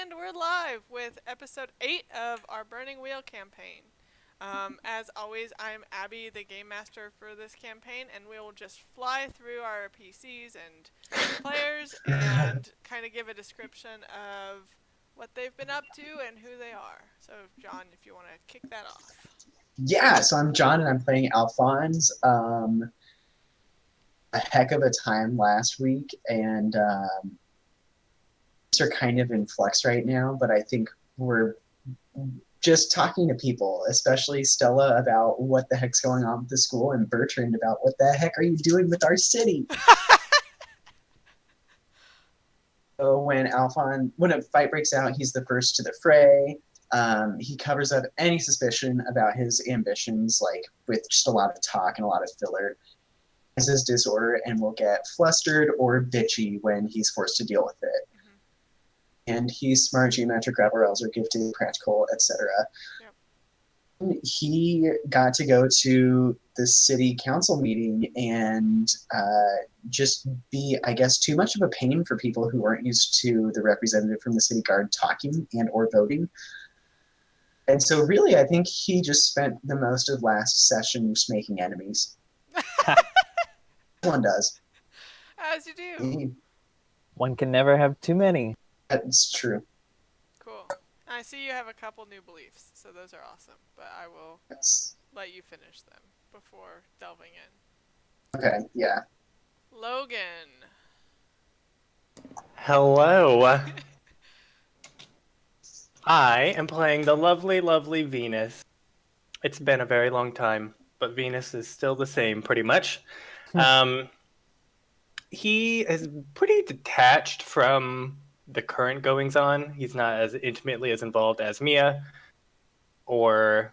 And we're live with episode 8 of our Burning Wheel campaign. As always, I'm Abby, the game master for this campaign, and we will just fly through our PCs and players and kind of give a description of what they've been up to and who they are. So, John, if you want to kick that off. Yeah, so I'm John and I'm playing Alphonse. A heck of a time last week, and things are kind of in flux right now, but I think we're just talking to people, especially Stella about what the heck's going on with the school, and Bertrand about what the heck are you doing with our city. So when a fight breaks out, he's the first to the fray. He covers up any suspicion about his ambitions, like with just a lot of talk and a lot of filler. His disorder and will get flustered or bitchy when he's forced to deal with it. Mm-hmm. And he's smart, geometric, rebels, or gifted, practical, etc. Yep. He got to go to the city council meeting and just be, I guess, too much of a pain for people who aren't used to the representative from the city guard talking and or voting. And so really, I think he just spent the most of last session just making enemies. One does. As you do. One can never have too many. That's true. Cool. I see you have a couple new beliefs, so those are awesome, but I will let you finish them before delving in. Okay, yeah. Logan. Hello. I am playing the lovely, lovely Venus. It's been a very long time, but Venus is still the same, pretty much. He is pretty detached from the current goings-on. He's not as intimately as involved as Mia or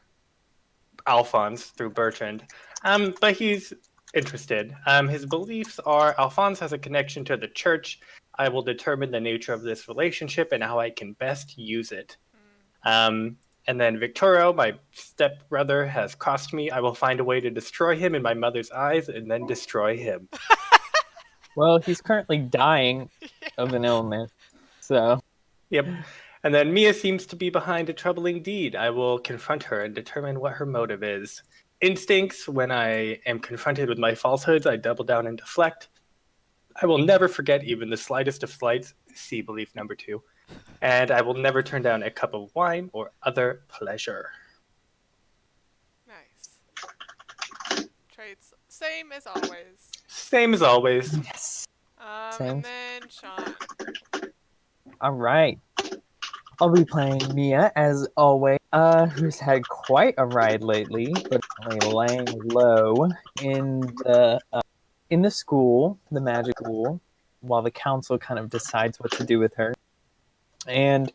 Alphonse through Bertrand, but he's interested. His beliefs are Alphonse has a connection to the church. I will determine the nature of this relationship and how I can best use it. And then Victorio, my stepbrother, has cost me. I will find a way to destroy him in my mother's eyes and then destroy him. Well, he's currently dying of an illness, so... Yep. And then Mia seems to be behind a troubling deed. I will confront her and determine what her motive is. Instincts, when I am confronted with my falsehoods, I double down and deflect. I will never forget even the slightest of slights, see belief number 2. And I will never turn down a cup of wine or other pleasure. Nice. Traits, same as always. Same as always. Yes. And then Sean. Alright. I'll be playing Mia, as always, who's had quite a ride lately, but laying low in the school, the magic school, while the council kind of decides what to do with her. And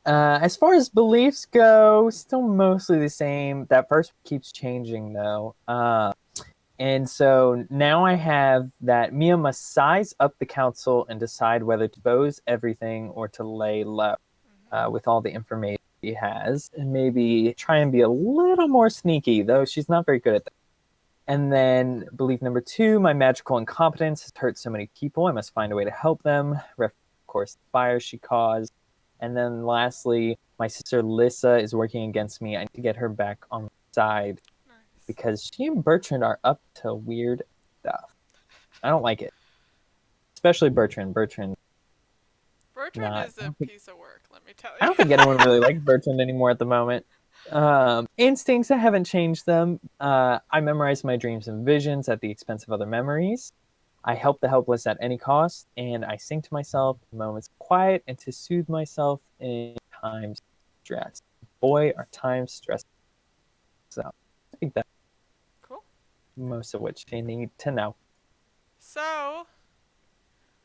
as far as beliefs go, still mostly the same. That first keeps changing, though. And so now I have that Mia must size up the council and decide whether to expose everything or to lay low with all the information she has. And maybe try and be a little more sneaky, though she's not very good at that. And then belief number 2, my magical incompetence has hurt so many people. I must find a way to help them. Of course, the fire she caused. And then lastly, my sister Lissa is working against me. I need to get her back on my side. Nice. Because she and Bertrand are up to weird stuff. I don't like it. Especially Bertrand. Bertrand is a piece of work, let me tell you. I don't think anyone really likes Bertrand anymore at the moment. Instincts, I haven't changed them. I memorize my dreams and visions at the expense of other memories. I help the helpless at any cost, and I sing to myself in moments of quiet and to soothe myself in times of stress. Boy, are times stressful. So, I think that's cool. Most of what you need to know. So,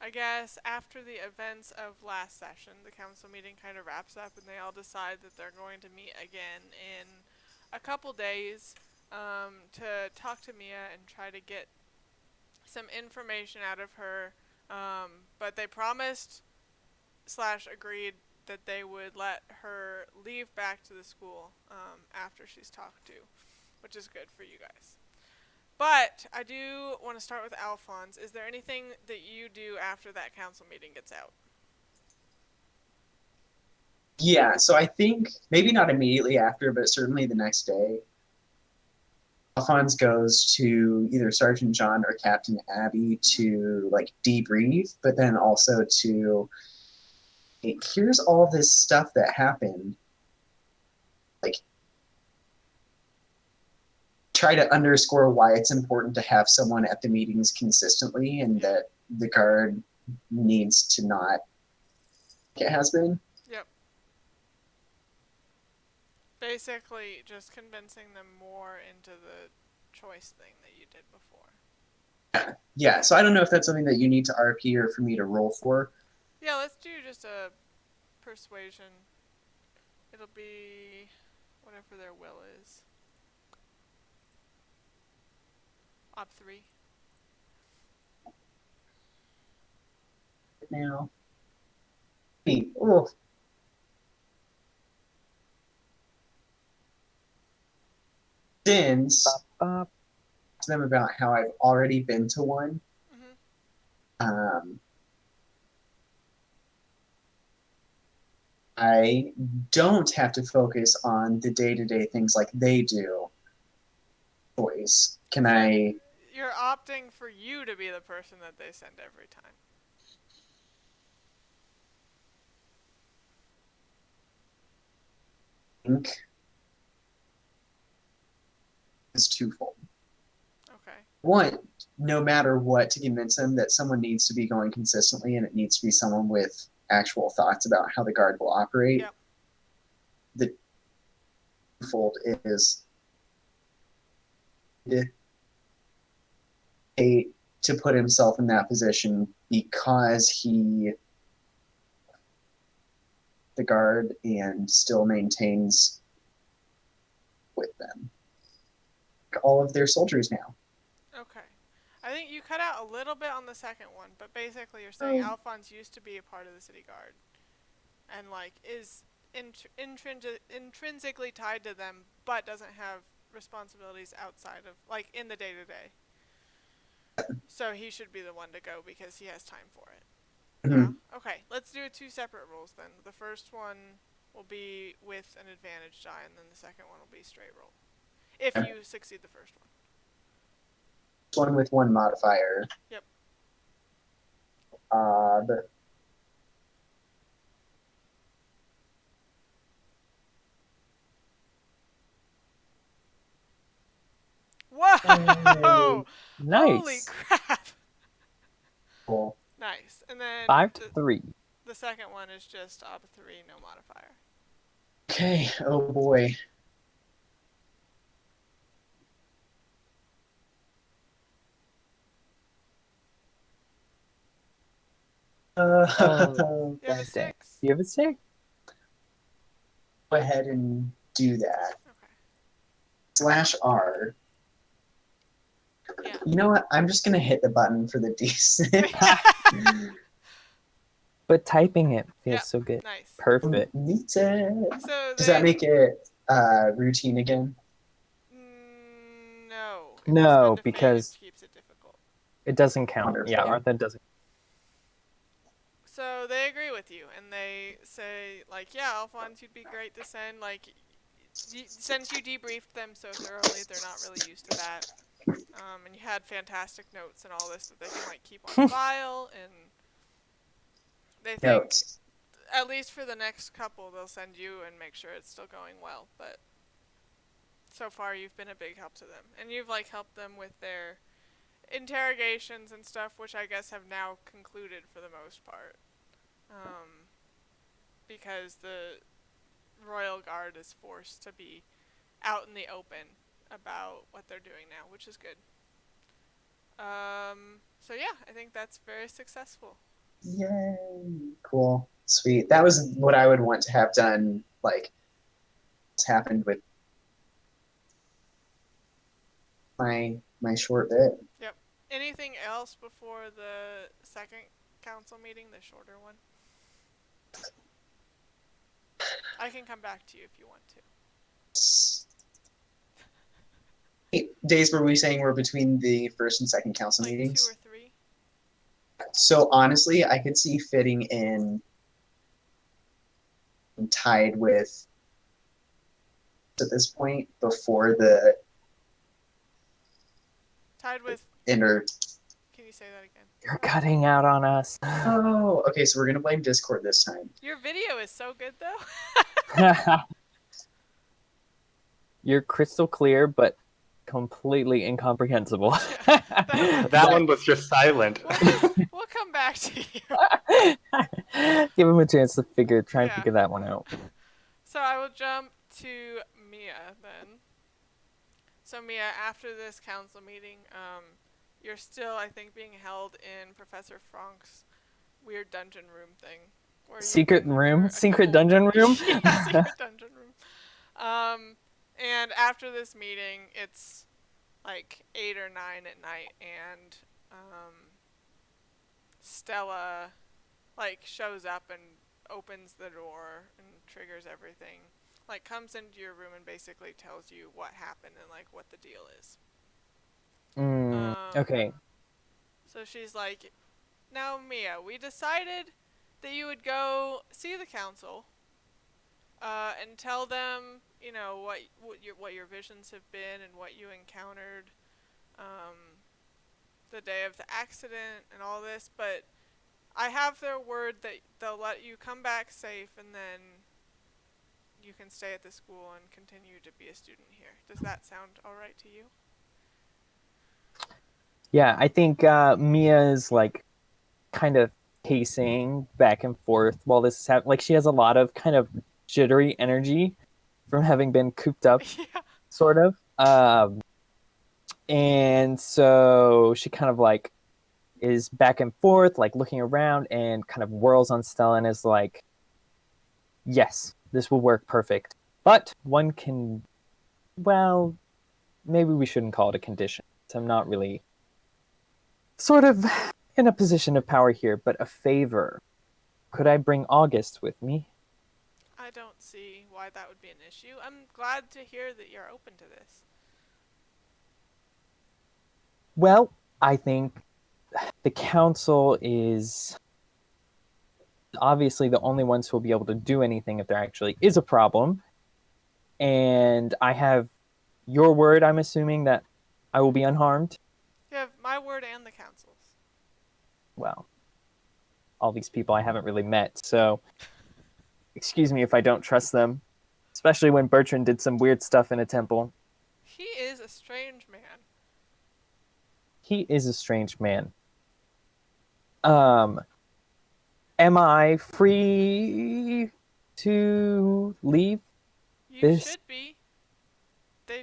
I guess after the events of last session, the council meeting kind of wraps up and they all decide that they're going to meet again in a couple days to talk to Mia and try to get some information out of her, but they promised / agreed that they would let her leave back to the school after she's talked to, which is good for you guys. But I do want to start with Alphonse. Is there anything that you do after that council meeting gets out? Yeah, so I think maybe not immediately after, but certainly the next day, Alphonse goes to either Sergeant John or Captain Abby to like debrief, but then also to here's all this stuff that happened. Like try to underscore why it's important to have someone at the meetings consistently and that the guard needs to not like it has been. Yep. Basically, just convincing them more into the choice thing that you did before. Yeah, so I don't know if that's something that you need to RP or for me to roll for. Yeah, let's do just a persuasion. It'll be whatever their will is. Op 3. Now, oh, since Bop. to them about how I've already been to one. I don't have to focus on the day-to-day things like they do. Choice. Can So I? you're opting for you to be the person that they send every time. Think is twofold. Okay. One, no matter what, to convince them that someone needs to be going consistently, and it needs to be someone with actual thoughts about how the guard will operate. Yep. The twofold is to put himself in that position because he the guard and still maintains with them all of their soldiers now. Okay. I think you cut out a little bit on the second one, but basically you're saying Alphonse used to be a part of the city guard and like is intrinsically tied to them, but doesn't have responsibilities outside of like in the day to day. So he should be the one to go because he has time for it. Mm-hmm. Yeah. Okay. Let's do 2 separate rules then. The first one will be with an advantage die, and then the second one will be straight roll. If you succeed the first one. One with one modifier. Yep. Whoa! Nice. Holy crap! Cool. Nice. And then 5 to 3. The second one is just op 3, no modifier. Okay. Oh boy. You have a 6. You have a 6? Go ahead and do that. Okay. /R. Yeah. You know what? I'm just gonna hit the button for the D6. But typing it feels Yep. so good. Nice. Perfect. So Does that make it routine again? No. No, Undefeated because keeps it difficult. it doesn't count. Wonderful. Yeah, Arthur doesn't. So they agree with you, and they say, like, yeah, Alphonse, you'd be great to send. Like, since you debriefed them so thoroughly, they're not really used to that. And you had fantastic notes and all this that they can, like, keep on file, and they think, Notes. at least for the next couple, they'll send you and make sure it's still going well. But so far, you've been a big help to them. And you've, like, helped them with their interrogations and stuff, which I guess have now concluded for the most part. Because the Royal Guard is forced to be out in the open about what they're doing now, which is good. So yeah, I think that's very successful. Yay. Cool. Sweet. That was what I would want to have done, like, what's happened with my short bit. Yep. Anything else before the second council meeting, the shorter one? I can come back to you if you want to. Days were we saying were between the first and second council Like meetings? 2 or 3? So honestly, I could see fitting in tied with at this point before the Tied with. inner. Can you say that again? You're cutting out on us. Oh, okay. So we're gonna blame Discord this time. Your video is so good though. You're crystal clear, but completely incomprehensible. That one was just silent. We'll come back to you. Give him a chance to try and Yeah. figure that one out. So I will jump to Mia then. So Mia, after this council meeting, you're still, I think, being held in Professor Frank's weird dungeon room thing. Where Secret room? Secret dungeon room? Yeah, secret dungeon room. And after this meeting, it's like 8 or 9 at night, and Stella like shows up and opens the door and triggers everything. Like comes into your room and basically tells you what happened and like what the deal is. Okay. So she's like, "Now Mia, we decided that you would go see the council and tell them, you know, what your visions have been and what you encountered the day of the accident and all this, but I have their word that they'll let you come back safe and then you can stay at the school and continue to be a student here. Does that sound alright to you?" Yeah, I think Mia is like kind of pacing back and forth while this is happening. Like she has a lot of kind of jittery energy from having been cooped up, Yeah. sort of. And so she kind of like is back and forth, like looking around and kind of whirls on Stella and is like, yes, this will work perfect. But one can, well, maybe we shouldn't call it a condition. I'm not really sort of in a position of power here, but a favor. Could I bring August with me? I don't see why that would be an issue. I'm glad to hear that you're open to this. Well, I think the council is obviously the only ones who will be able to do anything if there actually is a problem. And I have your word, I'm assuming, that I will be unharmed. You have my word and the council's. Well, all these people I haven't really met, so excuse me if I don't trust them. Especially when Bertrand did some weird stuff in a temple. He is a strange man. He is a strange man. Am I free to leave You this should be.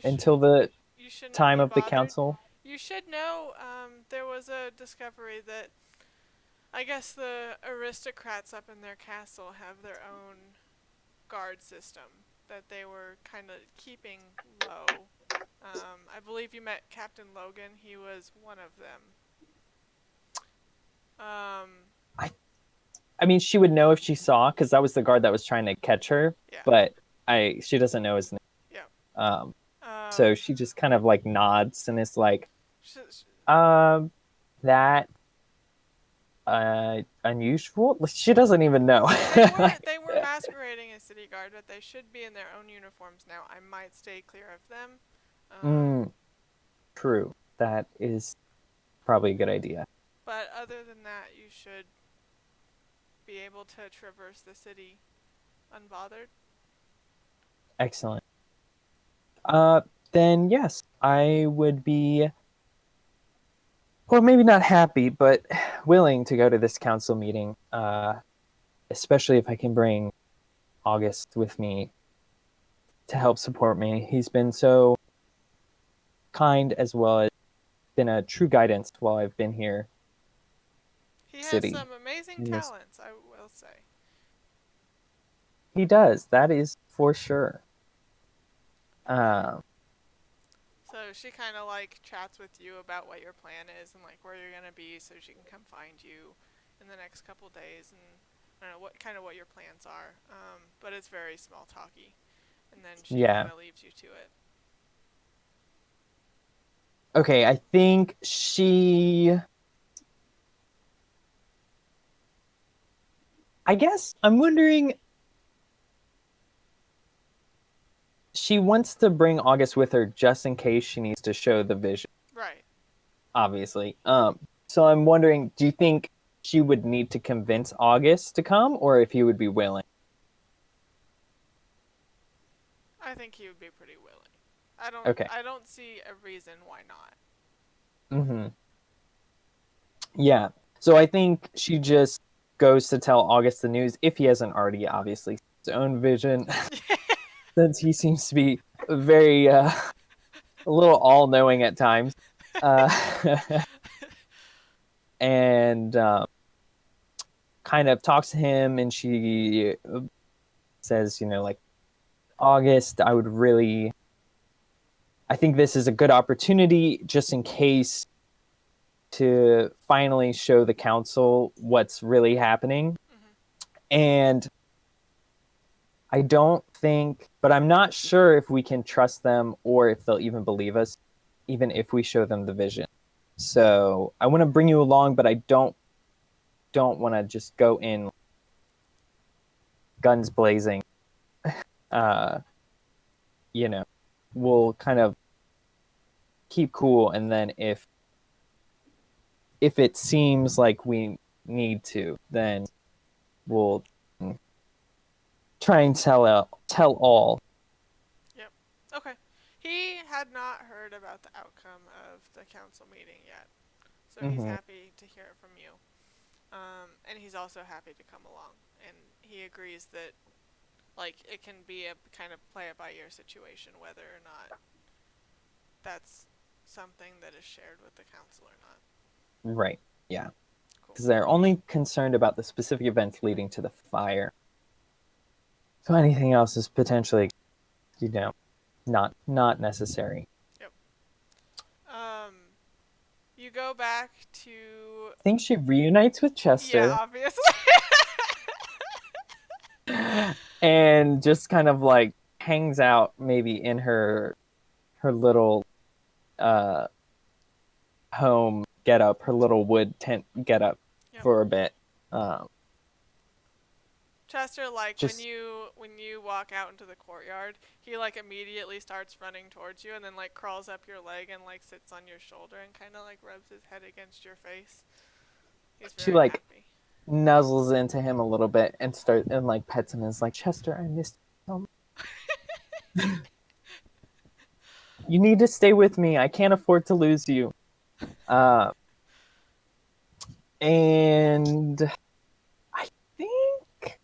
until the You shouldn't time be of the bothered. council? You should know there was a discovery that I guess the aristocrats up in their castle have their own guard system that they were kind of keeping low. I believe you met Captain Logan. He was one of them. I mean, she would know if she saw, because that was the guard that was trying to catch her. Yeah. But she doesn't know his name. Yeah. So she just kind of like nods and is like, that unusual. She doesn't even know. They were masquerading as city guard, but they should be in their own uniforms now. I might stay clear of them. True. That is probably a good idea. But other than that, you should be able to traverse the city unbothered. Excellent. Then yes, I would be, well, maybe not happy, but willing to go to this council meeting, especially if I can bring August with me to help support me. He's been so kind, as well as been a true guidance while I've been here. He has City. some amazing talents, I will say. He does. That is for sure. So she kind of like chats with you about what your plan is and like where you're gonna be, so she can come find you in the next couple days, and I don't know what your plans are. But it's very small talky, and then she kind of leaves you to it. Okay, I think I guess I'm wondering, she wants to bring August with her just in case she needs to show the vision, Right. obviously. So I'm wondering, do you think she would need to convince August to come, or if he would be willing? I think he would be pretty willing. Okay. I don't see a reason why not. Mm-hmm. Yeah. So I think she just goes to tell August the news, if he hasn't already, obviously, his own vision, since he seems to be very, a little all-knowing at times. And kind of talks to him, and she says, like, August, I think this is a good opportunity just in case to finally show the council what's really happening. And I don't think, but I'm not sure if we can trust them or if they'll even believe us, even if we show them the vision. So I want to bring you along, but I don't want to just go in guns blazing. We'll kind of keep cool, and then if it seems like we need to, then we'll try and tell all. Yep. Okay. He had not heard about the outcome of the council meeting yet, so he's happy to hear it from you. And he's also happy to come along, and he agrees that, like, it can be a kind of play it by ear situation, whether or not that's something that is shared with the council or not. Right. Yeah. Cool. Because they're only concerned about the specific events leading to the fire. So anything else is potentially, not necessary. Yep. You go back to... I think she reunites with Chester. Yeah, obviously. And just kind of like hangs out maybe in her little home getup, her little wood tent getup for a bit. Chester, like, when you walk out into the courtyard, he, like, immediately starts running towards you and then, like, crawls up your leg and, like, sits on your shoulder and kind of, like, rubs his head against your face. He's very she, like, happy. Nuzzles into him a little bit and like pets him and is like, Chester, I missed you so much. You need to stay with me. I can't afford to lose you. And I think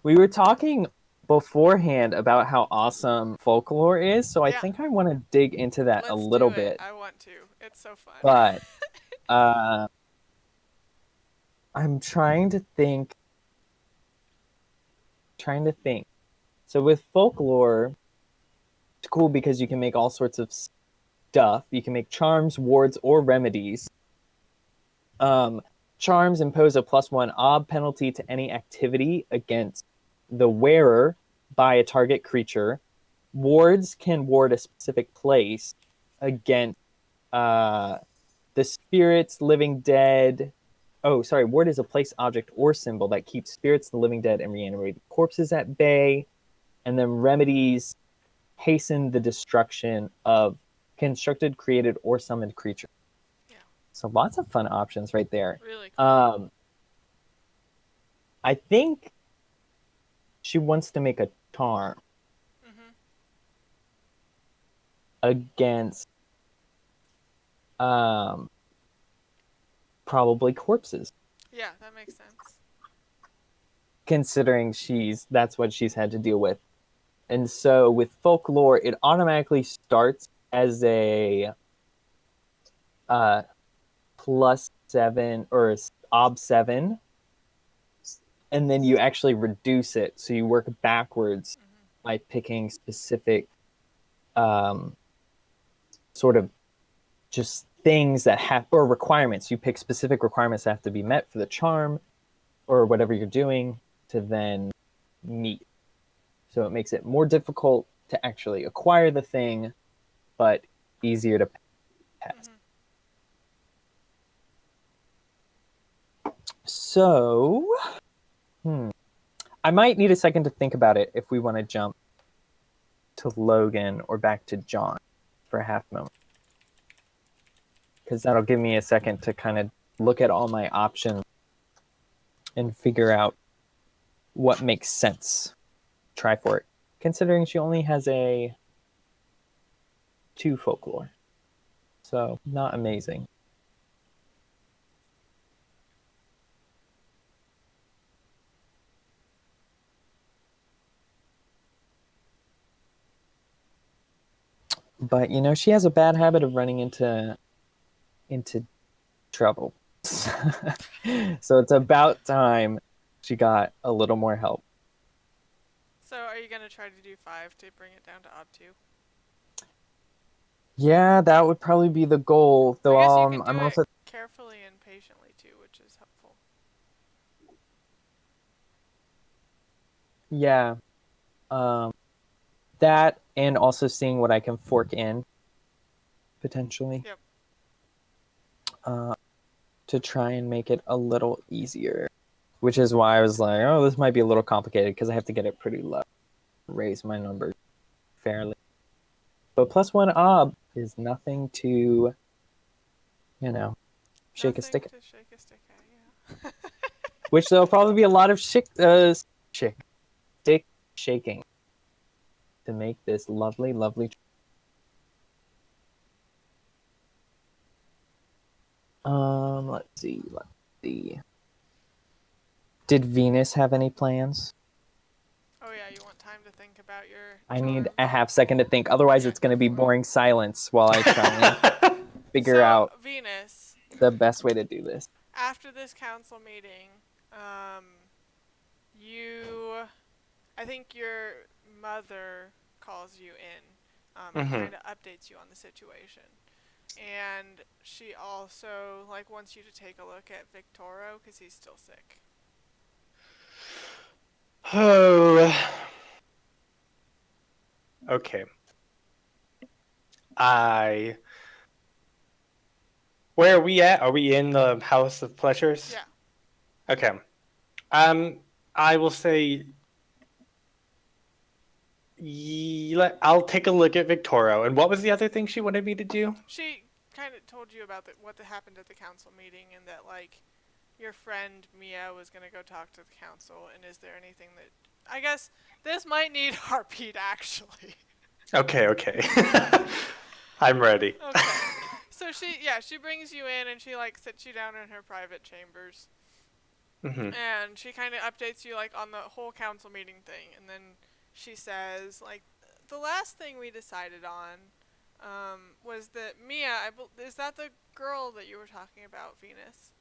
we were talking beforehand about how awesome folklore is, so I think I want to dig into that a little bit. I want to. It's so fun. But I'm trying to think. So with folklore, it's cool because you can make all sorts of stuff. You can make charms, wards, or remedies. Charms impose a +1 ob penalty to any activity against the wearer by a target creature. Wards can ward a specific place against the spirits, living dead. Oh, sorry. Ward is a place, object, or symbol that keeps spirits, the living dead, and reanimated corpses at bay. And then remedies hasten the destruction of constructed, created, or summoned creatures. Yeah. So lots of fun options right there. Really cool. I think she wants to make a charm against probably corpses. Yeah, that makes sense. Considering that's what she's had to deal with. And so with folklore, it automatically starts as a +7 or ob7, and then you actually reduce it. So you work backwards by picking specific sort of just things that have, or requirements. You pick specific requirements that have to be met for the charm or whatever you're doing to then meet. So it makes it more difficult to actually acquire the thing, but easier to pass. So, I might need a second to think about it if we want to jump to Logan or back to John for a half moment. Because that'll give me a second to kind of look at all my options and figure out what makes sense. Try for it. Considering she only has a 2 folklore. So, not amazing. But she has a bad habit of running into trouble. So it's about time she got a little more help. So are you gonna try to do 5 to bring it down to odd 2? Yeah, that would probably be the goal. Though I guess you can do I'm it also carefully and patiently too, which is helpful. yeah. That and also seeing what I can fork in potentially. Yep. To try and make it a little easier. Which is why I was like, oh, this might be a little complicated because I have to get it pretty low. Raise my numbers fairly. But +1 ob is nothing to, shake a stick at. To shake a stick at, yeah. Which there'll probably be a lot of stick shaking to make this lovely, lovely. Let's see. Did Venus have any plans? Oh yeah, you want time to think about your I need charm. a half second to think. Otherwise, Yeah, it's going to go be for it. boring silence while I try and figure out Venus, the best way to do this. after this council meeting, I think your mother calls you in and kind of updates you on the situation. And she also wants you to take a look at Victoro because he's still sick. Oh. Okay. Where are we at? Are we in the House of Pleasures? Yeah. Okay. I will say I'll take a look at Victoro. And what was the other thing she wanted me to do? She kind of told you about what happened at the council meeting and that, your friend Mia was going to go talk to the council. And is there anything that... I guess this might need heartbeat, actually. Okay. I'm ready. Okay. So she brings you in and she, sits you down in her private chambers. Mm-hmm. And she kind of updates you, on the whole council meeting thing. And then she says, the last thing we decided on was that Mia, is that the girl that you were talking about, Venus?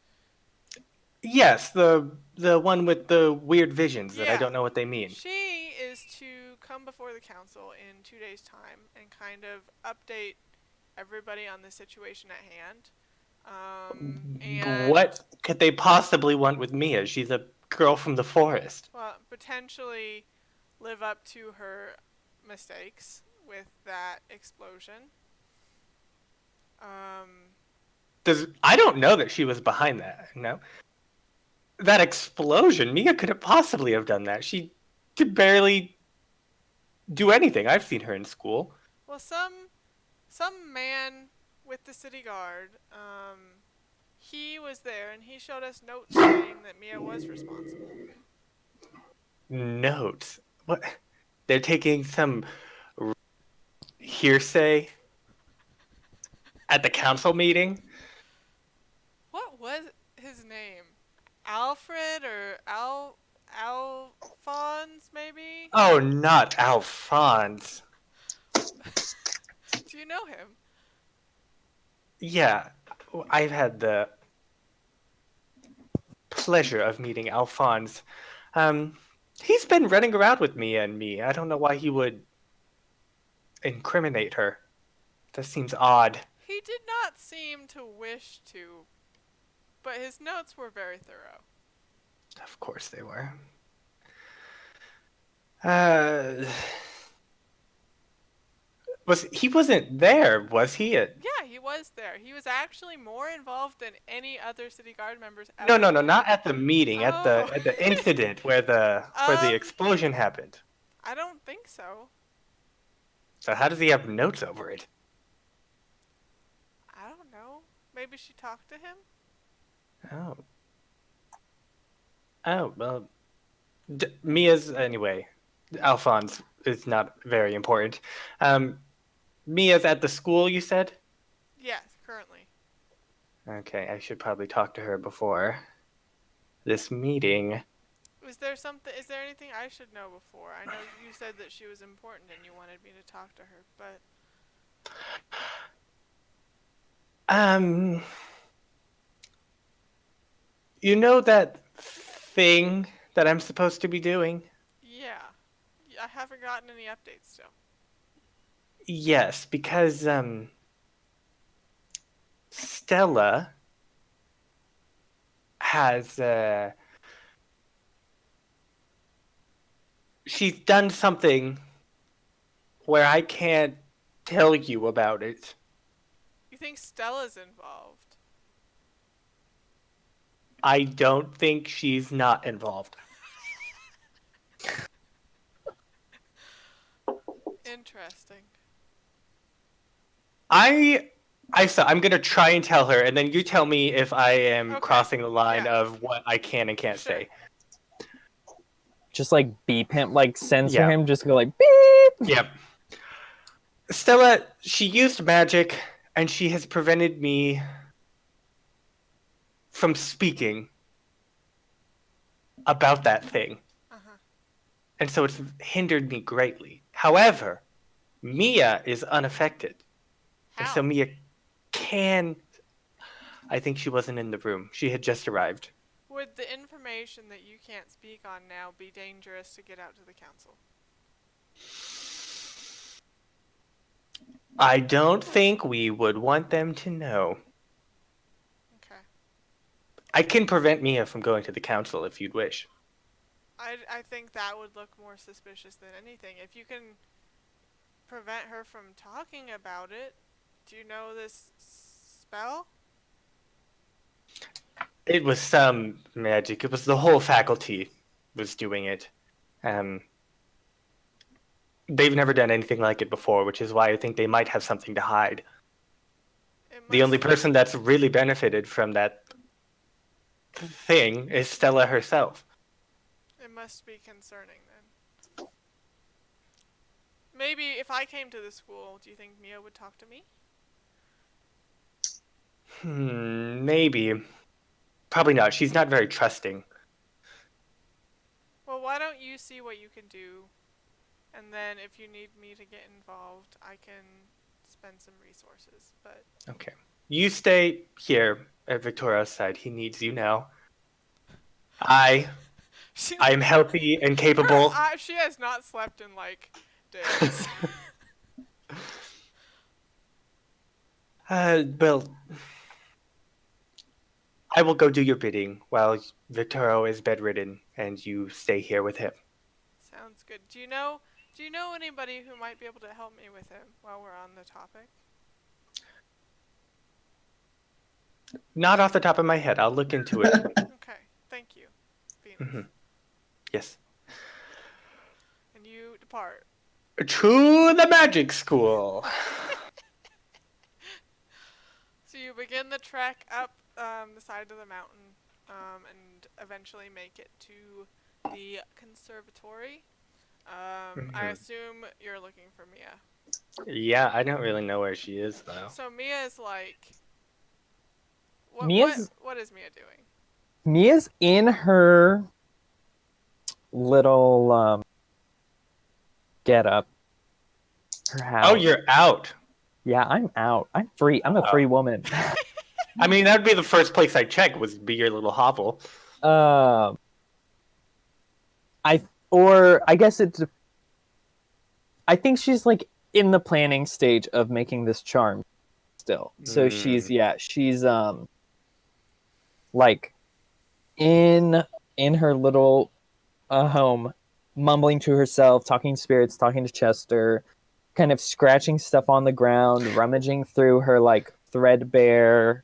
Yes, the one with the weird visions that I don't know what they mean. She is to come before the council in 2 days' time and kind of update everybody on the situation at hand. And what could they possibly want with Mia? She's a girl from the forest. Well, potentially live up to her mistakes with that explosion. I don't know that she was behind that. No, that explosion. Mia couldn't possibly have done that. She could barely do anything. I've seen her in school. Well, some man with the city guard, he was there and he showed us notes saying that Mia was responsible. Notes? What? They're taking some hearsay at the council meeting? What was his name? Alfred or Alphonse, maybe? Oh, not Alphonse. Do you know him? Yeah, I've had the pleasure of meeting Alphonse. He's been running around with Mia and me. I don't know why he would incriminate her. That seems odd. He did not seem to wish to, but his notes were very thorough. Of course they were. He wasn't there, was he? Yeah, he was was there. He was actually more involved than any other city guard members ever. No, not at the meeting. At Oh. the incident where the explosion happened. I don't think so. So how does he have notes over it? I don't know. Maybe she talked to him? Oh. Oh, well. Mia's, anyway. Alphonse is not very important. Mia's at the school, you said? Yes, currently. Okay, I should probably talk to her before this meeting. Is there anything I should know before? I know you said that she was important and you wanted me to talk to her, but You know that thing that I'm supposed to be doing? yeah. I haven't gotten any updates still. Yes, because Stella has she's done something where I can't tell you about it. You think Stella's involved? I don't think she's not involved. Interesting. I'm gonna try and tell her, and then you tell me if I am Okay. crossing the line Yeah. of what I can and can't Sure. say. Just like beep him, like censor Yeah. him, just go like beep. Yep. Stella, she used magic, and she has prevented me from speaking about that thing. Uh-huh. And so it's hindered me greatly. However, Mia is unaffected. And How? so Mia can... I think she wasn't in the room. She had just arrived. Would the information that you can't speak on now be dangerous to get out to the council? I don't think we would want them to know. Okay. I can prevent Mia from going to the council if you'd wish. I think that would look more suspicious than anything. If you can prevent her from talking about it, do you know this spell? It was some magic. It was the whole faculty was doing it. They've never done anything like it before, which is why I think they might have something to hide. The only person that's really benefited from that thing is Stella herself. It must be concerning then. Maybe if I came to the school, do you think Mia would talk to me? Maybe. Probably not. She's not very trusting. Well, why don't you see what you can do, and then if you need me to get involved, I can spend some resources. But Okay. You stay here at Victoria's side. He needs you now. I'm healthy and capable. She has not slept in like days. Well, I will go do your bidding while Victorio is bedridden, and you stay here with him. Sounds good. Do you know anybody who might be able to help me with him while we're on the topic? Not off the top of my head. I'll look into it. Okay. Thank you, Venus. Yes. And you depart. To the magic school. So you begin the trek up the side of the mountain and eventually make it to the conservatory. I assume you're looking for Mia. Yeah, I don't really know where she is, though. So Mia is like... What is Mia doing? Mia's in her little get up. Her house. Oh, you're out. Yeah, I'm out. I'm free. I'm a free woman. I mean, that'd be the first place I check would be your little hovel. I guess it's. I think she's like in the planning stage of making this charm still. So she's like in her little home, mumbling to herself, talking to spirits, talking to Chester, kind of scratching stuff on the ground, rummaging through her like threadbare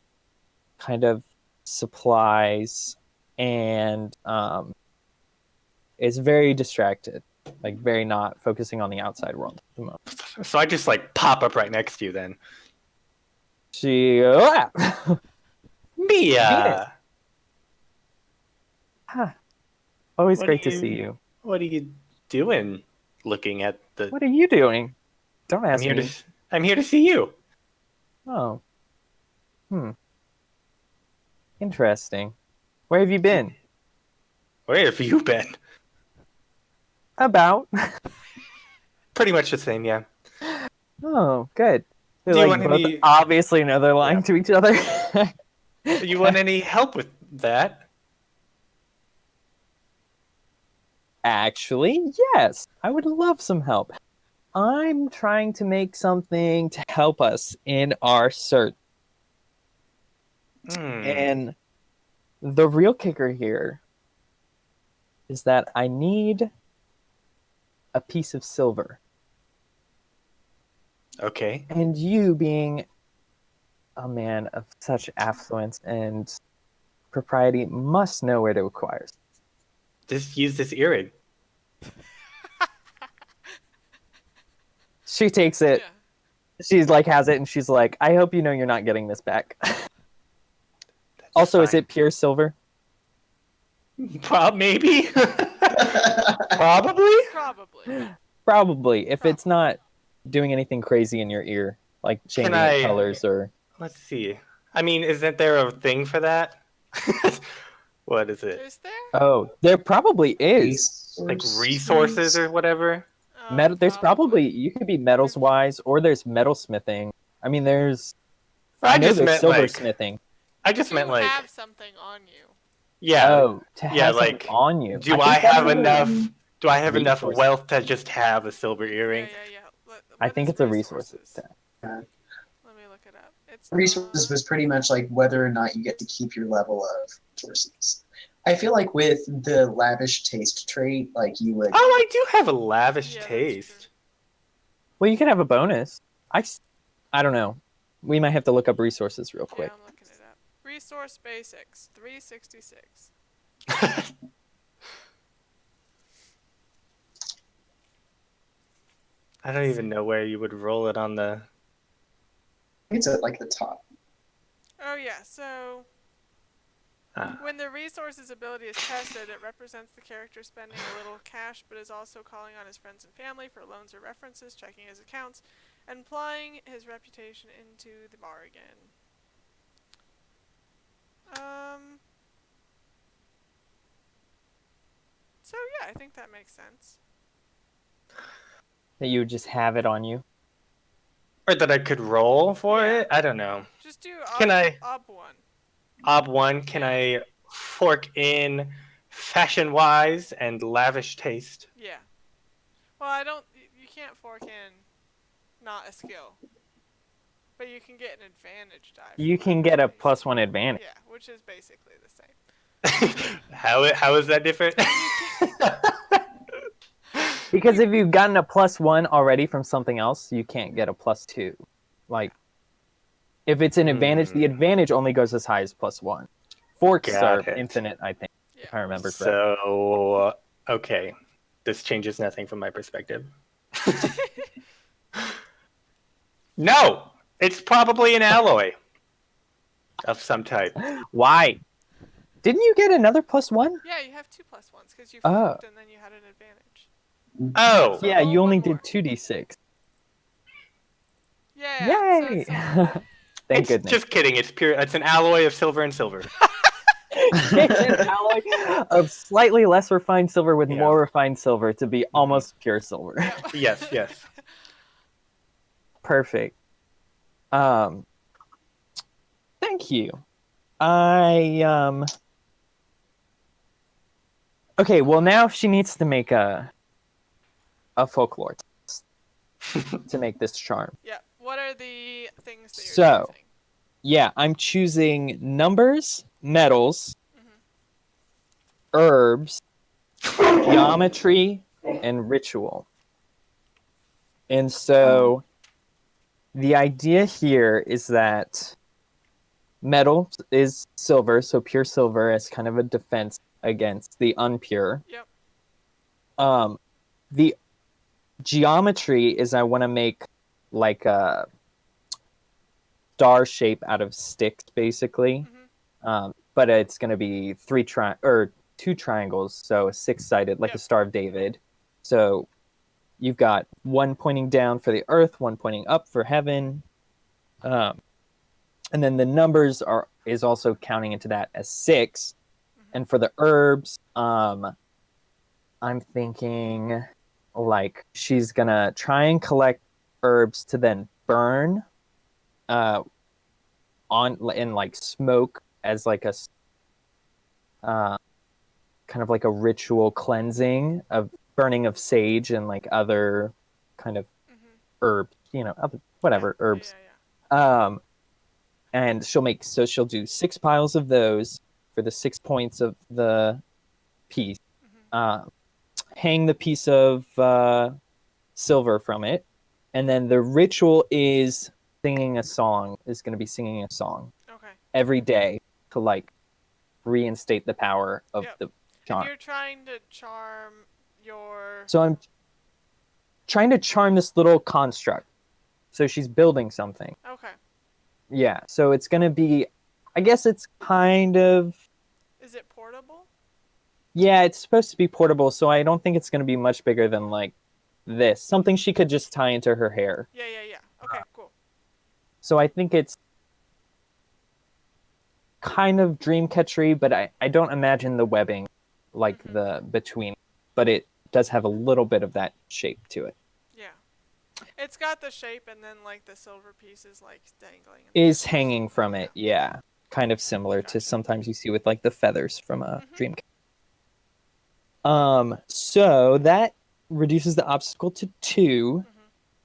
kind of supplies, and is very distracted, like very not focusing on the outside world at the moment. So I just like pop up right next to you then. She Mia! always What great are to see you. What are you doing looking at the... What are you doing? Don't I'm ask here me. I'm here to see you. Oh. Interesting. Where have you been? Where have you been? About. Pretty much the same, yeah. Oh, good. They Do you like want both any... obviously know they're lying to each other. Do you want any help with that? Actually, yes. I would love some help. I'm trying to make something to help us in our search. And the real kicker here is that I need a piece of silver. Okay. And you, being a man of such affluence and propriety, must know where to acquire. Just use this earring. She takes it. Yeah. She's like, has it, and she's like, I hope you know you're not getting this back. Also, is it pure silver? Maybe. Probably. Probably. Probably. If it's not doing anything crazy in your ear, like changing I- colors or... Let's see. I mean, isn't there a thing for that? What is it? Is there? Oh, there probably is. Like resources or whatever? Metal. There's probably, you could be metals wise, or there's metalsmithing. I mean, there's... I know just there's meant like... silversmithing. I just meant like... have something on you. Yeah. Oh, to have yeah, something like, on you. Do I I think that have would- enough? Do I have enough Resources. wealth to just have a silver earring? Yeah. I What think is it's a resources resources? tag. Let me look it up. It's Resources was pretty much like whether or not you get to keep your level of resources. I feel like with the lavish taste trait, like you would. Oh, I do have a lavish Yeah, that's taste. Well, you could have a bonus. I don't know. We might have to look up resources real quick. Yeah, I'm looking it up. Resource basics, 366. I don't even know where you would roll it on the... It's at like the top. Oh yeah, so when the resources ability is tested, it represents the character spending a little cash, but is also calling on his friends and family for loans or references, checking his accounts, and plying his reputation into the bargain. So yeah, I think that makes sense. That you would just have it on you. Or that I could roll for Yeah. it? I don't know. Just do Can I- ob 1. Ob 1, can I fork in fashion-wise and lavish taste? Yeah. Well, I don't. You can't fork in not a skill, but you can get an advantage die. You for can lavish get a taste. +1 advantage. Yeah, which is basically the same. How is that different? Because if you've gotten a +1 already from something else, you can't get a +2. Like, if it's an advantage, the advantage only goes as high as +1. Forks Got are it. infinite, I think, Yeah. if I remember correctly. So, okay. This changes nothing from my perspective. No! It's probably an alloy of some type. Why? Didn't you get another +1? Yeah, you have 2 +1s because you Oh. forked and then you had an advantage. Oh! So Yeah, roll you only one more. did 2d6. Yeah. Yay! So it's Thank It's goodness. just kidding. It's pure. It's an alloy of silver and silver. It's an alloy of slightly less refined silver with Yeah. more refined silver to be almost pure silver. Yes, yes. Perfect. Thank you. Okay, well now she needs to make a folklore test to make this charm. Yeah. What are the things that you're So- choosing? Yeah, I'm choosing numbers, metals, Mhm. herbs, geometry, and ritual. And so the idea here is that metal is silver, so pure silver as kind of a defense against the unpure. Yep. The geometry is I want to make like a star shape out of sticks, basically. But it's going to be two triangles, so a six-sided, like a Star of David. So you've got one pointing down for the earth, one pointing up for heaven. And then the numbers is also counting into that as 6. And for the herbs, I'm thinking like she's gonna try and collect herbs to then burn in like smoke as like a kind of like a ritual cleansing of burning of sage and like other kind of herbs, other herbs. And she'll do 6 piles of those for the 6 points of the piece. Hang the piece of silver from it, and then the ritual is going to be singing a song every day to like reinstate the power of the charm. And you're trying to charm your... So I'm trying to charm this little construct. So she's building something. Okay. Yeah, so it's going to be, I guess it's kind of... Is it portable? Yeah, it's supposed to be portable, so I don't think it's going to be much bigger than like this. Something she could just tie into her hair. Yeah. Okay, cool. So I think it's kind of dreamcatchery, but I don't imagine the webbing like the between, but it does have a little bit of that shape to it. Yeah. It's got the shape, and then like the silver piece is like dangling. Is hanging from it, yeah. Kind of similar to sometimes you see with like the feathers from a dream. So that reduces the obstacle to 2.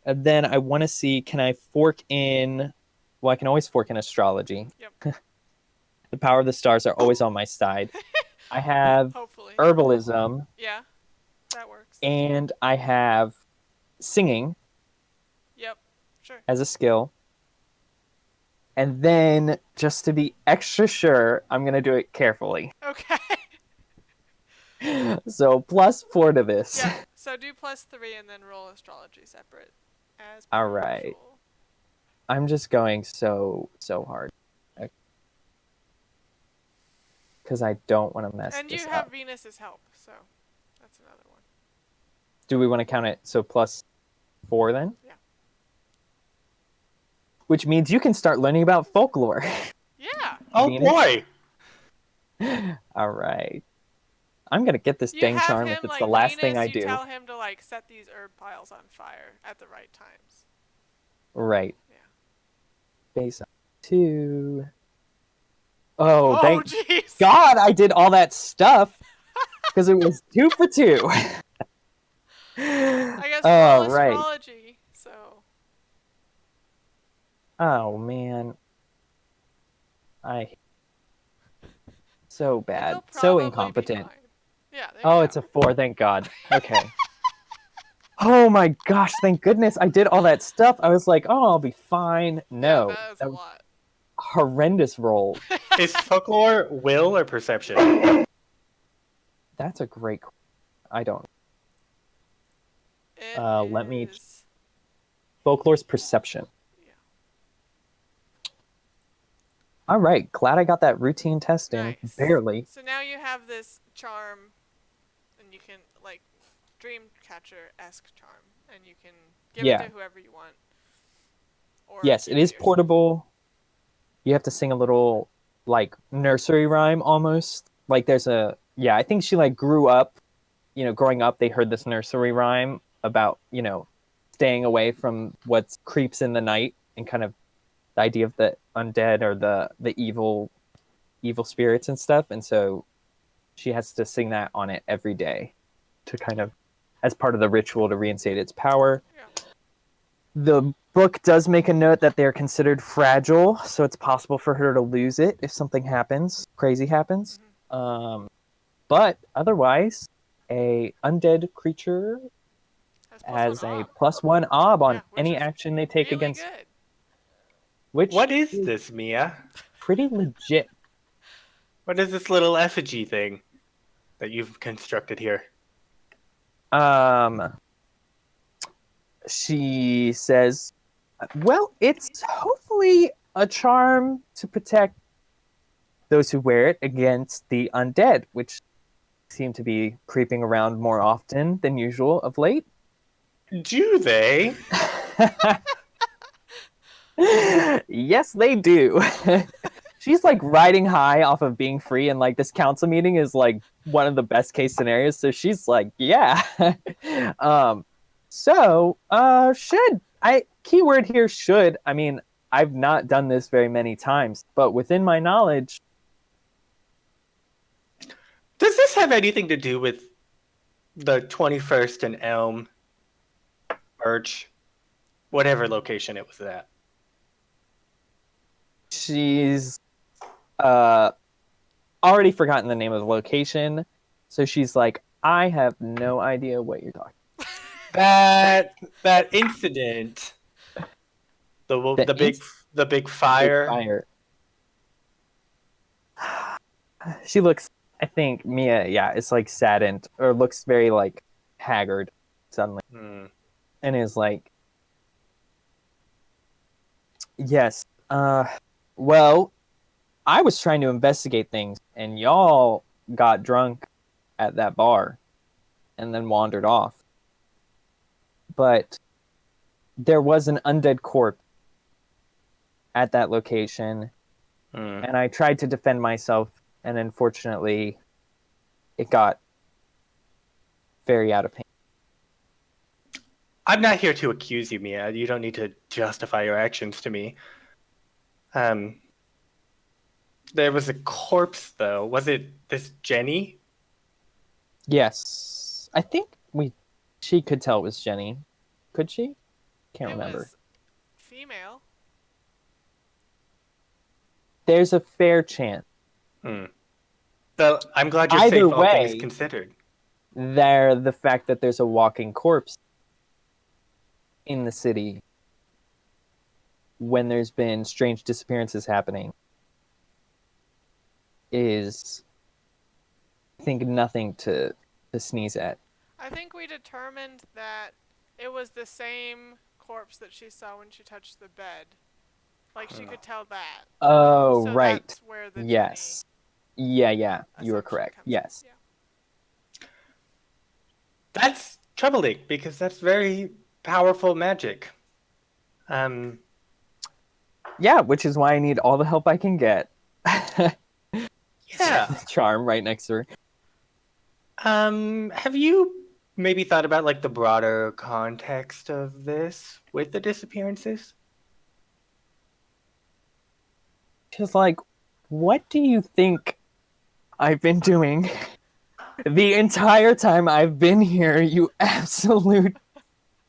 And then I want to see, can I fork in... Well, I can always fork in astrology. Yep. The power of the stars are always on my side. I have herbalism. Yeah, that works. And I have singing. Yep, sure. As a skill. And then, just to be extra sure, I'm going to do it carefully. Okay. So, +4 to this. Yeah, so do +3 and then roll astrology separate. All right. I'm just going so hard. Because I don't want to mess this up. And you have Venus's help, so that's another one. Do we want to count it so +4 then? Yeah. Which means you can start learning about folklore. Yeah. Oh boy. All right. I'm going to get this dang charm if it's the last thing I do. You tell him to like set these herb piles on fire at the right times. Right. Yeah. Base 2. Oh, thank jeez. God I did all that stuff because it was 2 for 2. I guess roll astrology, so. Oh, man. So bad. So incompetent. Yeah, it's a 4, thank God. Okay. Oh my gosh, thank goodness I did all that stuff. I was like, oh, I'll be fine. No. Yeah, that was a lot. Horrendous roll. Is folklore will or perception? That's a great question. I don't. Let me. Folklore's perception. Yeah. All right, glad I got that routine testing. Nice. Barely. So now you have this charm, and you can like Dreamcatcher-esque charm, and you can give it to whoever you want. Or yes, it is portable. You have to sing a little like nursery rhyme almost. Like there's I think she like grew up, growing up they heard this nursery rhyme about, staying away from what creeps in the night and kind of the idea of the undead or the evil spirits and stuff. And so she has to sing that on it every day to kind of as part of the ritual to reinstate its power. Yeah. The book does make a note that they're considered fragile, so it's possible for her to lose it if something crazy happens. But otherwise, a undead creature has a +1 ob on any action they take really against good. which What is this, Mia? pretty legit. What is this little effigy thing that you've constructed here? She says, well, it's hopefully a charm to protect those who wear it against the undead, which seem to be creeping around more often than usual of late. Do they? Yes, they do. She's like riding high off of being free, and like this council meeting is like one of the best case scenarios. So she's like, yeah. Should I keyword here should. I mean, I've not done this very many times, but within my knowledge, Does this have anything to do with the 21st and Elm, Birch, whatever location it was at? she's already forgotten the name of the location. So she's like, I have no idea what you're talking That incident, the big about. fire. Fire. She looks, I think Mia, yeah, is like saddened or looks very like haggard suddenly, and is like, yes, well, I was trying to investigate things, and y'all got drunk at that bar, and then wandered off. But there was an undead corpse at that location, and I tried to defend myself, and unfortunately, it got very out of hand. I'm not here to accuse you, Mia. You don't need to justify your actions to me. There was a corpse, though. Was it this Jenny? Yes, I think she could tell it was Jenny. Could she? Can't remember. Was female. There's a fair chance. So I'm glad you're Either safe, all way, things considered. The fact that there's a walking corpse in the city when there's been strange disappearances happening is, I think, nothing to sneeze at. I think we determined that it was the same corpse that she saw when she touched the bed. Like, she could tell that. Oh, So right. That's where the Yes. Yeah, you were assumption correct. comes Yes. in. Yeah. That's troubling, because that's very powerful magic. Yeah, which is why I need all the help I can get. Yeah. Charm right next to her. Have you maybe thought about like the broader context of this with the disappearances? She's like, what do you think I've been doing the entire time I've been here, you absolute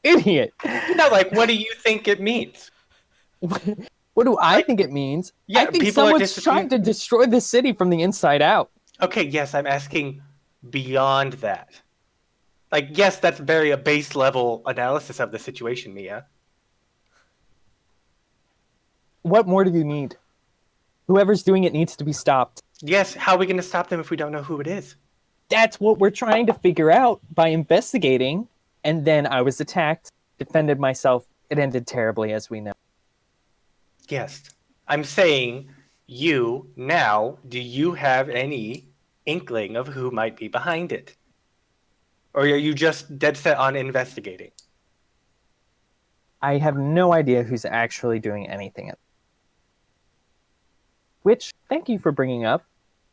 idiot? No, like, what do you think it means? What do I think it means? Yeah, I think people are someone's trying to destroy the city from the inside out. Okay, yes, I'm asking beyond that. Like, yes, that's very a base level analysis of the situation, Mia. What more do you need? Whoever's doing it needs to be stopped. Yes, how are we going to stop them if we don't know who it is? That's what we're trying to figure out by investigating. And then I was attacked, defended myself. It ended terribly, as we know. Yes. I'm saying, do you have any inkling of who might be behind it? Or are you just dead set on investigating? I have no idea who's actually doing anything. Which, thank you for bringing up,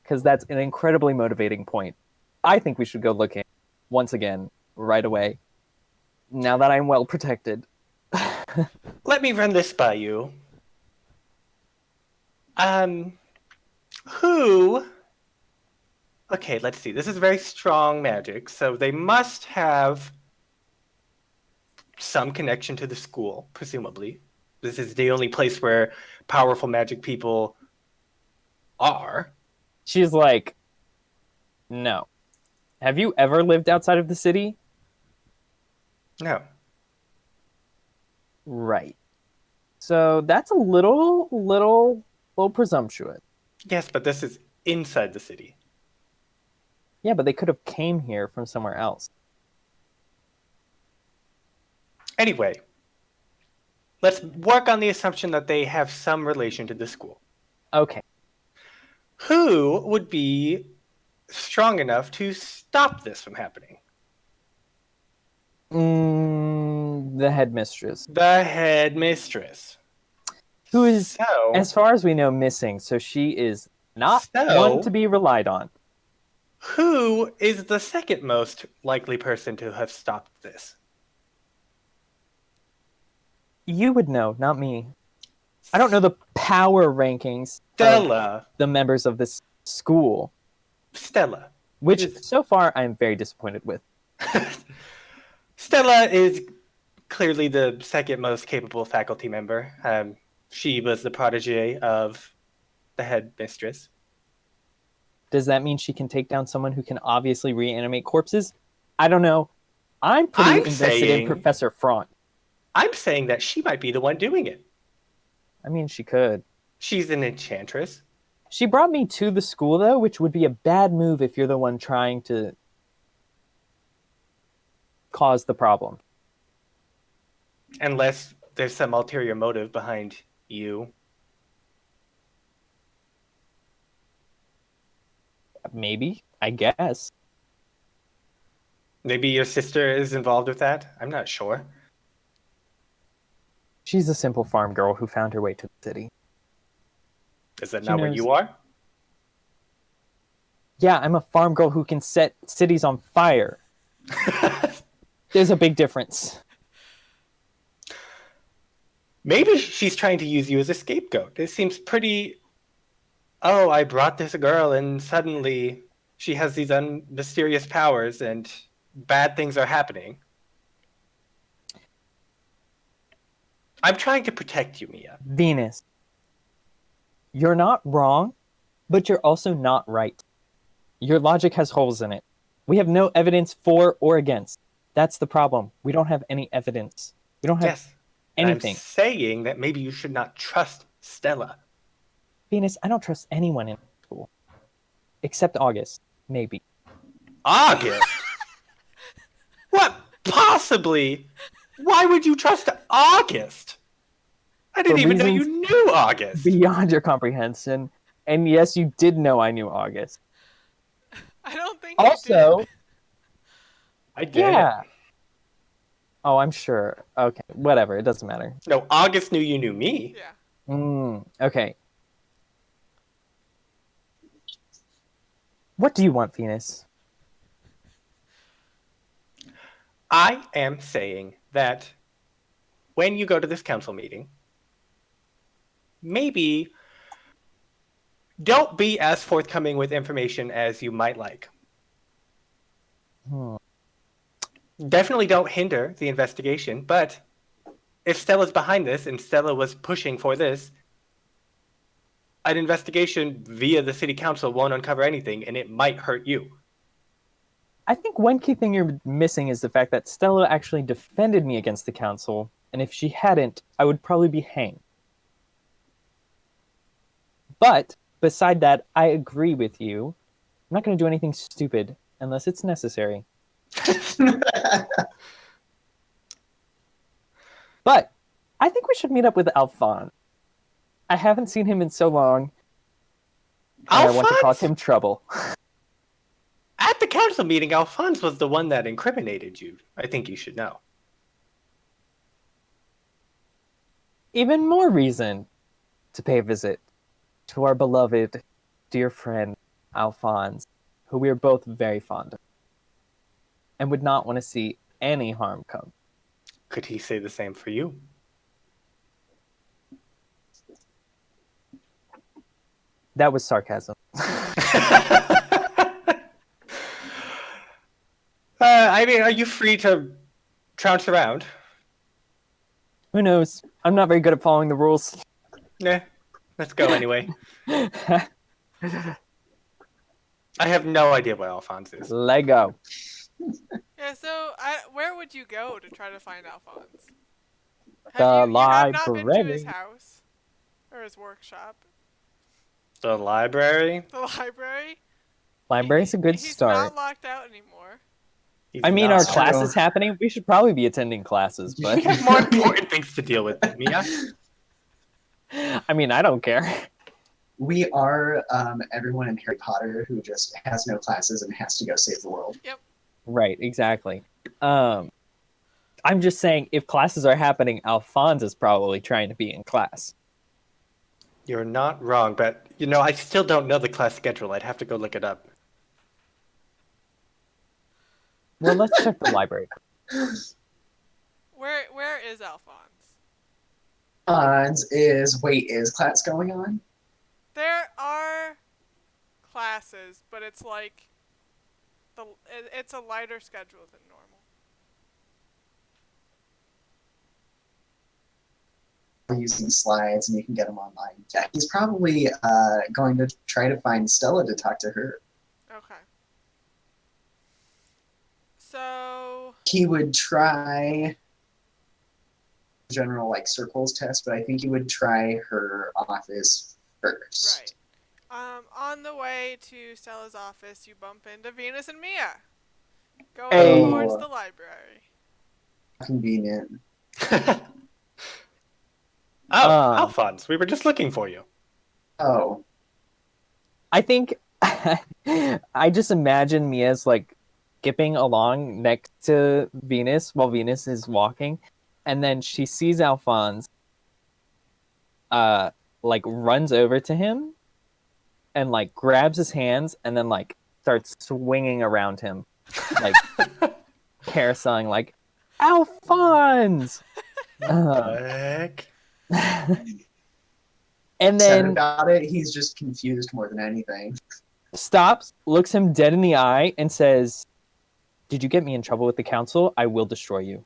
because that's an incredibly motivating point. I think we should go looking once again, right away, now that I'm well protected. Let me run this by you. Who... Okay, let's see. This is very strong magic, so they must have some connection to the school, presumably. This is the only place where powerful magic people are. She's like, no. Have you ever lived outside of the city? No. Right. So that's a little presumptuous. Yes, but this is inside the city. Yeah, but they could have came here from somewhere else. Anyway, let's work on the assumption that they have some relation to the school. Okay. Who would be strong enough to stop this from happening? The headmistress. The headmistress. Who is, So, as far as we know, missing. So she is not one to be relied on. who is the second most likely person to have stopped this? You would know, not me. I don't know the power rankings Stella. of the members of this school, Stella. which so far I'm very disappointed with. Stella is clearly the second most capable faculty member. She was the protege of the headmistress. Does that mean she can take down someone who can obviously reanimate corpses? I don't know. I'm pretty invested in Professor Front. I'm saying that she might be the one doing it. I mean, she could. She's an enchantress. She brought me to the school, though, which would be a bad move if you're the one trying to cause the problem. Unless there's some ulterior motive behind you. Maybe, I guess. Maybe your sister is involved with that? I'm not sure. She's a simple farm girl who found her way to the city. Is that not what you are? Yeah, I'm a farm girl who can set cities on fire. There's a big difference. Maybe she's trying to use you as a scapegoat. It seems pretty... Oh, I brought this girl and suddenly she has these mysterious powers and bad things are happening. I'm trying to protect you, Mia. Venus, you're not wrong, but you're also not right. Your logic has holes in it. We have no evidence for or against. That's the problem. We don't have any evidence. We don't have anything. I'm saying that maybe you should not trust Stella. Venus, I don't trust anyone in school. Except August, maybe. August? What? Possibly? Why would you trust August? I didn't even know you knew August. Beyond your comprehension. And yes, you did know I knew August. I don't think also, you did. I did. Yeah. Oh, I'm sure. Okay, whatever. It doesn't matter. No, August knew you knew me. Yeah. Okay. What do you want, Venus? I am saying that when you go to this council meeting, maybe don't be as forthcoming with information as you might like. Definitely don't hinder the investigation, but if Stella's behind this and Stella was pushing for this, an investigation via the city council won't uncover anything, and it might hurt you. I think one key thing you're missing is the fact that Stella actually defended me against the council, and if she hadn't, I would probably be hanged. But, beside that, I agree with you. I'm not going to do anything stupid unless it's necessary. But, I think we should meet up with Alphonse. I haven't seen him in so long, and I want to cause him trouble. At the council meeting, Alphonse was the one that incriminated you. I think you should know. Even more reason to pay a visit to our beloved, dear friend, Alphonse, who we are both very fond of, and would not want to see any harm come. Could he say the same for you? That was sarcasm. I mean, are you free to trounce around? Who knows? I'm not very good at following the rules. Nah, let's go anyway. I have no idea what Alphonse is. Lego. Yeah, so where would you go to try to find Alphonse? You have not been to his library. house or his workshop? The library? The library? Library's a good He's start. not locked out anymore. He's I mean, not. our It's true. class is happening. We should probably be attending classes, but We have more important things to deal with, Mia. I mean, I don't care. We are everyone in Harry Potter who just has no classes and has to go save the world. Yep. Right, exactly. I'm just saying, if classes are happening, Alphonse is probably trying to be in class. You're not wrong, but I still don't know the class schedule. I'd have to go look it up. Well, let's check the library. Where is Alphonse? Is class going on? There are classes, but it's like it's a lighter schedule than normal. Using slides and you can get them online. Yeah, he's probably going to try to find Stella to talk to her. Okay. So He would try general circles test, but I think he would try her office first. right. On the way to Stella's office, you bump into Venus and Mia going Hey. towards the library. Convenient. Alphonse, we were just looking for you. Oh, I think I just imagine Mia's skipping along next to Venus while Venus is walking, and then she sees Alphonse, runs over to him, and grabs his hands, and then starts swinging around him, carouseling, Alphonse. Heck? And sad then about it, he's just confused more than anything. stops, looks him dead in the eye, and says, "Did you get me in trouble with the council? I will destroy you."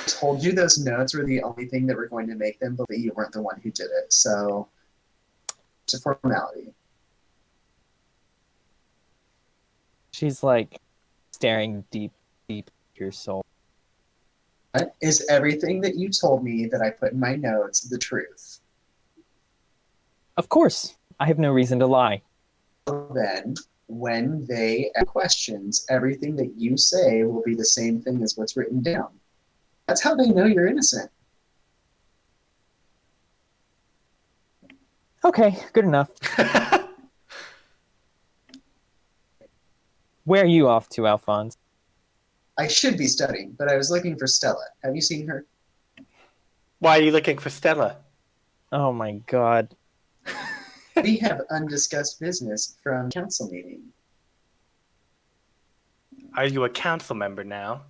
Told you those notes were the only thing that were going to make them believe you weren't the one who did it, so it's a formality. She's staring deep into your soul. Is everything that you told me that I put in my notes the truth? Of course, I have no reason to lie. Then, when they ask questions, everything that you say will be the same thing as what's written down. That's how they know you're innocent. Okay, good enough. Where are you off to, Alphonse? I should be studying, but I was looking for Stella. Have you seen her? Why are you looking for Stella? Oh my god. We have undiscussed business from council meeting. Are you a council member now?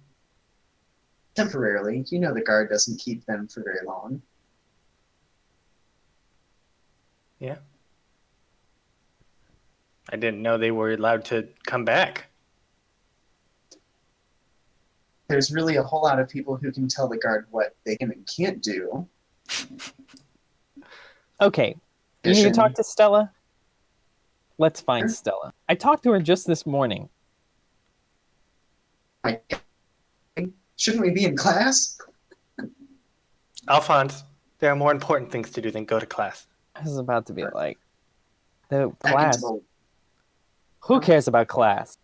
Temporarily. You know the guard doesn't keep them for very long. Yeah. I didn't know they were allowed to come back. There's really a whole lot of people who can tell the guard what they can and can't do. Okay, you need to talk to Stella? Let's find Sure. Stella. I talked to her just this morning. Shouldn't we be in class? Alphonse, there are more important things to do than go to class. This is about to be the Back class. into Who cares about class?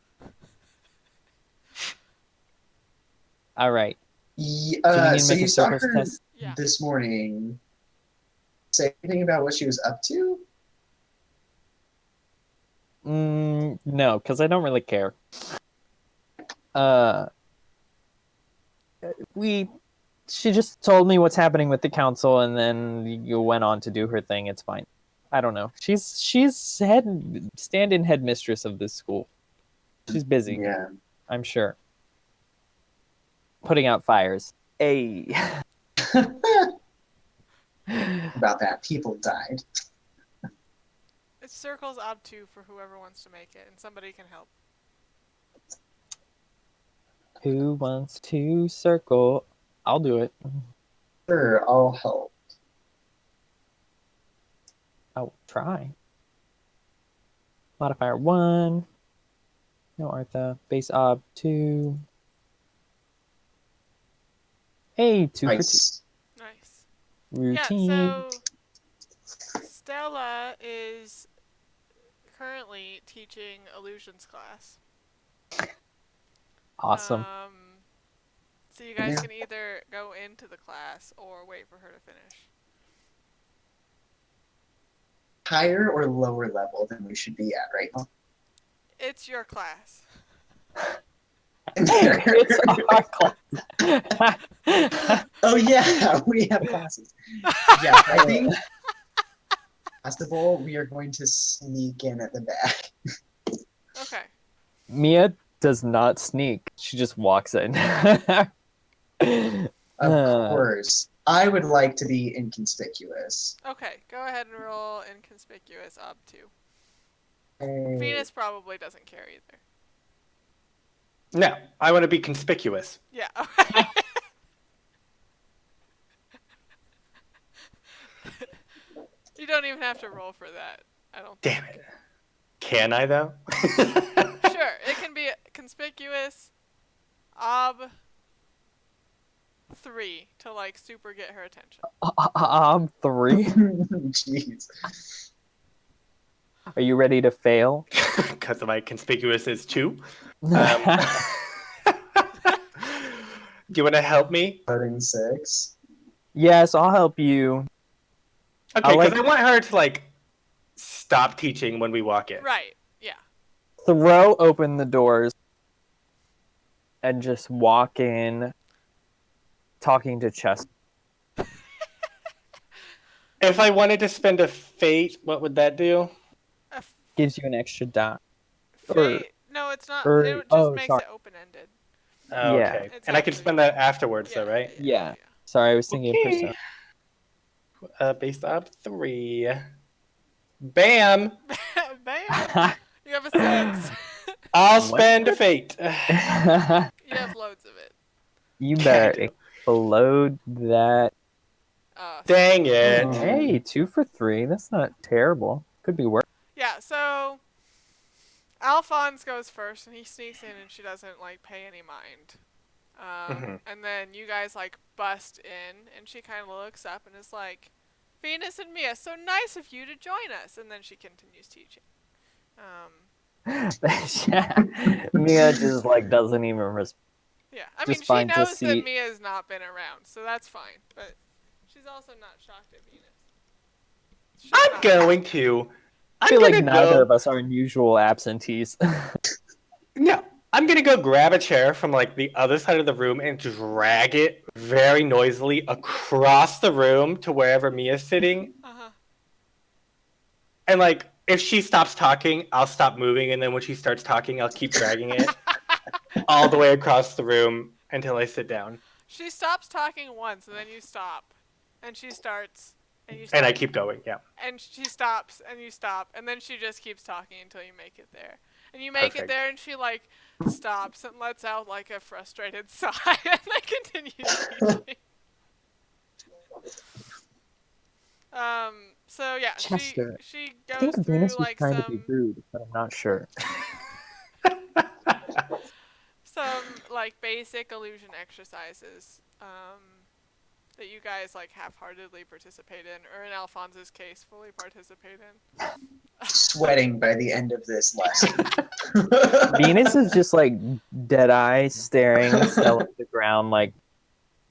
All right. Do we need to so make you a saw circus her test? Yeah. this morning. Say anything about what she was up to? No, because I don't really care. She just told me what's happening with the council, and then you went on to do her thing. It's fine. I don't know. She's stand-in headmistress of this school. She's busy. Yeah. I'm sure. Putting out fires. Hey. About that, people died. It's circles obtuse for whoever wants to make it, and somebody can help. Who wants to circle? I'll do it. Sure, I'll help. I'll try. Modifier 1. No Artha. Base ob 2. Hey, 2 for 2. Nice. Nice. Routine. Yeah, so Stella is currently teaching illusions class. Awesome. So you guys Yeah. can either go into the class or wait for her to finish. Higher or lower level than we should be at right now? It's your class. It's our class. Oh yeah, we have classes. Yeah, I think possible we are going to sneak in at the back. Okay. Mia does not sneak. She just walks in. Of course. I would like to be inconspicuous. Okay, go ahead and roll inconspicuous up 2. Hey. Venus probably doesn't care either. No, I want to be conspicuous. Yeah. You don't even have to roll for that. I don't think. Damn it. Can I, though? Sure, it can be conspicuous, ob 3 to like super get her attention. 3. Jeez. Are you ready to fail? Because my conspicuous is 2. Do you want to help me? Voting 6. Yes, I'll help you. Okay, because I want her to, like, stop teaching when we walk in. Right, yeah. Throw open the doors and just walk in talking to Chester. If I wanted to spend a fate, what would that do? Gives you an extra dot. Fate? No, it's not. or- It just oh, makes sorry. it open-ended. Oh, Yeah. okay. It's And I can actually- spend that afterwards, though, right? Yeah. Sorry, I was thinking of Okay. Persona. Based on 3. Bam! Bam! You have a 6. I'll What? spend a fate. You have loads of it. You Yeah, I better do. explode that. Dang it. Oh. Hey, 2 for 3. That's not terrible. Could be worse. Yeah, so Alphonse goes first, and he sneaks in, and she doesn't like pay any mind. And then you guys like bust in, and she kind of looks up and is like, "Venus and Mia, so nice of you to join us." And then she continues teaching. Mia just like doesn't even respond. Yeah, I Just mean, she finds a knows that seat. Mia's not been around, so that's fine. But she's also not shocked at Venus. She's I'm not- going to. I feel like gonna neither go- of us are unusual absentees. No, I'm gonna go grab a chair from like the other side of the room and drag it very noisily across the room to wherever Mia's sitting. Uh-huh. And like, if she stops talking, I'll stop moving, and then when she starts talking, I'll keep dragging it all the way across the room until I sit down. She stops talking once, and then you stop, and she starts, and you stop, And I keep going. Yeah. and she stops, and you stop, and then she just keeps talking until you make it there. And you make it Perfect. there, and she like stops and lets out like a frustrated sigh, and then continues teaching. So yeah, Chester, she I goes think through Venus was like trying to be some rude, but I'm not sure. like basic illusion exercises that you guys like half-heartedly participate in, or in Alphonse's case, fully participate in. Sweating by the end of this lesson. Venus is just like dead eye staring Stella at the ground, like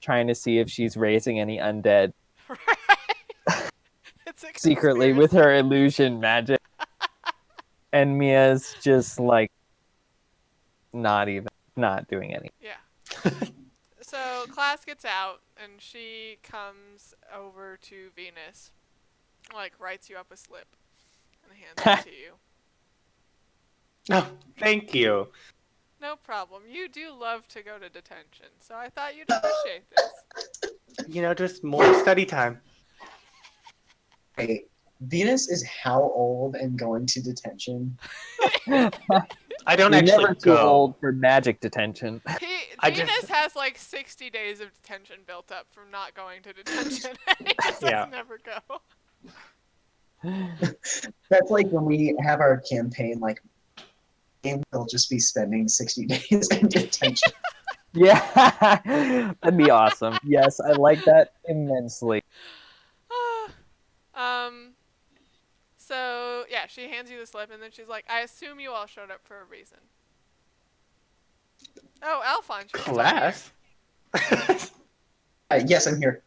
trying to see if she's raising any undead Right? It's a secretly with her illusion magic. And Mia's just like not doing any. Yeah. So class gets out, and she comes over to Venus, like writes you up a slip, and hands it to you. Oh, thank you. No problem. You do love to go to detention, so I thought you'd appreciate this. You know, just more study time. Wait, Venus is how old and going to detention? I don't You're actually never too go. old for magic detention. I Venus just- has like 60 days of detention built up from not going to detention. He just Yeah. does never go. That's like when we have our campaign, like, they'll just be spending 60 days in detention. Yeah, that'd be awesome. Yes, I like that immensely. um. So yeah, she hands you the slip, and then she's like, "I assume you all showed up for a reason." Oh, Alphonse, you're still here. Class? Yes, I'm here.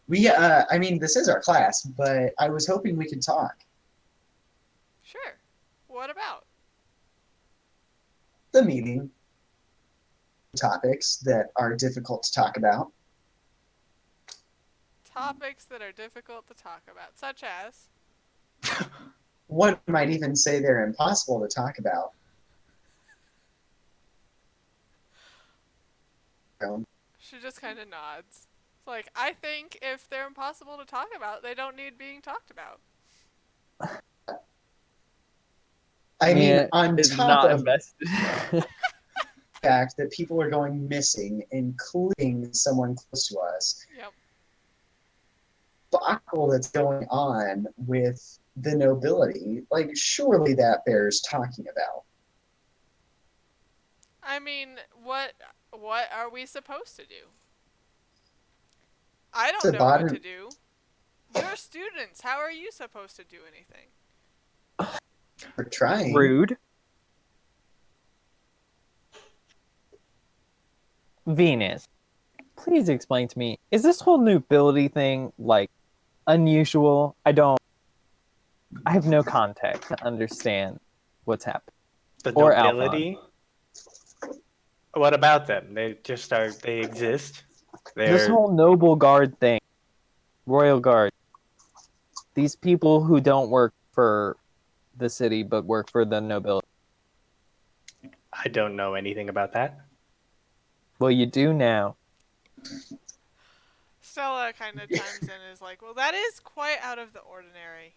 I mean, this is our class, but I was hoping we could talk. Sure. What about? The meeting topics that are difficult to talk about. Topics that are difficult to talk about, such as. One might even say they're impossible to talk about. She just kind of nods. It's like, I think if they're impossible to talk about, they don't need being talked about. I mean, Mia on is top not of the invested. fact that people are going missing, including someone close to us, Yep. debacle that's going on with the nobility, like, surely that bears talking about. I mean, what are we supposed to do? I don't The know what bottom to do. You're students. How are you supposed to do anything? are trying. Rude. Venus, please explain to me, is this whole nobility thing, like, unusual? I have no context to understand what's happening. The Or nobility? What about them? They exist. This They're whole noble guard thing, royal guard, these people who don't work for the city but work for the nobility. I don't know anything about that. Well, you do now. Stella kind of chimes in and is like, well, that is quite out of the ordinary.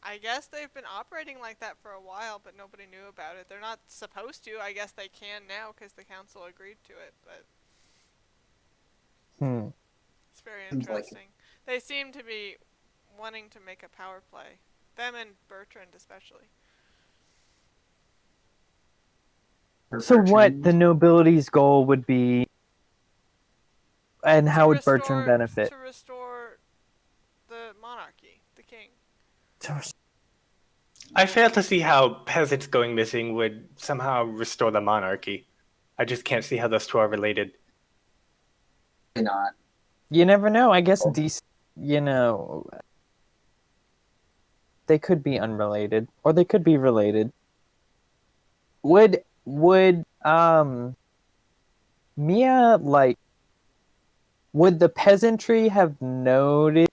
I guess they've been operating like that for a while, but nobody knew about it. They're not supposed to. I guess they can now because the council agreed to it, but it's very interesting. They seem to be wanting to make a power play. Them and Bertrand especially. So what the nobility's goal would be, and how would Bertrand benefit? To restore the monarchy, the king. I fail to see how peasants going missing would somehow restore the monarchy. I just can't see how those two are related. Not. You never know. I guess they could be unrelated, or they could be related. Would Mia, like, would the peasantry have noted?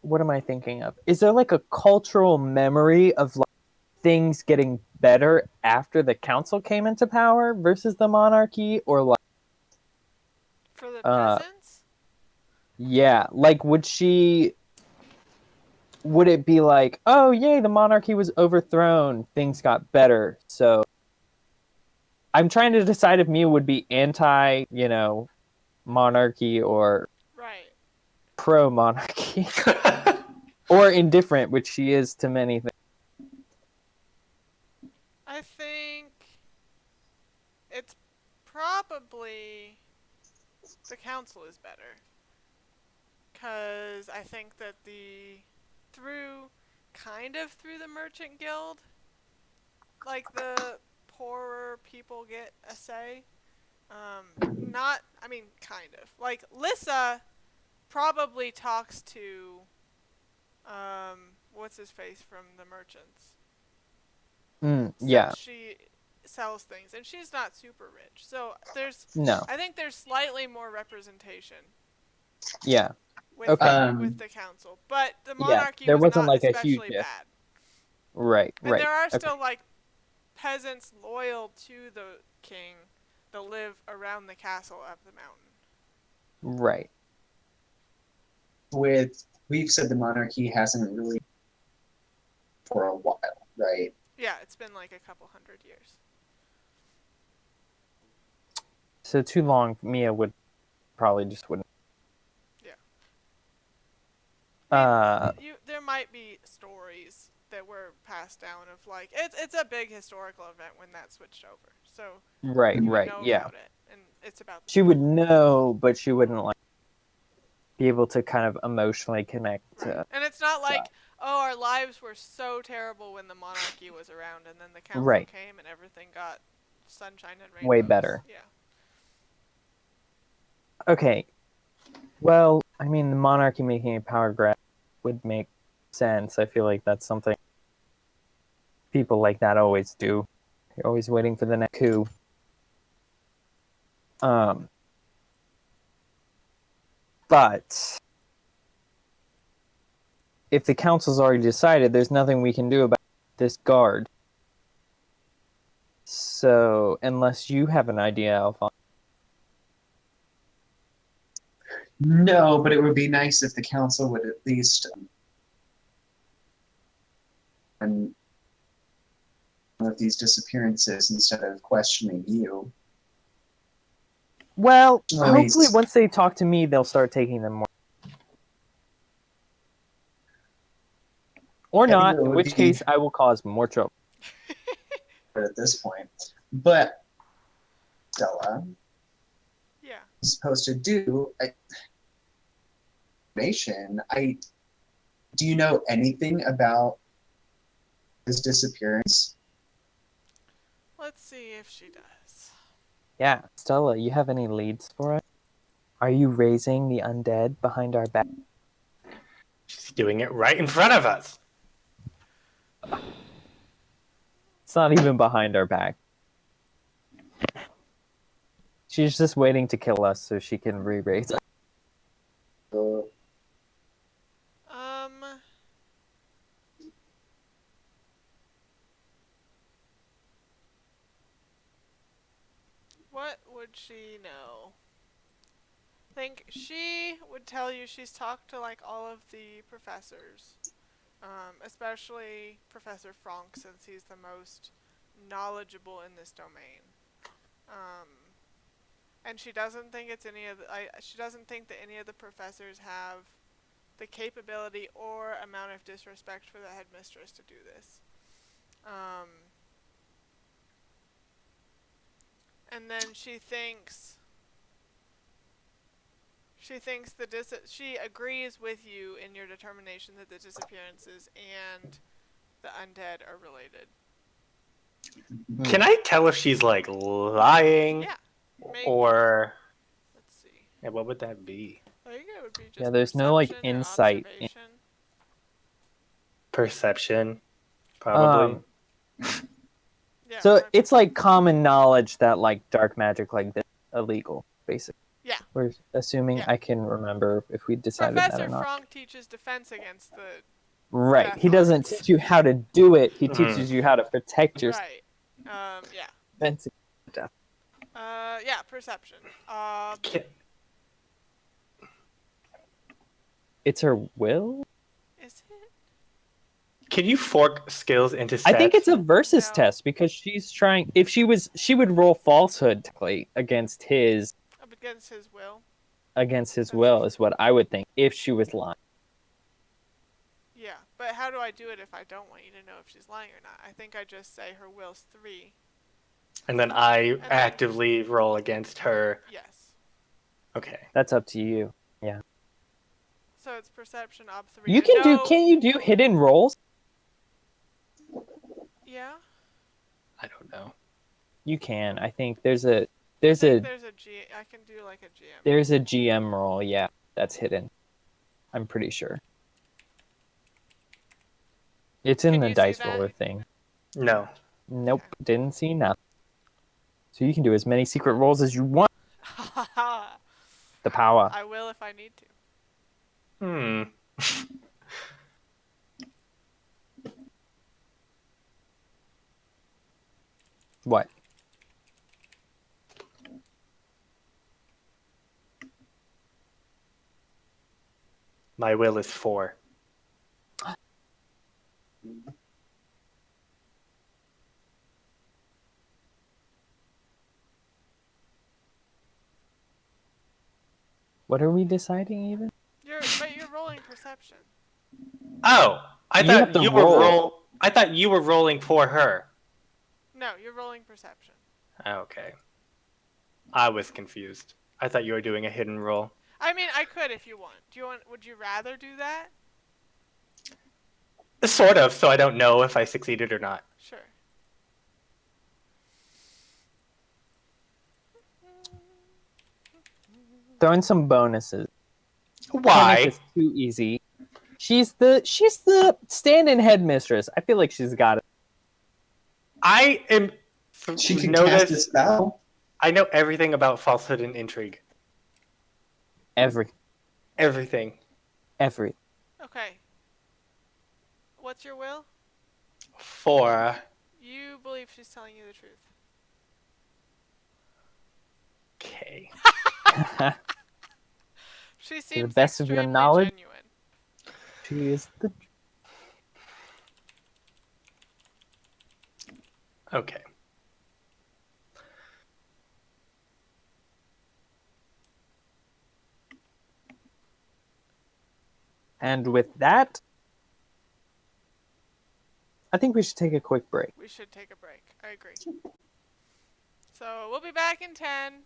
What am I thinking of? Is there like a cultural memory of, like, things getting better after the council came into power versus the monarchy, or like For the peasants? yeah, like would it be like, oh yay, the monarchy was overthrown, things got better? So I'm trying to decide if Mia would be anti, monarchy or Right. pro monarchy. Or indifferent, which she is to many things. I think it's probably the council is better. Because I think that through the merchant guild, like the poorer people get a say. Kind of. Like, Lissa probably talks to, what's his face from the merchants. Yeah. She sells things, and she's not super rich. So No. I think there's slightly more representation. Yeah. With the council, but the monarchy there was wasn't not like especially a huge bad. Right. And there are still like peasants loyal to the king that live around the castle of the mountain. Right. We've said the monarchy hasn't really for a while, right? Yeah, it's been like a couple 100 years. So too long, Mia would probably just wouldn't. Yeah. There might be stories that were passed down of like it's a big historical event when that switched over. So Right, you would right, know yeah. about it, and it's about the She would know, but she wouldn't like be able to kind of emotionally connect to. And it's not like, oh, our lives were so terrible when the monarchy was around, and then the council Right. came and everything got sunshine and rainbows. Way better. Yeah. Okay. Well, I mean, the monarchy making a power grab would make sense. I feel like that's something people like that always do. You're always waiting for the next coup. But if the council's already decided, there's nothing we can do about this guard. So, unless you have an idea, Alphonse. No, but it would be nice if the council would at least one of these disappearances instead of questioning you. Well, Or at hopefully least- once they talk to me, they'll start taking them more. Or I think not, it in would which be case I will cause more trouble. at this point. But Stella Yeah. is supposed to do information. Do you know anything about his disappearance? Let's see if she does. Yeah, Stella, you have any leads for us? Are you raising the undead behind our back? She's doing it right in front of us. It's not even behind our back. She's just waiting to kill us so she can re-raise us. What would she know? I think she would tell you she's talked to like all of the professors, especially Professor Franck, since he's the most knowledgeable in this domain. And she doesn't think it's any of the, she doesn't think that any of the professors have the capability or amount of disrespect for the headmistress to do this. And then she thinks she agrees with you in your determination that the disappearances and the undead are related. Can I tell if she's like lying? Yeah. Or let's see. Yeah, what would that be? I think it would be just Yeah, there's no like perception or insight. observation. Perception, probably. Yeah, So probably it's like common knowledge that like dark magic like this is illegal, basically. Yeah. We're assuming Yeah. I can remember if we decided that Professor or not. Franck teaches defense against the Right. death He doesn't arts. teach you how to do it. He teaches you how to protect yourself. Right. Yeah. Against death. Yeah, perception. It's her will? Is it? Can you fork skills into stats? I think it's a versus No. test because she's trying. If she would roll falsehood technically against his Against his will. That's will true. is what I would think if she was lying. Yeah, but how do I do it if I don't want you to know if she's lying or not? I think I just say her will's 3. And then I actively roll against her. Yes. Okay. That's up to you. Yeah. So it's perception ob 3. You can do. Can't you do hidden rolls? Yeah. I don't know. You can. I think there's a I can do like a GM. There's a GM roll. Yeah, that's hidden. I'm pretty sure. It's in the dice roller thing. No. Nope, didn't see nothing. So you can do as many secret rolls as you want. The power. I will if I need to. What? My will is 4. What are we deciding even? But you're rolling perception. Oh, I You have thought to you roll. were I thought you were rolling for her. No, you're rolling perception. Okay. I was confused. I thought you were doing a hidden roll. I mean, I could if you want. Would you rather do that? Sort of, so I don't know if I succeeded or not. Sure. Throw in some bonuses. Can't make Why? this too easy. She's the stand-in headmistress. I feel like she's got it. I am. She can know cast a this. spell. I know everything about falsehood and intrigue. Everything. Okay. What's your will? 4. You believe she's telling you the truth. Okay. She seems best of your extremely knowledge? genuine. She is the. Okay. And with that, I think we should take a quick break. We should take a break. I agree. So we'll be back in 10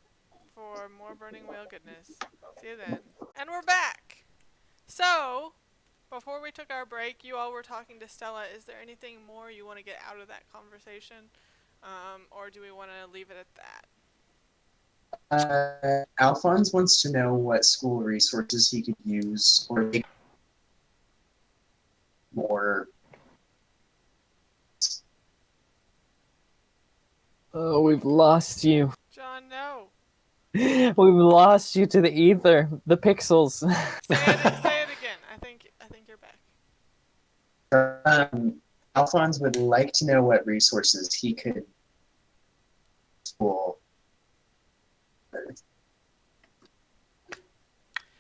for more Burning Wheel goodness. See you then. And we're back! So, before we took our break, you all were talking to Stella. Is there anything more you want to get out of that conversation? Or do we want to leave it at that? Alphonse wants to know what school resources he could use or make more. Oh, we've lost you. John, no. We've lost you to the ether, the pixels. Say it again. I think you're back. Alphonse would like to know what resources he could school.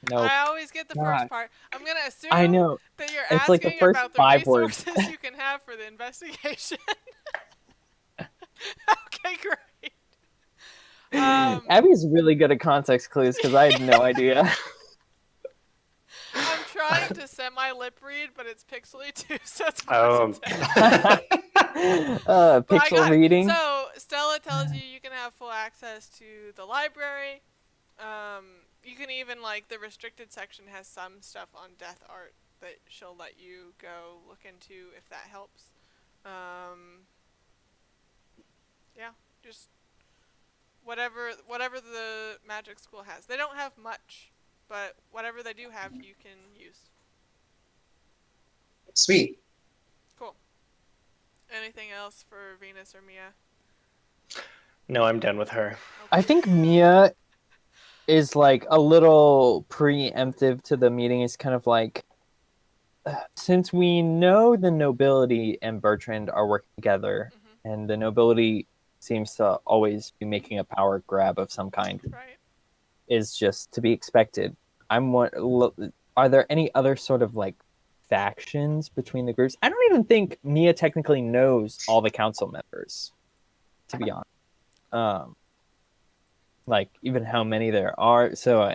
No, I always get the God. first part. I'm gonna assume I know. that you're It's like the asking first about the 5 words. resources you can have for the investigation. Okay, great. Abby's really good at context clues because I had no idea. I'm trying to semi-lip read, but it's pixely too, so it's Oh. hard to tell. But I Pixel got it. reading. So Stella tells you can have full access to the library. You can even, like, the restricted section has some stuff on death art that she'll let you go look into if that helps. Yeah, just whatever the magic school has. They don't have much, but whatever they do have, you can use. Sweet. Cool. Anything else for Venus or Mia? No, I'm done with her. I think Mia is like a little preemptive to the meeting. It's kind of like, since we know the nobility and Bertrand are working together, and the nobility seems to always be making a power grab of some kind, Right. is just to be expected. Are there any other sort of like factions between the groups? I don't even think Mia technically knows all the council members, to be honest. Like even how many there are. So,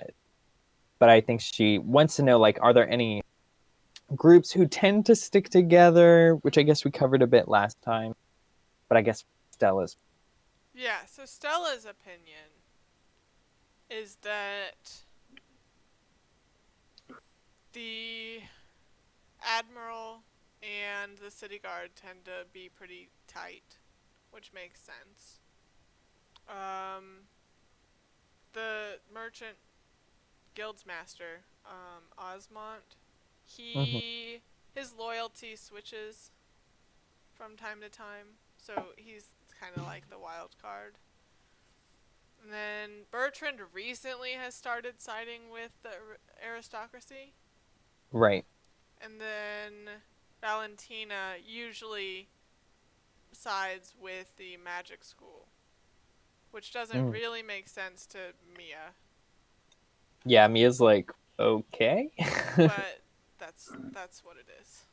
but I think she wants to know, like, are there any groups who tend to stick together, which I guess we covered a bit last time. But I guess Stella's. Yeah, so Stella's opinion is that the Admiral and the City Guard tend to be pretty tight, which makes sense. The Merchant Guildsmaster, Osmont, his loyalty switches from time to time, so he's kind of like the wild card. And then Bertrand recently has started siding with the aristocracy. Right. And then Valentina usually sides with the magic school, which doesn't really make sense to Mia. Yeah, Mia's like, okay. But that's what it is.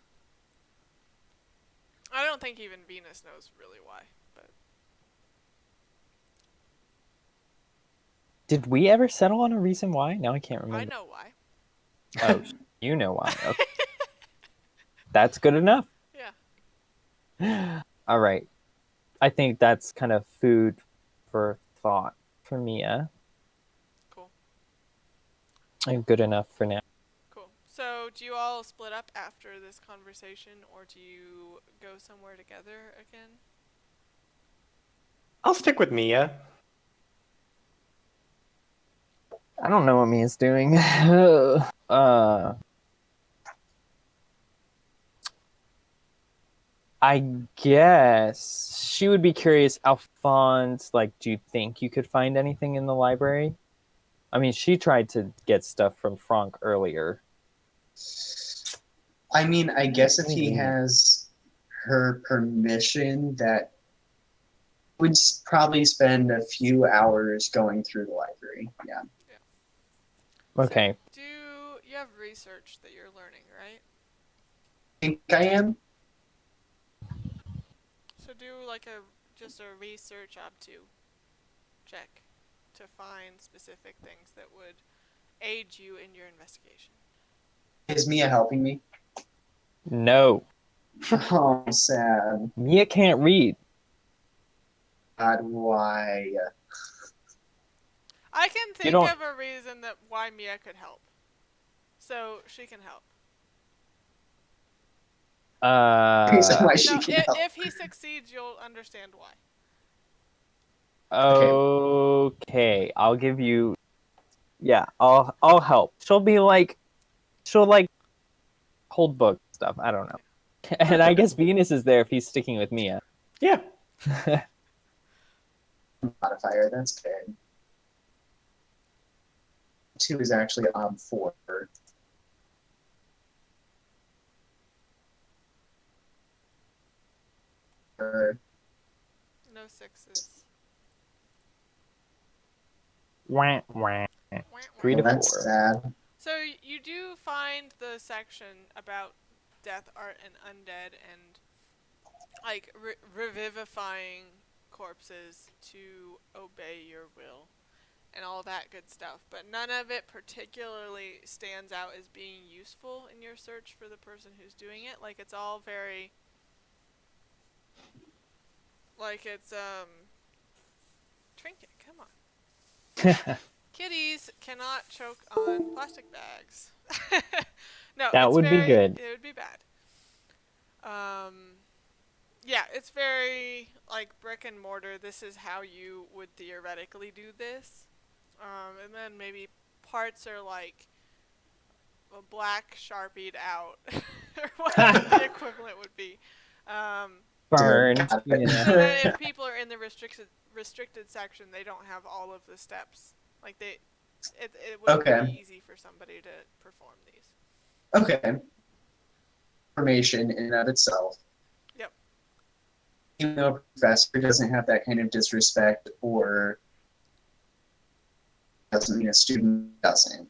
I don't think even Venus knows really why, but Did we ever settle on a reason why? Now I can't remember. I know why. Oh, you know why. Okay. That's good enough. Yeah. All right. I think that's kind of food for thought for Mia. Cool. And good enough for now. Cool. So, do you all split up after this conversation, or do you go somewhere together again? I'll stick with Mia. I don't know what Mia's doing. I guess she would be curious, Alphonse, like, do you think you could find anything in the library? I mean, she tried to get stuff from Franck earlier. I mean, I guess if he Maybe. has her permission, that would probably spend a few hours going through the library. Yeah. Okay. So, you have research that you're learning, right? I think I am. So do like just a research obtu check to find specific things that would aid you in your investigation. Is Mia helping me? No. Oh, sad. Mia can't read. God, why? I can think don't- of a reason that why Mia could help. So she can help. Reason why she No, can help. if he succeeds, you'll understand why. Okay. I'll give you. Yeah, I'll help. She'll hold book stuff. I don't know. And I guess Venus is there if he's sticking with Mia. Yeah. Modifier, that's good. 2 is actually 4. No sixes. Wah, wah. Wah, 3 wah. to 4. That's sad. So you do find the section about death, art, and undead, and like revivifying corpses to obey your will, and all that good stuff. But none of it particularly stands out as being useful in your search for the person who's doing it. Like it's all very, like it's trinket. Come on. Kitties cannot choke on plastic bags. No, That it's would be very, good. It would be bad. Yeah, it's very like brick and mortar. This is how you would theoretically do this. And then maybe parts are like black sharpied out, or whatever the equivalent would be. Burned. God. So that if people are in the restricted section, they don't have all of the steps. Like it would Okay. be easy for somebody to perform these. Okay. Information in and of itself. Yep. Even though a professor doesn't have that kind of disrespect, or doesn't mean a student doesn't.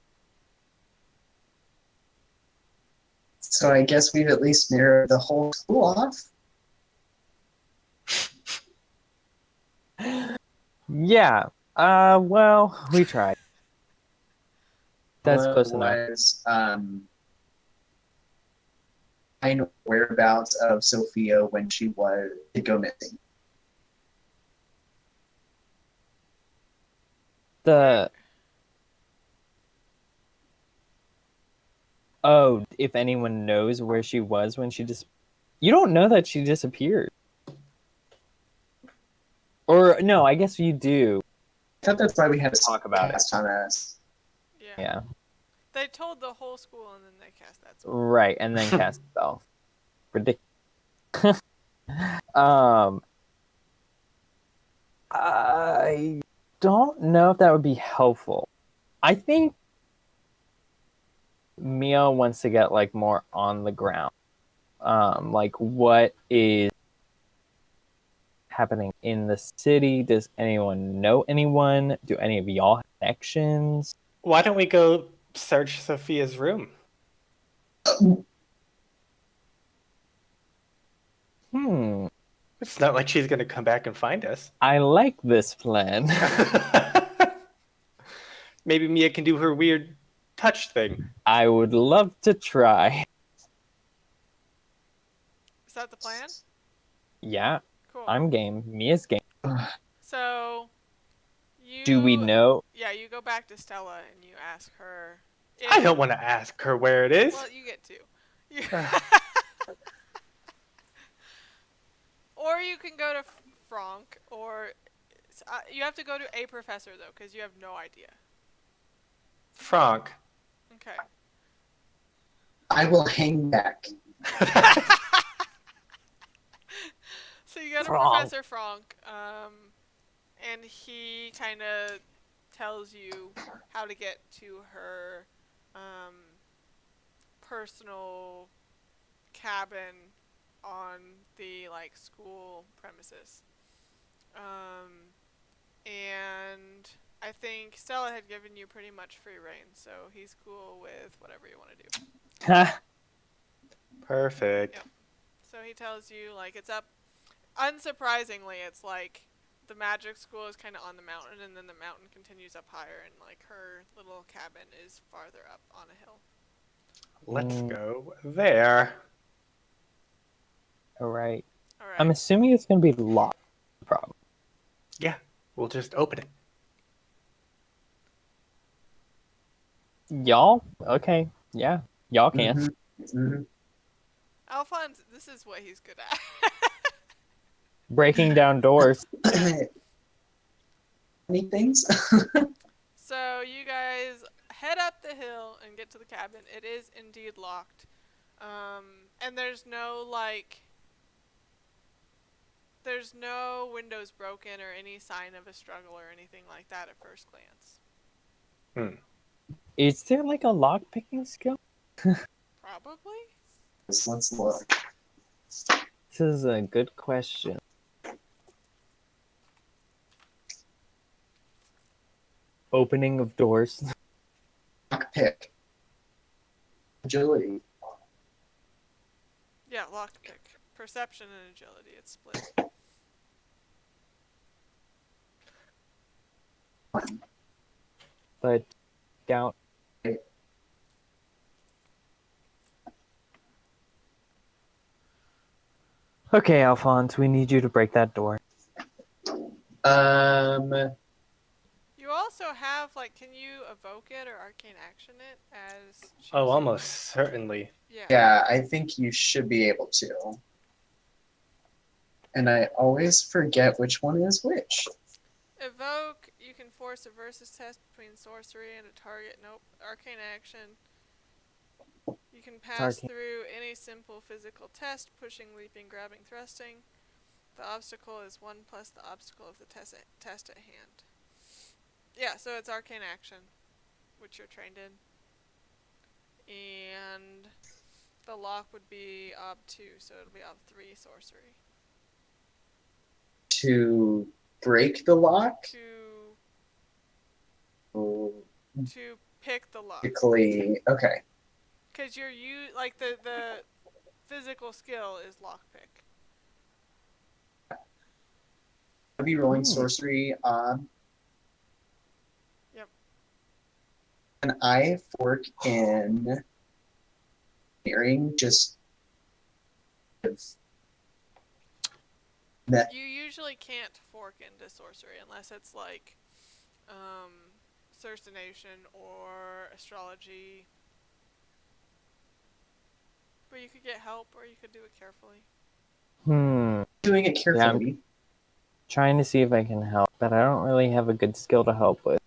So I guess we've at least narrowed the whole school off. Yeah. Well, we tried. That's close enough. Was find whereabouts of Sophia when she was to go missing. If anyone knows where she was when she you don't know that she disappeared. Or no, I guess you do. I thought that's why we had to Talk about it. cast on us. Yeah. They told the whole school and then they cast that spell. Right, and then cast itself. Ridiculous. I don't know if that would be helpful. I think Mia wants to get like more on the ground. Like what is happening in the city? Does anyone know anyone? Do any of y'all have connections? Why don't we go search Sophia's room? It's not like she's going to come back and find us. I like this plan. Maybe Mia can do her weird touch thing. I would love to try. Is that the plan? Yeah, Cool. I'm game. Mia's game. So, you... Do we know? Yeah, you go back to Stella and you ask her... I don't want to ask her where it is. Well, you get to. Or you can go to Franck, or... you have to go to a professor, though, because you have no idea. Franck. Okay. I will hang back. So you go to Franck. Professor Franck, and he kind of tells you how to get to her personal cabin on the school premises. And I think Stella had given you pretty much free reign, so he's cool with whatever you want to do. Perfect. Yep. So he tells you it's up. Unsurprisingly, it's the magic school is kind of on the mountain, and then the mountain continues up higher, and her little cabin is farther up on a hill. Let's go there. All right. All right. I'm assuming it's gonna be locked. Probably. Yeah, we'll just open it. Y'all? Okay. Yeah. Y'all can. Mm-hmm. Mm-hmm. Alphonse, this is what he's good at. Breaking down doors. Any things? So you guys head up the hill and get to the cabin. It is indeed locked. And there's no there's no windows broken or any sign of a struggle or anything like that at first glance. Is there a lock picking skill? Probably. Let's look. This is a good question. Opening of doors. Lockpick. Agility. Yeah, lockpick. Perception and agility. It's split. But down. Okay, Alphonse, we need you to break that door. You also have can you evoke it or arcane action it as choosing? Oh, almost certainly. Yeah, I think you should be able to. And I always forget which one is which. Evoke, you can force a versus test between sorcery and a target. Nope. Arcane action. You can pass through any simple physical test, pushing, leaping, grabbing, thrusting. The obstacle is 1 plus the obstacle of the test at hand. Yeah, so it's arcane action, which you're trained in. And the lock would be ob 2, so it'll be ob 3 sorcery. To break the lock? To pick the lock. Okay. Because you're the physical skill is lockpick. I'll be rolling sorcery on. Yep. And I fork in hearing just that. You usually can't fork into sorcery unless it's cercination or astrology. But you could get help or you could do it carefully. Doing it carefully. Yeah, I'm trying to see if I can help, but I don't really have a good skill to help with.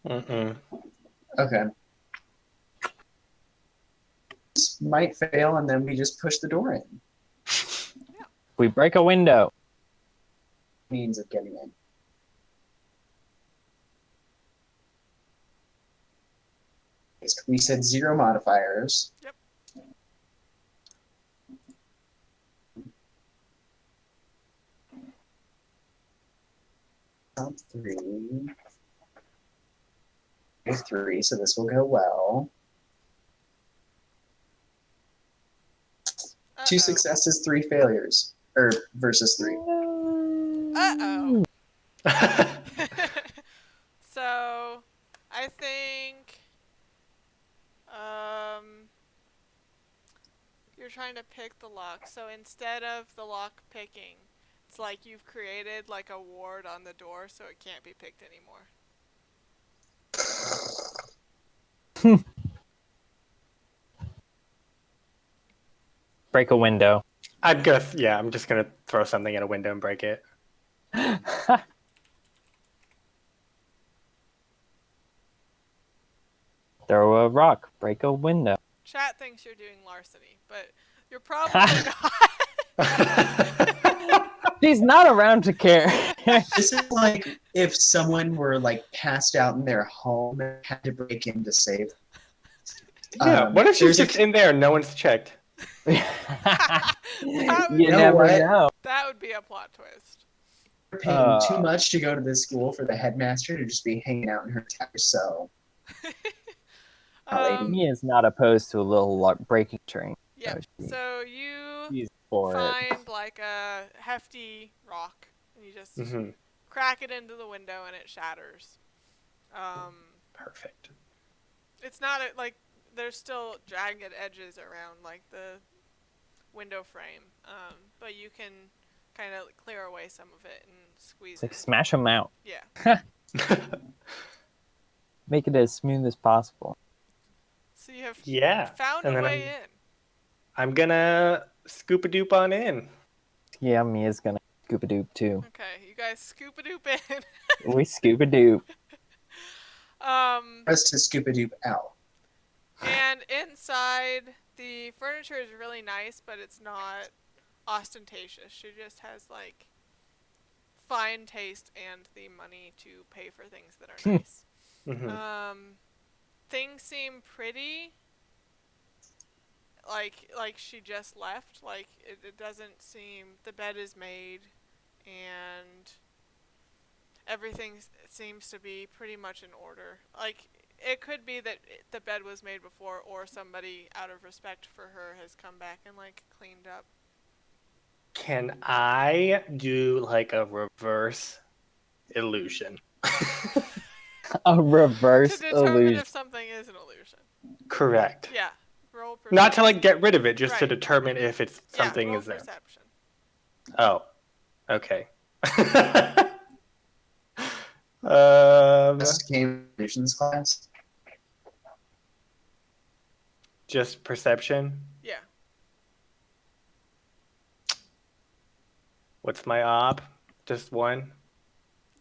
Okay. This might fail, and then we just push the door in. Yeah. We break a window. Means of getting in. We said 0 modifiers. Yep. Top 3. 3, so this will go well. 2 successes, 3 failures. Or versus 3. Uh-oh. So, I think you're trying trying to pick the lock, so instead of the lock picking, it's like you've created like a ward on the door so it can't be picked anymore. Break a window. I'm just gonna throw something at a window and break it. Throw a rock. Break a window. Chat thinks you're doing larceny, but you're probably not. She's not around to care. This is like if someone were like passed out in their home and had to break in to save. Yeah, what if she's there's just in there and no one's checked? You know never what? know. That would be a plot twist. We're paying too much to go to this school for the headmaster to just be hanging out in her tower cell. Mia's not opposed to a little breaking train. Yeah. So you She's for find like a hefty rock and you just crack it into the window and it shatters. Perfect. It's not like there's still jagged edges around like the window frame, but you can kind of clear away some of it and squeeze It's like in. smash them out. Yeah. Make it as smooth as possible. So you have found and a then way in. I'm gonna scoop-a-doop on in. Yeah, Mia's gonna scoop-a-doop too. Okay, you guys scoop-a-doop in. We scoop-a-doop. Us to scoop-a-doop out. And inside, the furniture is really nice, but it's not ostentatious. She just has like fine taste and the money to pay for things that are nice. Things seem pretty. Like she just left. Like it doesn't seem, the bed is made, and everything seems to be pretty much in order. Like it could be that the bed was made before, or somebody out of respect for her has come back and like cleaned up. Can I do like a reverse illusion? A reverse to determine illusion. if something is an illusion. Correct. Yeah. Roll perception. Not to like get rid of it, just to Right. determine if it's something roll is there. Perception. Oh, okay. Best game illusions class. Just perception. Yeah. What's my op? Just one.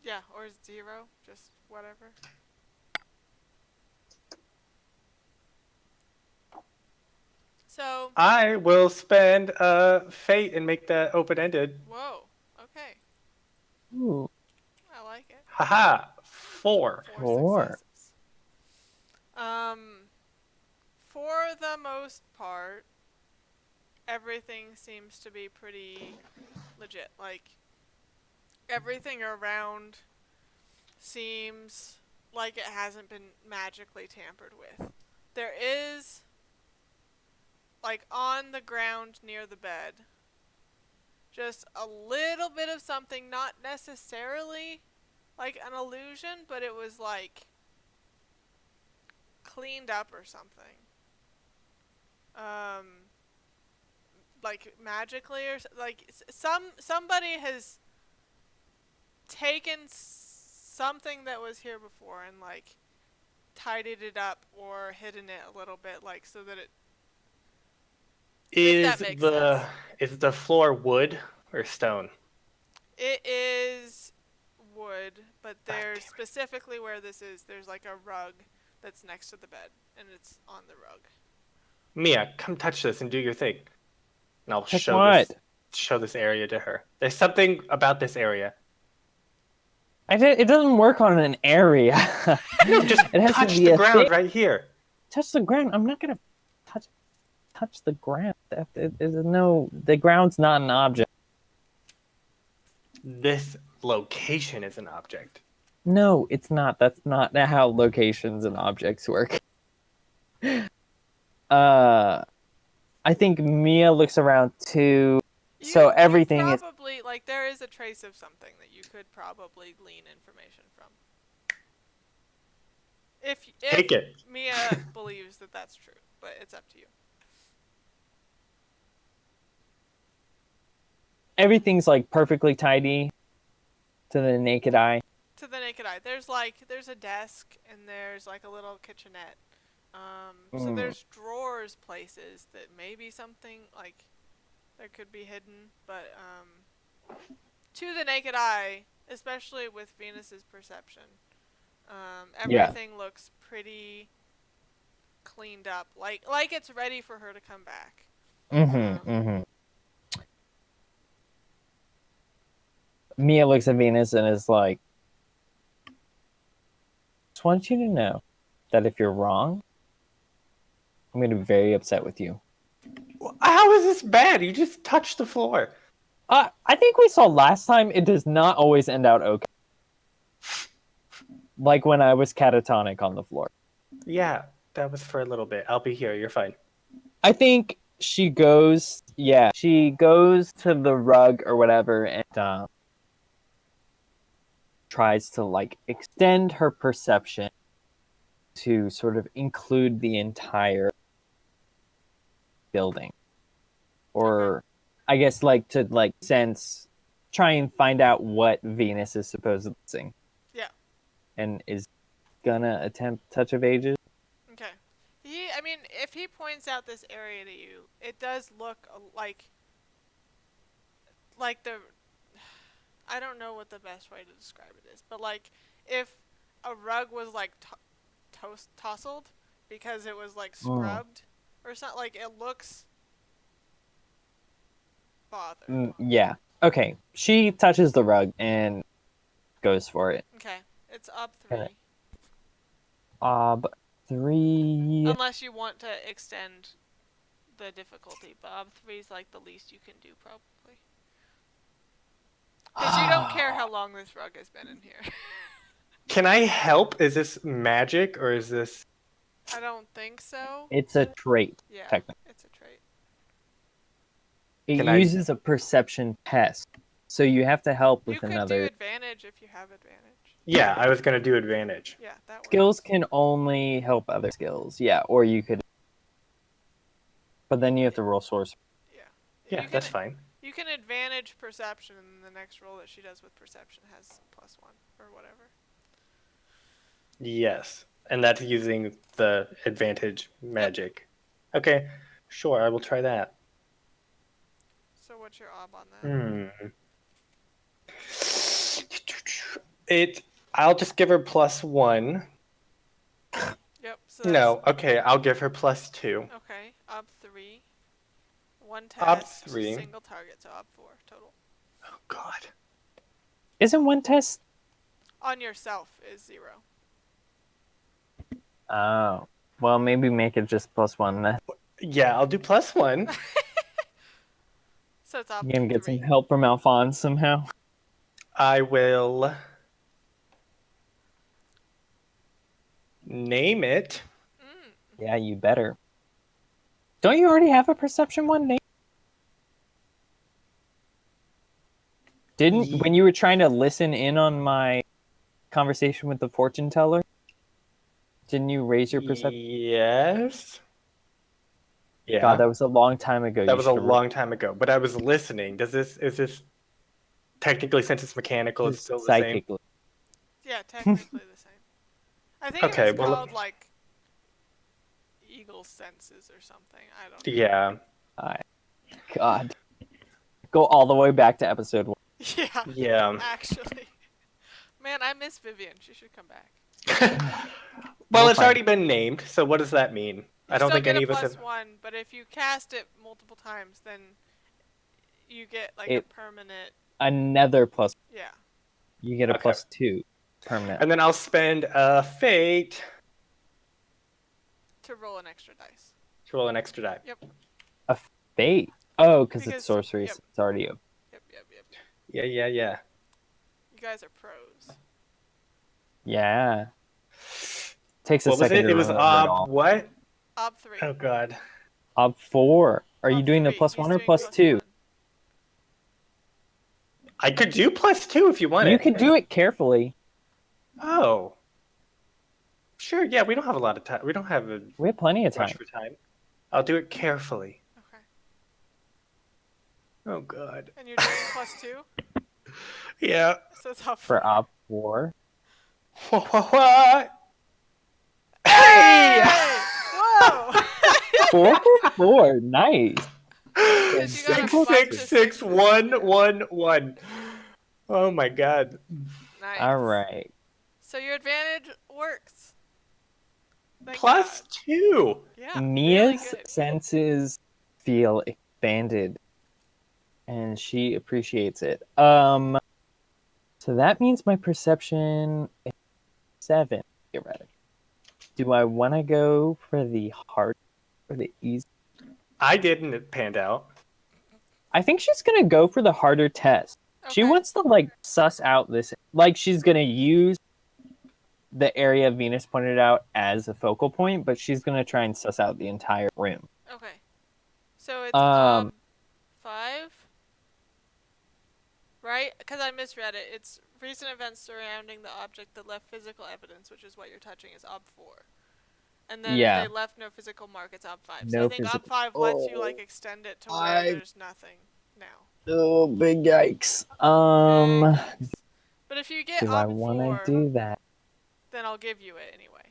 Yeah, or 0, just whatever. So. I will spend fate and make that open-ended. Whoa. Okay. Ooh. I like it. Haha. 4. 4. Successes. For the most part, everything seems to be pretty legit. Like, everything around seems like it hasn't been magically tampered with. There is, like, on the ground near the bed, just a little bit of something, not necessarily like an illusion, but it was like cleaned up or something. Like magically, or like somebody has taken something that was here before and like tidied it up or hidden it a little bit, like so that it. Is makes the sense. is the floor wood or stone? It is wood, but there's specifically where this is, there's like a rug that's next to the bed, and it's on the rug. Mia, come touch this and do your thing. And I'll Touch show what? this area to her. There's something about this area. It doesn't work on an area. No, just it has touch to be the a ground thing. right here. Touch the ground. I'm not gonna touch the ground. The ground's not an object. This location is an object. No, it's not. That's not how locations and objects work. I think Mia looks around too. So everything is probably like there is a trace of something that you could probably glean information from. If Take it. Mia believes that that's true, but it's up to you. everything's like perfectly tidy to the naked eye. To the naked eye. There's a desk and there's like a little kitchenette. So there's drawers places that maybe something like that could be hidden, but to the naked eye, especially with Venus's perception, everything looks pretty cleaned up, like it's ready for her to come back. Mia looks at Venus and is like, just want you to know that if you're wrong, I'm going to be very upset with you. How is this bad? You just touched the floor. I think we saw last time it does not always end out okay. Like when I was catatonic on the floor. Yeah, that was for a little bit. I'll be here. You're fine. I think she goes to the rug or whatever and tries to like extend her perception to sort of include the entire building. Or I guess like to like try and find out what Venus is supposedly seeing. Yeah. And is gonna attempt touch of ages. Okay. If he points out this area to you, it does look like the I don't know what the best way to describe it is, but like if a rug was like tousled because it was like scrubbed or something, like it looks bothered. Yeah. Okay. She touches the rug and goes for it. Okay. It's up 3. Ob 3. Unless you want to extend the difficulty, but ob 3 is like the least you can do probably. Because you don't care how long this rug has been in here. Can I help? Is this magic or is this... I don't think so. It's a trait. Yeah, technically. it's a trait. It uses a perception test. So you have to help with another... You could do advantage if you have advantage. Yeah, I was going to do advantage. Yeah, that works. Skills can only help other skills. Yeah, or you could... But then you have to roll source. Yeah. Yeah, that's fine. You can advantage perception, and the next roll that she does with perception has +1 or whatever. Yes, and that's using the advantage magic. Yep. Okay, sure, I will try that. So what's your ob on that? I'll just give her +1. Yep. So no, okay, I'll give her +2. Okay, ob 3. 1 test, ob 3. single target, so ob 4 total. Oh God. Isn't one test? On yourself is 0. Oh. Well, maybe make it just +1 then. Yeah, I'll do +1. So it's ob 3. You gonna get some help from Alphonse somehow? I will name it. Yeah, you better. Don't you already have a perception one name? When you were trying to listen in on my conversation with the fortune teller, didn't you raise your perception? Yes. Yeah. God, that was a long time ago. That was a long time ago, but I was listening. Is this technically, since it's mechanical, it's still the same? Yeah, technically the same. I think it was called like eagle senses or something. I don't know. Yeah. God. Go all the way back to episode 1. Yeah. Yeah. Actually. Man, I miss Vivian. She should come back. Well, it's already been named, so what does that mean? I don't think any of us have... +1, but if you cast it multiple times, then you get like a permanent... Another +. Yeah. You get a +2 permanent. And then I'll spend a fate... To roll an extra dice. To roll an extra die. Yep. A fate? Oh, because it's sorcery, so it's already a... Yep. Yeah. You guys are pros. Yeah. Takes a what second was it? It was ob what? Ob 3. Oh God. Ob 4. Are you doing the +1 or +2? I could do +2 if you want it. You can do it carefully. Oh. Sure, yeah, we don't have a lot of time. We don't have a... We have plenty of time. Rush for time. I'll do it carefully. Okay. Oh god. And you're doing +2, Yeah. so it's up For 4. op 4. What? Hey! Hey! Whoa! 4 for 4. Nice. Because you got a Six, bunch Six of six sixes. one Yeah. one one. Oh my god. Nice. All right. So your advantage works. Thank Plus God. 2. Yeah, really Mia's good. senses feel expanded, and she appreciates it. So that means my perception is 7. Theoretically. Do I want to go for the hard or the easy? I didn't, it panned out. I think she's gonna go for the harder test. She Okay. wants to like suss out this. Like she's gonna use the area Venus pointed out as a focal point, but she's gonna try and suss out the entire room. Okay. So it's Um, 5, right? Because I misread it. It's recent events surrounding the object that left physical evidence, which is what you're touching, is ob 4. And then if yeah, they left no physical mark, it's ob 5. So I no think ob physical. 5 lets you like extend it to where there's nothing now. Oh, big yikes. Big yikes. But if you get Do I ob want 4, to do that? then I'll give you it anyway.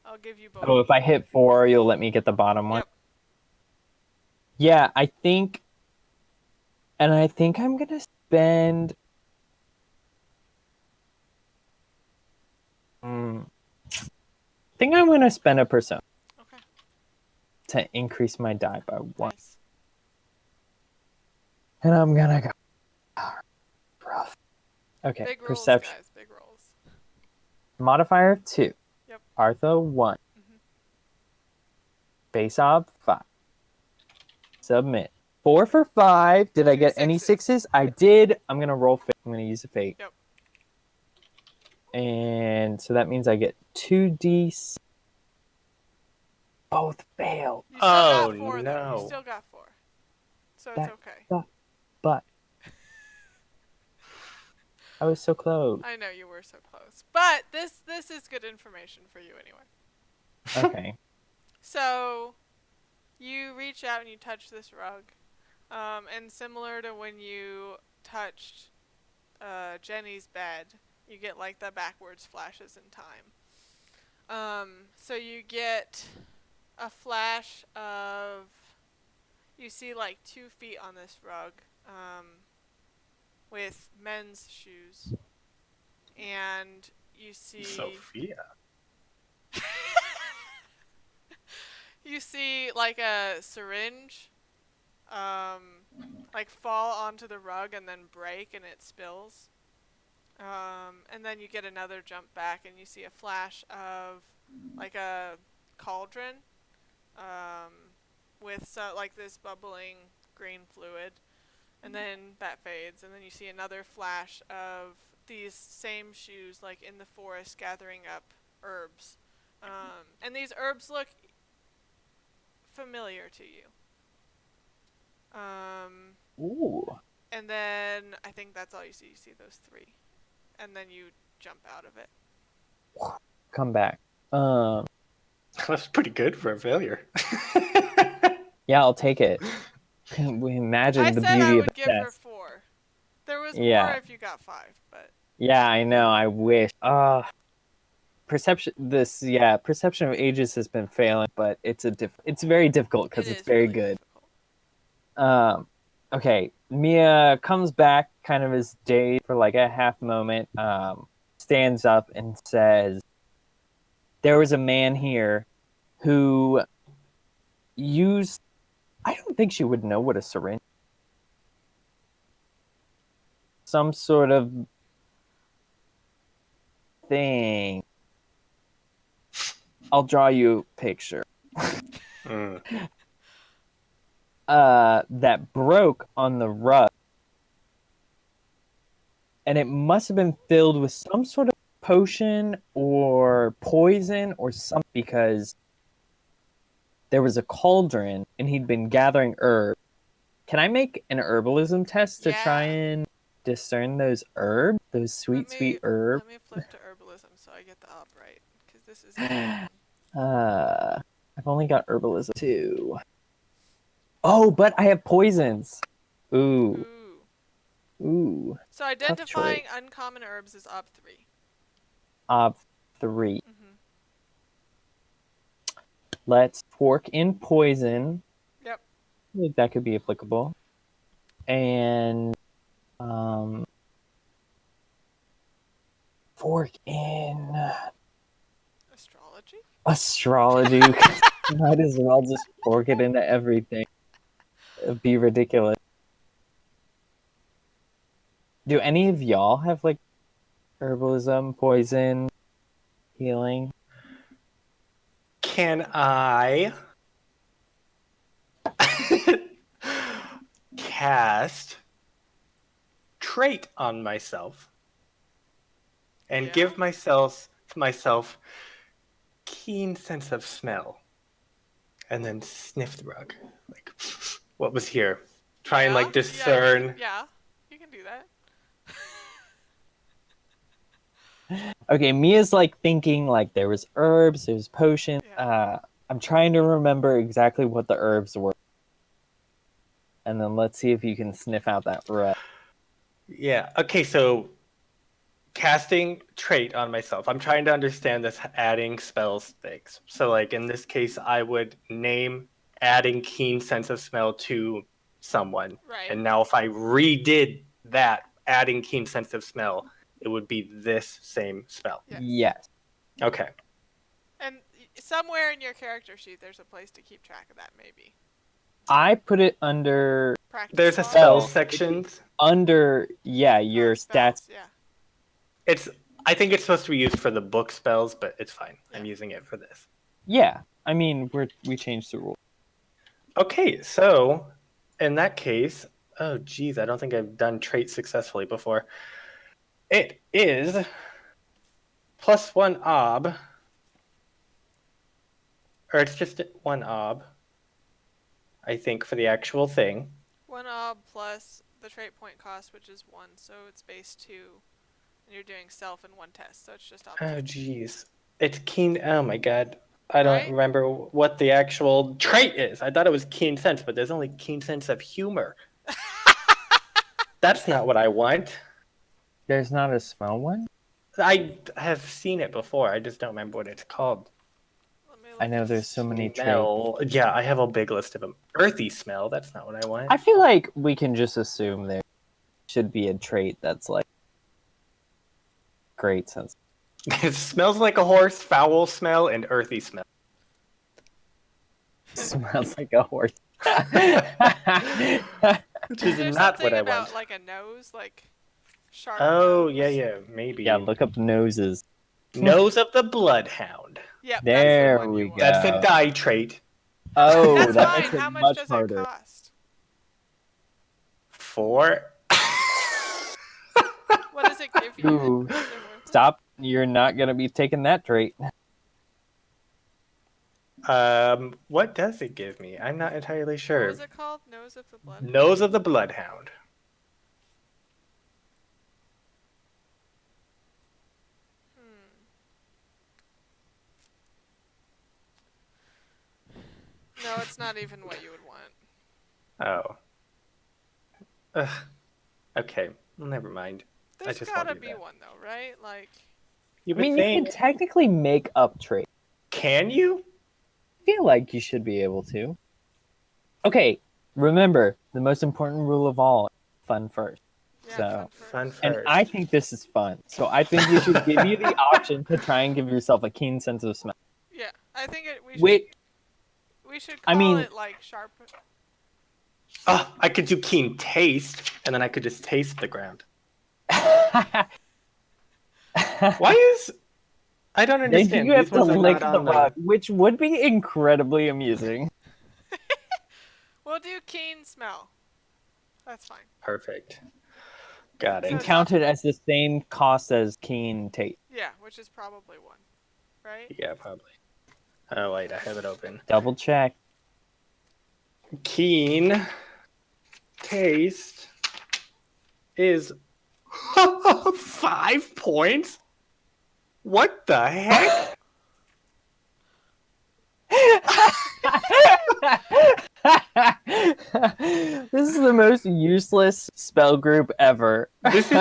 I'll give you both. Oh, if I hit 4, you'll let me get the bottom one. Yep. Yeah, I think I'm gonna spend. I think I'm gonna spend a persona Okay. to increase my die by 1, Nice. and I'm gonna go rough. Okay, Big rolls, perception guys. Big rolls. modifier 2. Yep. Artho 1. Mhm. Base ob 5. Submit. 4 for 5. Did I 2 get any sixes. 6s? I did. I'm gonna roll fake. I'm gonna use a fake. Yep. And so that means I get 2d. Both failed. You still Oh, got 4 though. no. You still got 4. So it's That okay. sucks. But I was so close. I know you were so close. But this is good information for you anyway. Okay. So you reach out and you touch this rug. And similar to when you touched Jenny's bed, you get like the backwards flashes in time. So you get a flash of, you see like 2 feet on this rug, with men's shoes, and you see Sophia. you see like a syringe, like fall onto the rug and then break and it spills. And then you get another jump back and you see a flash of like a cauldron, with like this bubbling green fluid, and then that fades, and then you see another flash of these same shoes like in the forest gathering up herbs, and these herbs look familiar to you. Ooh. And then I think that's all you see. You see those 3, and then you jump out of it. Come back. That's pretty good for a failure. Yeah, I'll take it. Can we imagine I the said I beauty of would the give her test? 4. There was Yeah. more if you got 5, but Yeah, I know. I wish. Perception. Perception of ages has been failing, but it's very difficult because it it's is very really good. difficult. Okay. Mia comes back, kind of as dazed for like a half moment. Stands up and says, "There was a man here who used. I don't think she would know what a syringe. Some sort of thing. I'll draw you a picture. That broke on the rug. And it must have been filled with some sort of potion or poison or something, because there was a cauldron and he'd been gathering herbs. Can I make an herbalism test to try Yeah. and discern those herbs? Those sweet herbs? Let me flip to herbalism so I get the op right, because this is important. I've only got herbalism 2. Oh, but I have poisons. Ooh. Ooh. Ooh. So identifying uncommon herbs is up 3. Op 3. Mm-hmm. Let's fork in poison. Yep. I think that could be applicable. And fork in Astrology? astrology. Might as well just fork it into everything. It'd be ridiculous. Do any of y'all have like herbalism, poison, healing? Can I cast trait on myself and give myself keen sense of smell and then sniff the rug? Like, what was here? Try and like discern. Yeah, you can do that. Okay, Mia's like thinking like there was herbs, there's potions. Yeah. I'm trying to remember exactly what the herbs were. And then let's see if you can sniff out that rug. Yeah. Okay, so casting trait on myself. I'm trying to understand this adding spells things. So like in this case, I would name adding keen sense of smell to someone. Right. And now if I redid that, adding keen sense of smell, it would be this same spell. Yes. Okay. And somewhere in your character sheet, there's a place to keep track of that, maybe. I put it under... Practice There's a log? spell section. Under, your spells, stats. Yeah. I think it's supposed to be used for the book spells, but it's fine. Yeah. I'm using it for this. Yeah. I mean, we changed the rule. Okay, so in that case, oh geez, I don't think I've done trait successfully before. It is +1 ob, or it's just 1 ob, I think, for the actual thing. 1 ob plus the trait point cost, which is 1, so it's base 2. And you're doing self in 1 test, so it's just ob 2. Oh geez, it's keen. Oh my god, I don't Right? remember what the actual trait is. I thought it was keen sense, but there's only keen sense of humor. That's not what I want. There's not a smell one? I have seen it before. I just don't remember what it's called. I know there's so many traits. Smell. Yeah, I have a big list of them. Earthy smell. That's not what I want. I feel like we can just assume there should be a trait that's like great sense. It smells like a horse, foul smell, and earthy smell. Smells like a horse. Which is There's not something what I about want. like a nose, like sharp Oh, nose. yeah, maybe. Yeah, look up noses. Nose of the bloodhound. Yep, There that's the one we you want. go. That's a die trait. Oh, That's that fine. makes it How much much does harder. it cost? 4. What does it give you? Ooh. Is it worth it? Stop. You're not going to be taking that trait. What does it give me? I'm not entirely sure. What was it called? Nose of the blood? Nose of the bloodhound. No, it's not even what you would want. Oh. Ugh. Okay. Well, never mind. There's just won't gotta do be that. one though, right? Like, You I would mean, think. you can technically make up traits. Can you? I feel like you should be able to. Okay, remember, the most important rule of all, fun first. yeah, So, Fun and first. I think this is fun. So I think we should give you the option to try and give yourself a keen sense of smell. Yeah, I think we should I call mean- it like sharp. Oh, I could do keen taste, and then I could just taste the ground. Why is... I don't Then understand. you have These to ones are lick not the on rug, which would be incredibly amusing. We'll do keen smell. That's fine. Perfect. Got So it. it's Counted as the same cost as keen taste. Yeah, which is probably 1, right? Yeah, probably. Oh, wait, I have it open. Double check. Keen taste is 5 points? What the heck? This is the most useless spell group ever. This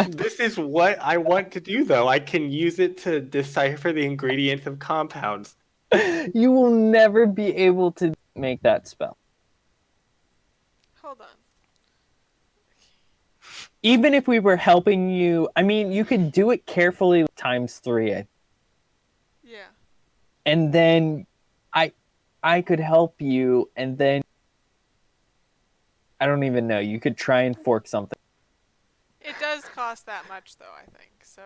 is what I want to do, though. I can use it to decipher the ingredients of compounds. You will never be able to make that spell. Hold on. Even if we were helping you, I mean, you could do it carefully ×3, Yeah. and then I could help you, and then I don't even know. You could try and fork something. It does cost that much, though, I think, so.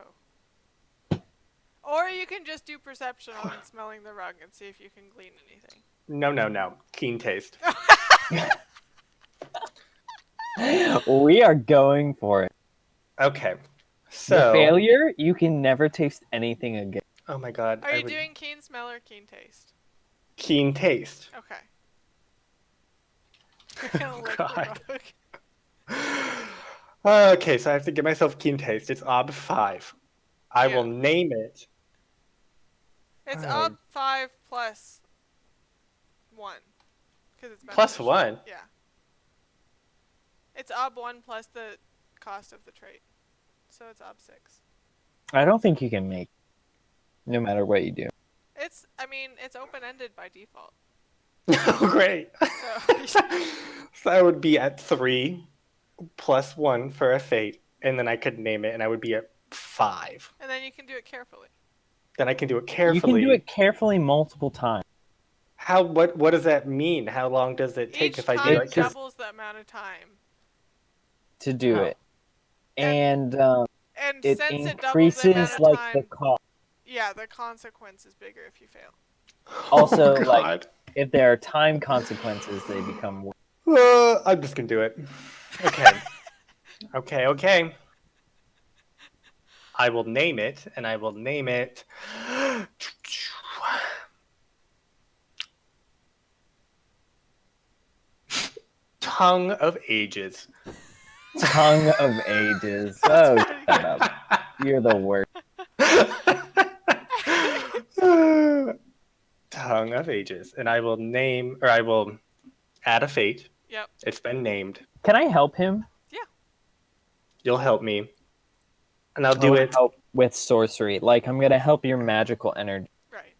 Or you can just do perception on smelling the rug and see if you can glean anything. No. Keen taste. We are going for it. Okay. The So. failure, you can never taste anything again. Oh my god. Are you doing keen smell or keen taste? Keen taste. Okay. You're gonna lick God. the rug. Okay, so I have to give myself keen taste. It's ob 5. I Yeah. will name it. It's Oh. up 5 plus 1. Because it's Plus beneficial. 1? Yeah. It's ob 1 plus the cost of the trait. So it's ob 6. I don't think you can make it, no matter what you do. It's open-ended by default. Oh, great. So, So I would be at 3 plus 1 for a fate, and then I could name it, and I would be at 5. and then you can do it carefully. Then I can do it carefully. You can do it carefully multiple times. What does that mean? How long does it take Each if I time do it? doubles the amount of time. To do Oh. it. And And it since it doubles the amount increases of like time, the cost. yeah, the consequence is bigger if you fail. Also, Oh, like, God. if there are time consequences, they become worse. I'm just gonna do it. Okay. Okay. I will name it, and I will name it. Tongue of Ages. Tongue of Ages. Oh, shut up. You're the worst. Tongue of Ages. And I will add a fate. Yep. It's been named. Can I help him? You'll help me. And I'll I do wanna it. help with sorcery. Like, I'm gonna help your magical energy. Right.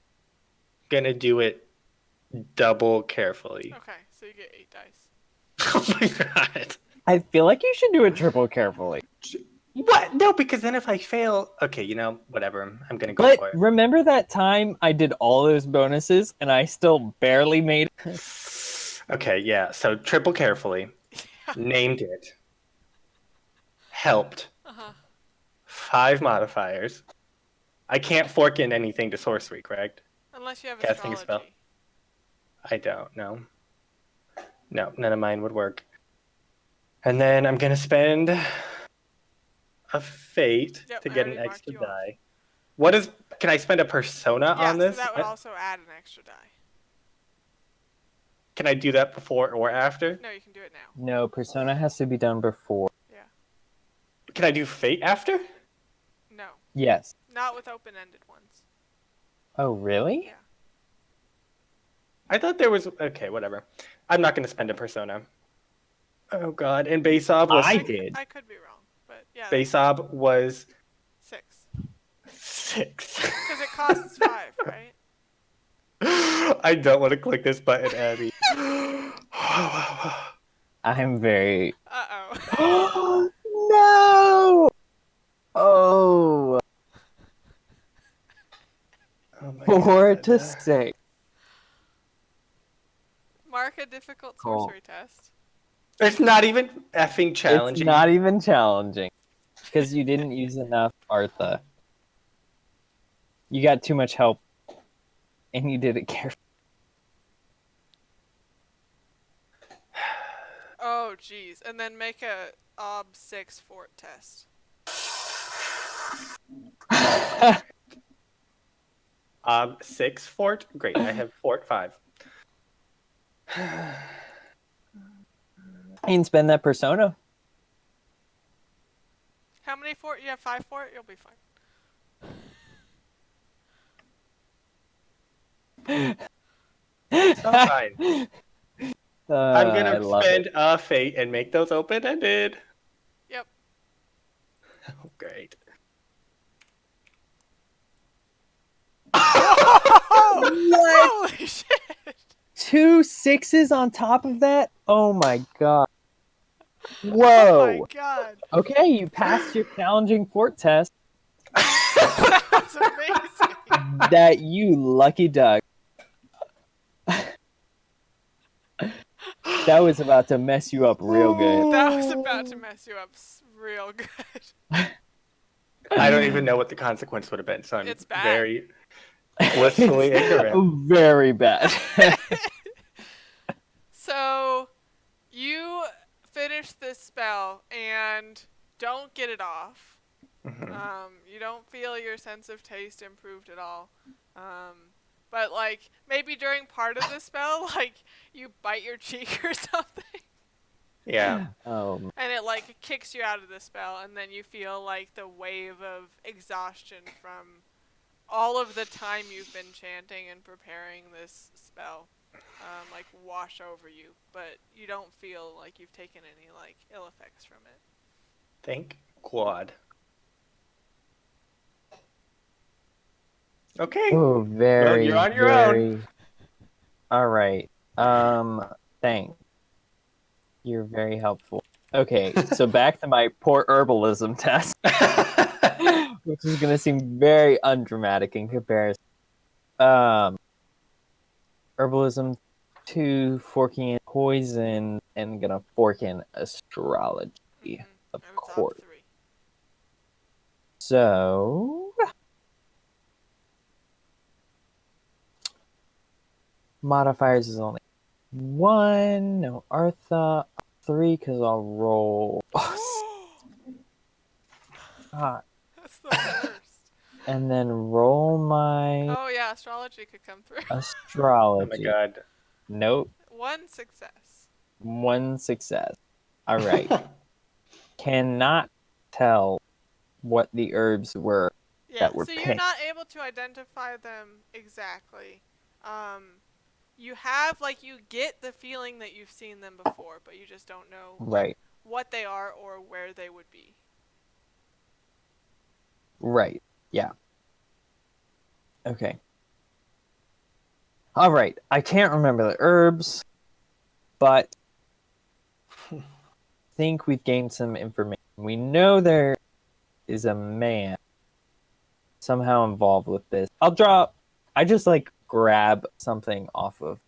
Gonna do it double carefully. Okay, so you get 8 dice. Oh my god. I feel like you should do it triple carefully. What? No, because then if I fail, okay, whatever. I'm gonna go But for it. remember that time I did all those bonuses and I still barely made it? Okay, yeah. So triple carefully. Named it. Helped. Uh-huh. 5 modifiers. I can't fork in anything to sorcery, correct? Unless you have Casting a astrology. spell. I don't know. No, none of mine would work. And then I'm gonna spend a fate Yep, to I get an already marked extra you off. die. Can I spend a persona Yeah, on this? so that would also add an extra die. Can I do that before or after? No, you can do it now. No, persona has to be done before. Yeah. Can I do fate after? No. Yes. Not with open-ended ones. Oh, really? Yeah. I thought there was. Okay, whatever. I'm not gonna spend a persona. Oh god, and Basob was. I did. I could be wrong, but yeah. Basob was 6. 6. Because it costs 5, right? I don't want to click this button, Abby. I'm very... Uh-oh. No! Oh! Oh my 4 God. to 6. Mark a difficult Cool. sorcery test. It's not even effing challenging. It's not even challenging. Because you didn't use enough Artha. You got too much help. And you did it carefully. Oh, jeez. And then make a ob 6 fort test. Ob 6 fort? Great, I have fort 5. And spend that persona. How many fort? You have 5 fort? You'll be fine. It's not fine. I'm I gonna love spend it. a fate and make those open-ended. Yep. Oh, great. What? Holy shit! 2 6s on top of that? Oh my god. Oh my Whoa. god. Okay, you passed your challenging fort test. That's amazing. That you lucky duck. That was about to mess you up real good. That was about to mess you up real good. I don't even know what the consequence would have been, so I'm It's bad. very blissfully ignorant. Very bad. So, you finish this spell and don't get it off. You don't feel your sense of taste improved at all. But like maybe during part of the spell, like you bite your cheek or something, Yeah. Oh, and it like kicks you out of the spell, and then you feel like the wave of exhaustion from all of the time you've been chanting and preparing this spell, like wash over you. But you don't feel like you've taken any like ill effects from it. Thank Quad. Okay. oh, very, you're on your very. own. All right. Thanks. You're very helpful. Okay, so back to my poor herbalism test, which is gonna seem very undramatic in comparison. Herbalism 2, forking in poison, and gonna fork in astrology, of And it's course. up 3. So modifiers is only 1. No Artha. 3 because I'll roll. Ah, That's the worst. and then roll my Oh yeah, astrology could come through. Oh astrology. my god. Nope. 1 success. 1 success. All right. Cannot tell what the herbs were Yeah, that were so you're pink. not able to identify them exactly. You have like you get the feeling that you've seen them before, but you just don't know like, Right. what they are or where they would be. Right. Yeah. Okay. All right. I can't remember the herbs, but I think we've gained some information. We know there is a man somehow involved with this. I just like grab something off of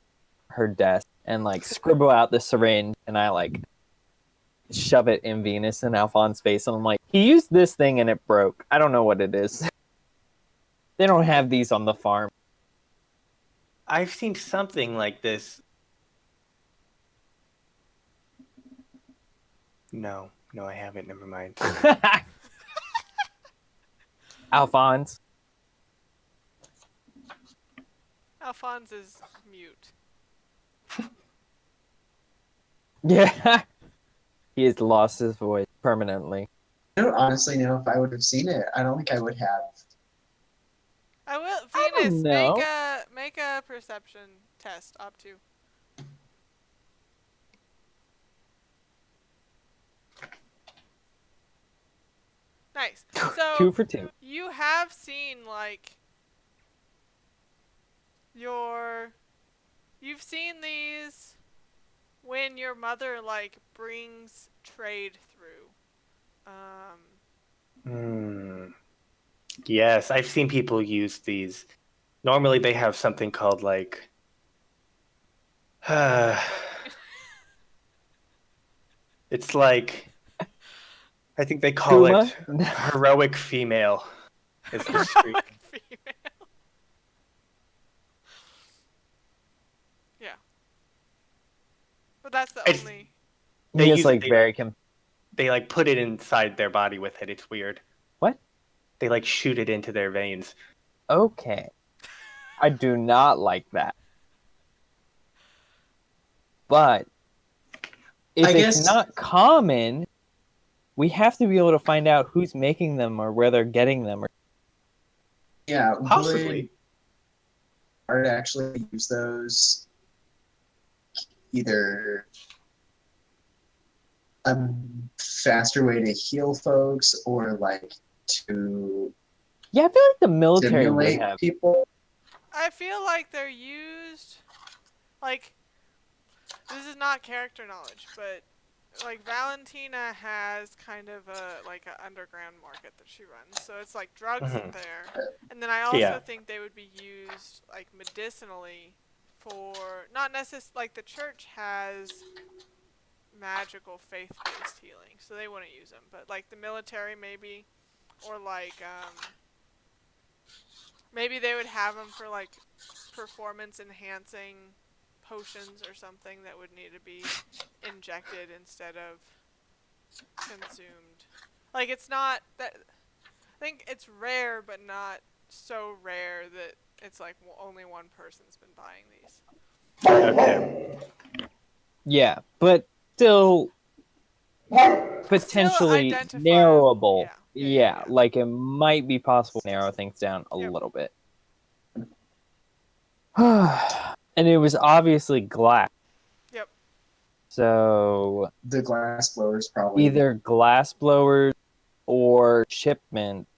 her desk and like scribble out the syringe, and I like shove it in Venus and Alphonse's face, and I'm like, he used this thing and it broke. I don't know what it is. They don't have these on the farm. I've seen something like this. No, I haven't. Never mind. Alphonse. Alphonse is mute. Yeah. He has lost his voice permanently. I don't honestly know if I would have seen it. I don't think I would have. I will I don't Venus, know. make a perception test up to. Nice. So 2 for 2. you have seen like you've seen these when your mother like brings trade through. Yes, I've seen people use these. Normally they have something called like it's like I think they call Kuma? it heroic female is the street. Female. Yeah. But that's the It's- only. They He is use like it, very they like put it inside their body with it. It's weird. What? They like shoot it into their veins. Okay. I do not like that. But if I it's guess- not common, we have to be able to find out who's making them or where they're getting them. Yeah, Possibly. would Art actually use those either a faster way to heal folks or like to Yeah, I feel like the military would stimulate have. people. I feel like they're used, like, this is not character knowledge, but like Valentina has kind of a underground market that she runs, so it's like drugs in Mhm. there. And then I also Yeah. think they would be used like medicinally for not necessarily like the church has magical faith-based healing, so they wouldn't use them. But like the military maybe, or like maybe they would have them for like performance enhancing potions or something that would need to be injected instead of consumed. Like it's not that I think it's rare but not so rare that it's like only one person's been buying these. Okay. Yeah, but still potentially identifiable. narrowable. Yeah, like it might be possible to narrow things down a Yep. little bit. And it was obviously glass. Yep. So The glass blowers probably. either glass blowers or shipment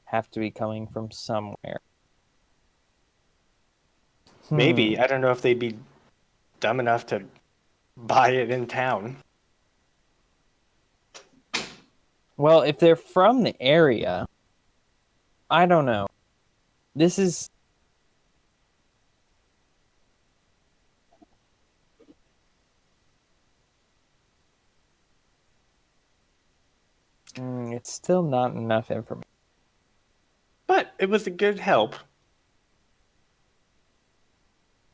have to be coming from somewhere. Maybe. I don't know if they'd be dumb enough to buy it in town. Well, if they're from the area, I don't know. This is... it's still not enough information. But it was a good help.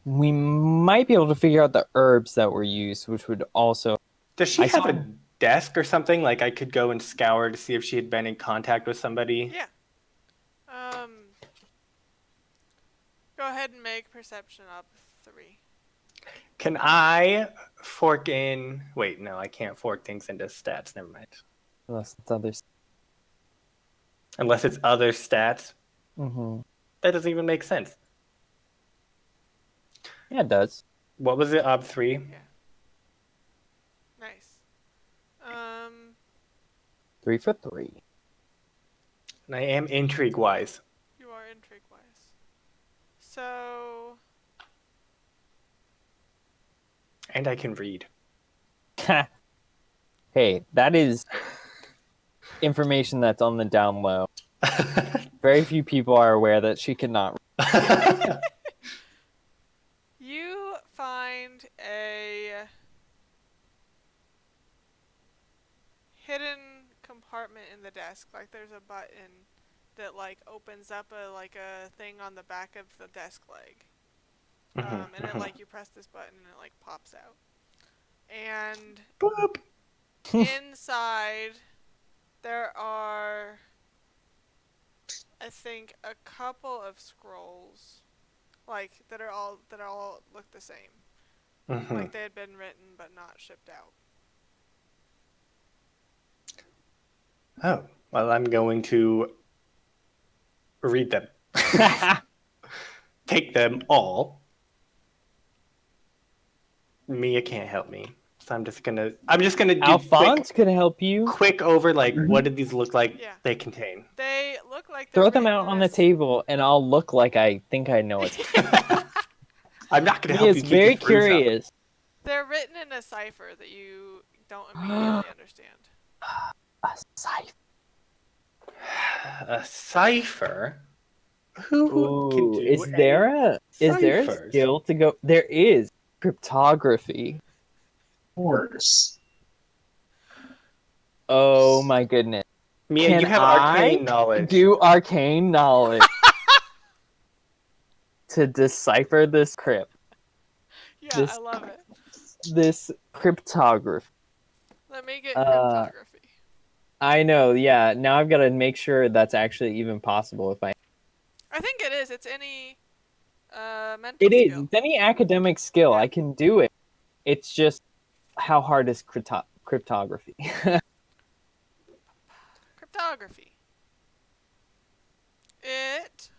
We might be able to figure out the herbs that were used, which would also... Does she I have saw- a desk or something? Like I could go and scour to see if she had been in contact with somebody? Yeah. Go ahead and make perception up 3. Can I fork in... Wait, no, I can't fork things into stats. Never mind. Unless it's others. Unless it's other stats. Mm-hmm. That doesn't even make sense. Yeah, it does. What was it? Ob 3? Yeah. Nice. 3 for 3. And I am intrigue-wise. You are intrigue-wise. So... And I can read. Hey, that is information that's on the down low. Very few people are aware that she cannot read. You find a hidden compartment in the desk. Like there's a button that like opens up a thing on the back of the desk leg. And it like you press this button and it like pops out. And Boop. inside there are I think a couple of scrolls like that are all look the same. Like they had been written but not shipped out. Oh, well, I'm going to read them. Take them all. Mia can't help me, so I'm just gonna do Alphonse could help you. quick over like what did these look like Yeah. they contain. They look like they're Throw them written out in on a the table, and I'll look like I think I know it. I'm not gonna He help is you keep very your screws up. curious. They're written in a cipher that you don't immediately understand. A cipher. A cipher? Who can Ooh, do is there a ciphers? skill to go? There is cryptography. Of course. Oh my goodness! Mia, Can you have I arcane knowledge. do arcane knowledge to decipher this crypt? Yeah, This- I love it. This cryptography. Let me get cryptography. I know. Yeah. Now I've got to make sure that's actually even possible. If I. I think it is. It's any mental It is. skill. It's any academic skill. Yeah. I can do it. It's just how hard is cryptography? Cryptography. It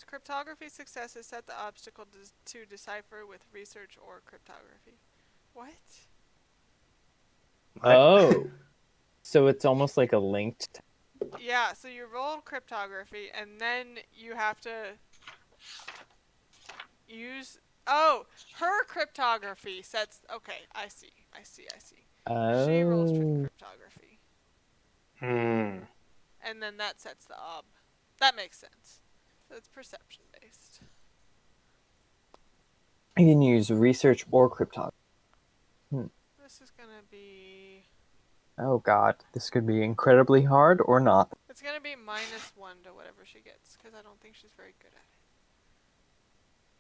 Cryptography successes set the obstacle to decipher with research or cryptography. What? What? Oh. So it's almost like a linked. Yeah, so you roll cryptography, and then you have to use... Oh, her cryptography sets... Okay, I see. She rolls Oh. cryptography, Hmm. and then that sets the ob. That makes sense. So it's perception based. You can use research or cryptography. This is gonna be... Oh god, this could be incredibly hard or not. It's gonna be -1 to whatever she gets, because I don't think she's very good at it.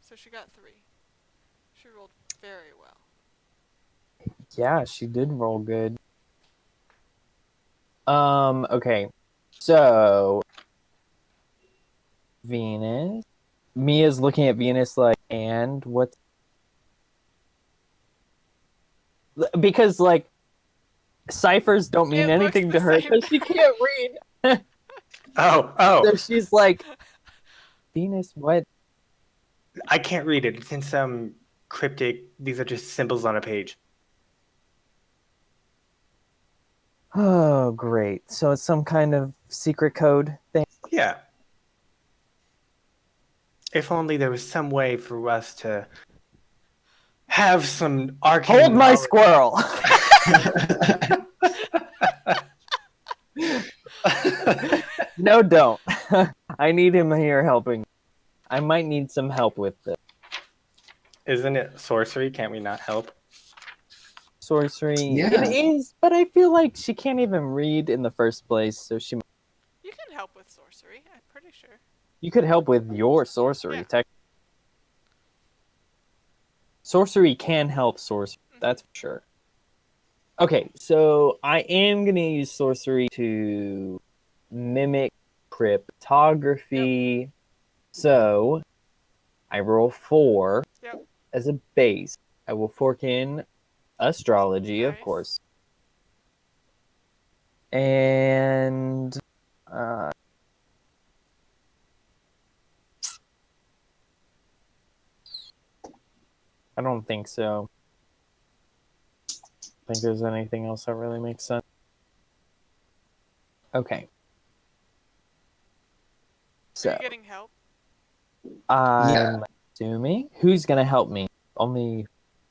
So she got 3. She rolled very well. Yeah, she did roll good. Okay. So Venus. Mia's looking at Venus like, and what? Because like ciphers don't mean It looks anything the to her same because she to can't read. Oh. So she's like, Venus, what? I can't read it. It's in some cryptic. These are just symbols on a page. Oh, great. So it's some kind of secret code thing. Yeah. If only there was some way for us to have some arcane Hold my knowledge. squirrel. No, don't. I need him here helping. I might need some help with this. Isn't it sorcery? Can't we not help? Sorcery. Yeah. It is, but I feel like she can't even read in the first place, so she. You can help with sorcery, I'm pretty sure. You could help with your sorcery. Yeah. Sorcery can help sorcery, that's for sure. Okay, so I am going to use sorcery to mimic cryptography. Yep. So I roll 4 as a base. I will fork in astrology, Nice. of course. And I don't think so. I think there's anything else that really makes sense. Okay. So, are you getting help? I'm assuming. Who's gonna help me? I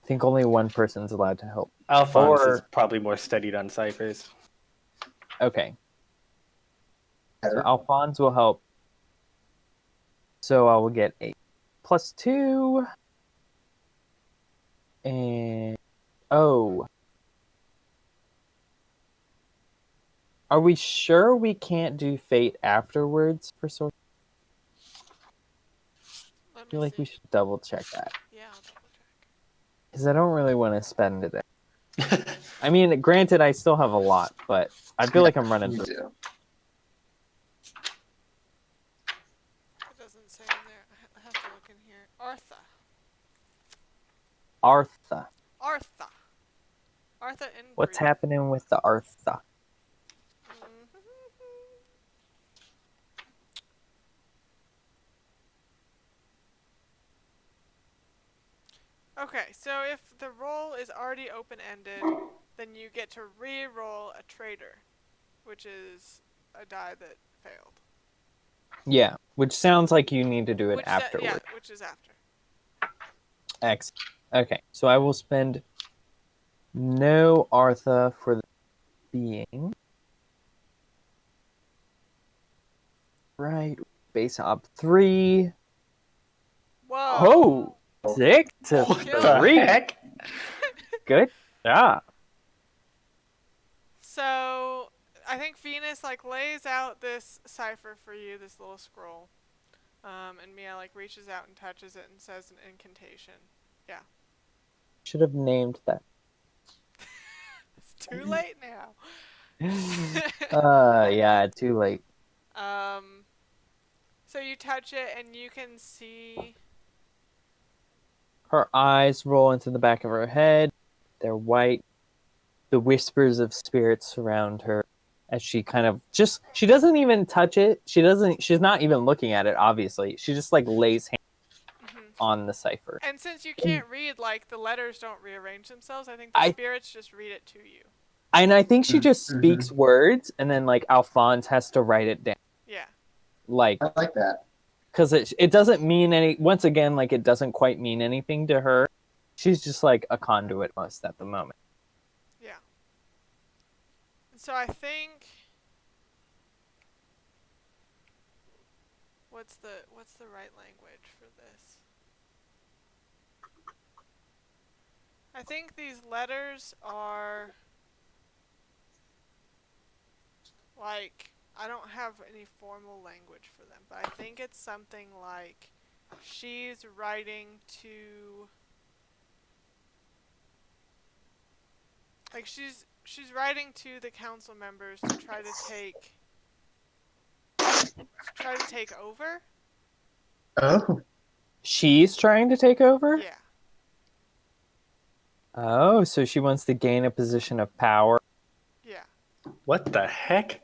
think only one person's allowed to help. Alphonse is probably more studied on ciphers. Okay. So Alphonse will help. So I will get a +2. And are we sure we can't do fate afterwards for sorcery? I feel like we should double check that. Yeah, I'll double check. Because I don't really want to spend it. I mean, granted, I still have a lot, but I feel like I'm running through. Do. It doesn't say in there. I have to look in here. Artha in What's Greek. happening with the Artha? Okay, so if the roll is already open-ended, then you get to re-roll a traitor, which is a die that failed. Yeah, which sounds like you need to do it afterward. Yeah, which is after. Excellent. Okay, so I will spend no Artha for the being. Right, base op 3. Whoa! Oh, 6 to What 3. the heck? Good job. So, I think Venus, lays out this cipher for you, this little scroll. And Mia, reaches out and touches it and says an incantation. Yeah. Should have named that. It's too late now. Yeah, too late. So you touch it and you can see... Her eyes roll into the back of her head. They're white. The whispers of spirits surround her. as she kind of she doesn't even touch it. She's not even looking at it, obviously. She just like lays hands on the cipher. And since you can't read, like, the letters don't rearrange themselves, I think the spirits just read it to you. And I think she just speaks words, and then like Alphonse has to write it down. Yeah. I like that. Because it doesn't mean any. Once again, like it doesn't quite mean anything to her. She's just like a conduit most at the moment. Yeah. So I think what's the right language for this? I think these letters are like, I don't have any formal language for them, but I think it's something like she's writing to, like, she's writing to the council members to try to take over. Oh. She's trying to take over? Yeah. Oh, so she wants to gain a position of power. Yeah. What the heck?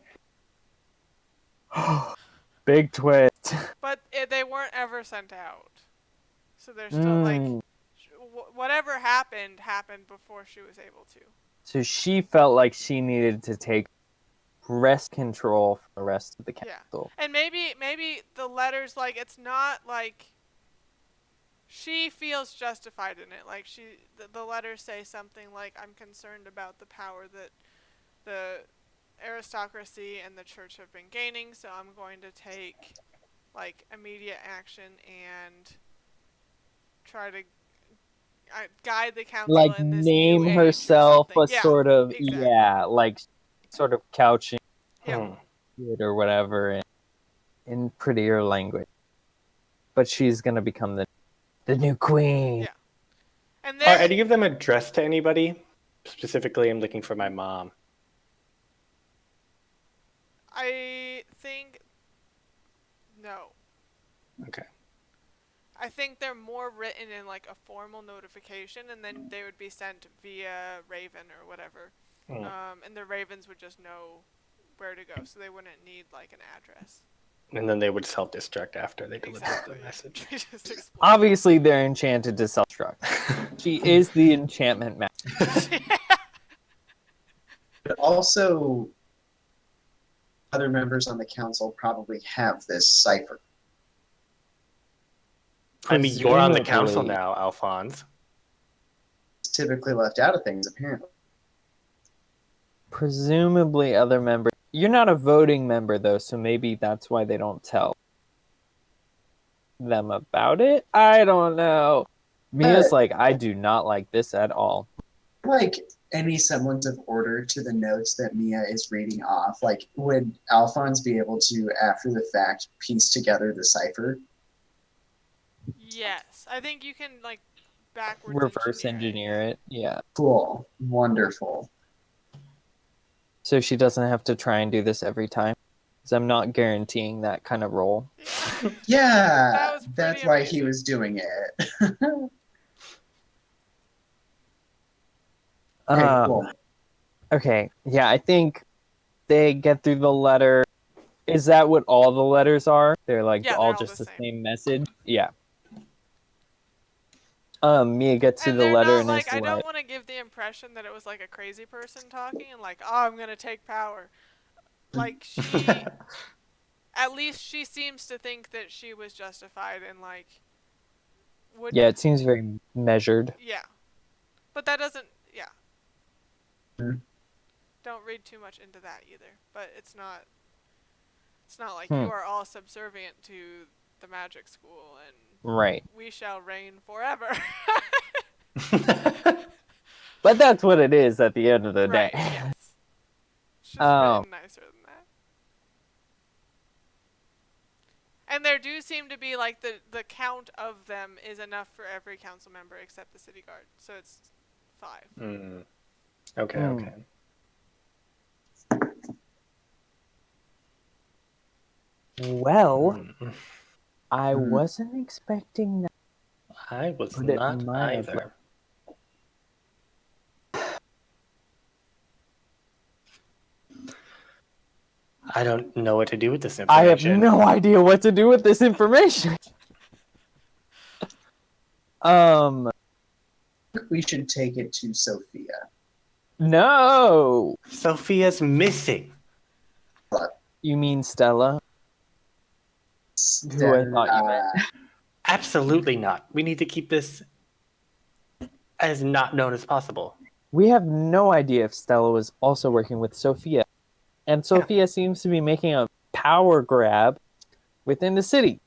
Big twist. But they weren't ever sent out. So they're still like, whatever happened before she was able to. So she felt like she needed to take rest control for the rest of the council. Yeah. And maybe the letters, like, it's not like she feels justified in it. Like, the letters say something like, I'm concerned about the power that the aristocracy and the church have been gaining, so I'm going to take, like, immediate action and try to guide the council like in this name new age herself or a something. sort of exactly. like sort of couching Yeah. it or whatever in prettier language. But she's gonna become the new queen. Yeah. And Are any of them addressed to anybody? Specifically, I'm looking for my mom. I think no. Okay. I think they're more written in like a formal notification, and then they would be sent via Raven or whatever. And the Ravens would just know where to go, so they wouldn't need like an address. And then they would self-destruct after they delivered the message. Obviously, they're enchanted to self-destruct. She is the enchantment master. But also, other members on the council probably have this cipher. I mean, you're on the council now, Alphonse. It's typically left out of things, apparently. Presumably other members. You're not a voting member, though, so maybe that's why they don't tell them about it? I don't know. Mia's like, I do not like this at all. Like any semblance of order to the notes that Mia is reading off. Like, would Alphonse be able to, after the fact, piece together the cipher? Yes, I think you can like backwards reverse engineer it. Yeah. Cool. Wonderful. So she doesn't have to try and do this every time. Because I'm not guaranteeing that kind of role. Yeah, that's why he was doing it. Okay, cool. Okay, yeah, I think they get through the letter. Is that what all the letters are? They're like all just the same message? Yeah. Mia gets to the letter and like, I don't want to give the impression that it was like a crazy person talking and like, oh, I'm gonna take power. Like, she, at least she seems to think that she was justified and like, would. Yeah, it seems very measured. Yeah, but that doesn't. Yeah. Mm-hmm. Don't read too much into that either. But it's not. It's not like you are all subservient to the magic school and right. We shall reign forever. But that's what it is at the end of the day. Yes. It's just written nicer than that. And there do seem to be like the count of them is enough for every council member except the city guard. So it's 5. Okay. Well, I wasn't expecting that. I was not either. I don't know what to do with this I have information. no idea what to do with this information. We should take it to Sophia. No. Sophia's missing. You mean Stella? Who I thought you meant. Absolutely not. We need to keep this as not known as possible. We have no idea if Stella was also working with Sophia. And Sophia seems to be making a power grab within the city.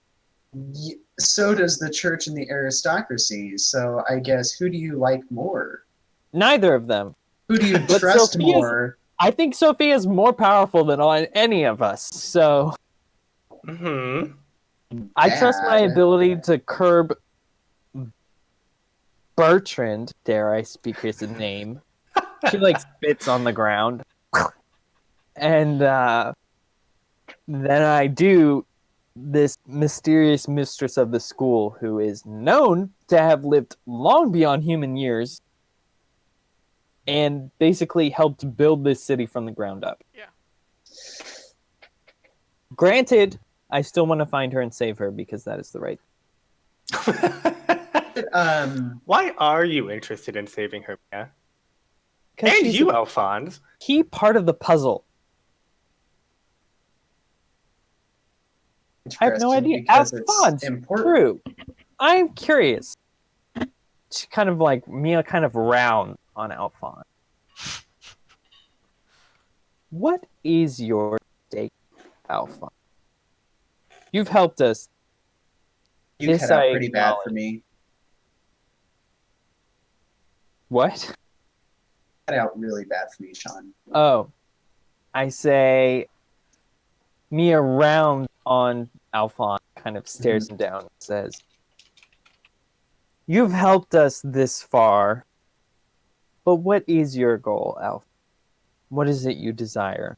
So does the church and the aristocracy. So I guess, who do you like more? Neither of them. Who do you But trust Sophia's- more? I think Sophia is more powerful than any of us. So I trust my ability to curb Bertrand. Dare I speak his name? She like spits on the ground. And then I do this mysterious mistress of the school who is known to have lived long beyond human years and basically helped build this city from the ground up. Yeah. Granted, I still want to find her and save her because that is the right. Why are you interested in saving her, Mia? 'Cause And she's you, a Alphonse. key part of the puzzle. I have no idea. Because it's Alphonse, important. true. I'm curious. She kind of like Mia, kind of round on Alphonse. What is your stake, Alphonse? You've helped us. You This cut out I pretty bad for acknowledge. me. What? Cut out really bad for me, Sean. Oh, I say Mia round on Alphonse, kind of stares him down and says, "You've helped us this far, but what is your goal, Alphonse? What is it you desire?"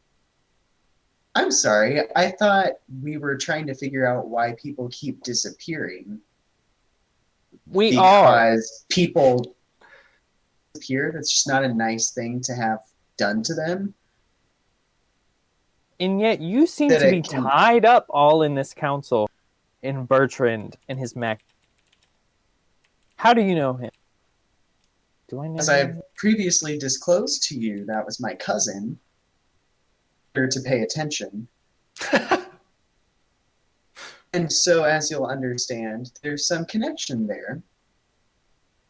I'm sorry. I thought we were trying to figure out why people keep disappearing. We are. Because people disappear. That's just not a nice thing to have done to them. And yet you seem That to it be can- tied up all in this council, in Bertrand and his Mac. How do you know him? Do I know As him? I've previously disclosed to you, that was my cousin. Here to pay attention. And so, as you'll understand, there's some connection there.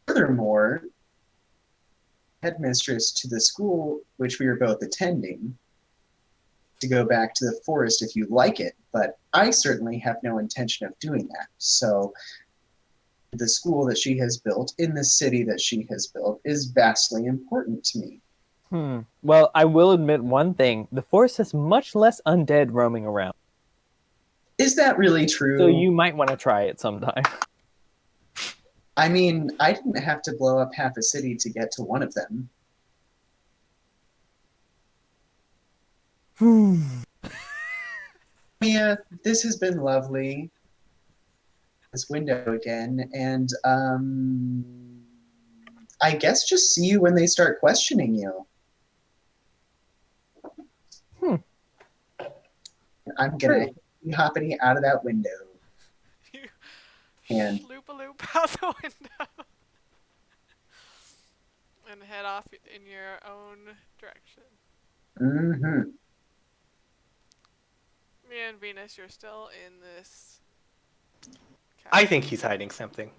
Furthermore, headmistress to the school which we are both attending, to go back to the forest if you like it, but I certainly have no intention of doing that. So the school that she has built in the city that she has built is vastly important to me. Well, I will admit one thing. The forest has much less undead roaming around. Is that really true? So you might want to try it sometime. I mean, I didn't have to blow up half a city to get to one of them. Mia, this has been lovely. This window again, and I guess just see you when they start questioning you. I'm gonna be hoppity out of that window. You And- loop-a-loop out the window. And head off in your own direction. Mm-hmm. Me and Venus, you're still in this I think he's hiding something.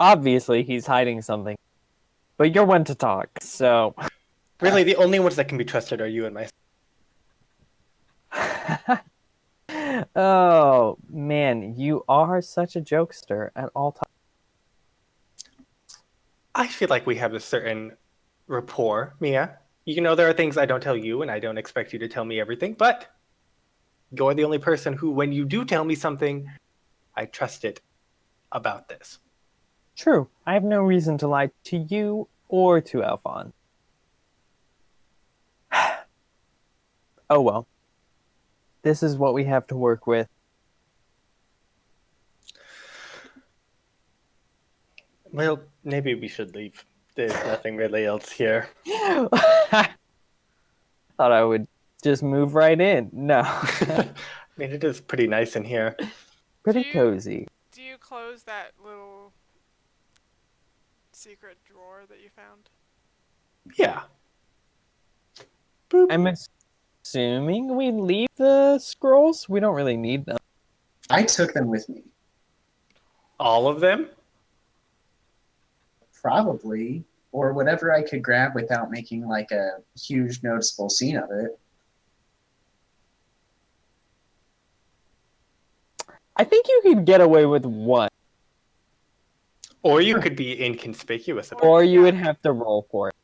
Obviously, he's hiding something. But you're one to talk, so... Really, the only ones that can be trusted are you and myself. Oh, man, you are such a jokester at all times. I feel like we have a certain rapport, Mia. You know, there are things I don't tell you, and I don't expect you to tell me everything, but you're the only person who, when you do tell me something, I trust it about this. True, I have no reason to lie to you or to Alphonse. Oh well. This is what we have to work with. Well, maybe we should leave. There's nothing really else here. Thought I would just move right in. No. I mean, it is pretty nice in here. Pretty Do you- cozy. Do you close that little secret drawer that you found? Yeah. Boop. I'm assuming we leave the scrolls. We don't really need them. I took them with me. All of them? Probably. Or whatever I could grab without making like a huge noticeable scene of it. I think you could get away with one, Or you could be inconspicuous about or you Yeah. would have to roll for it.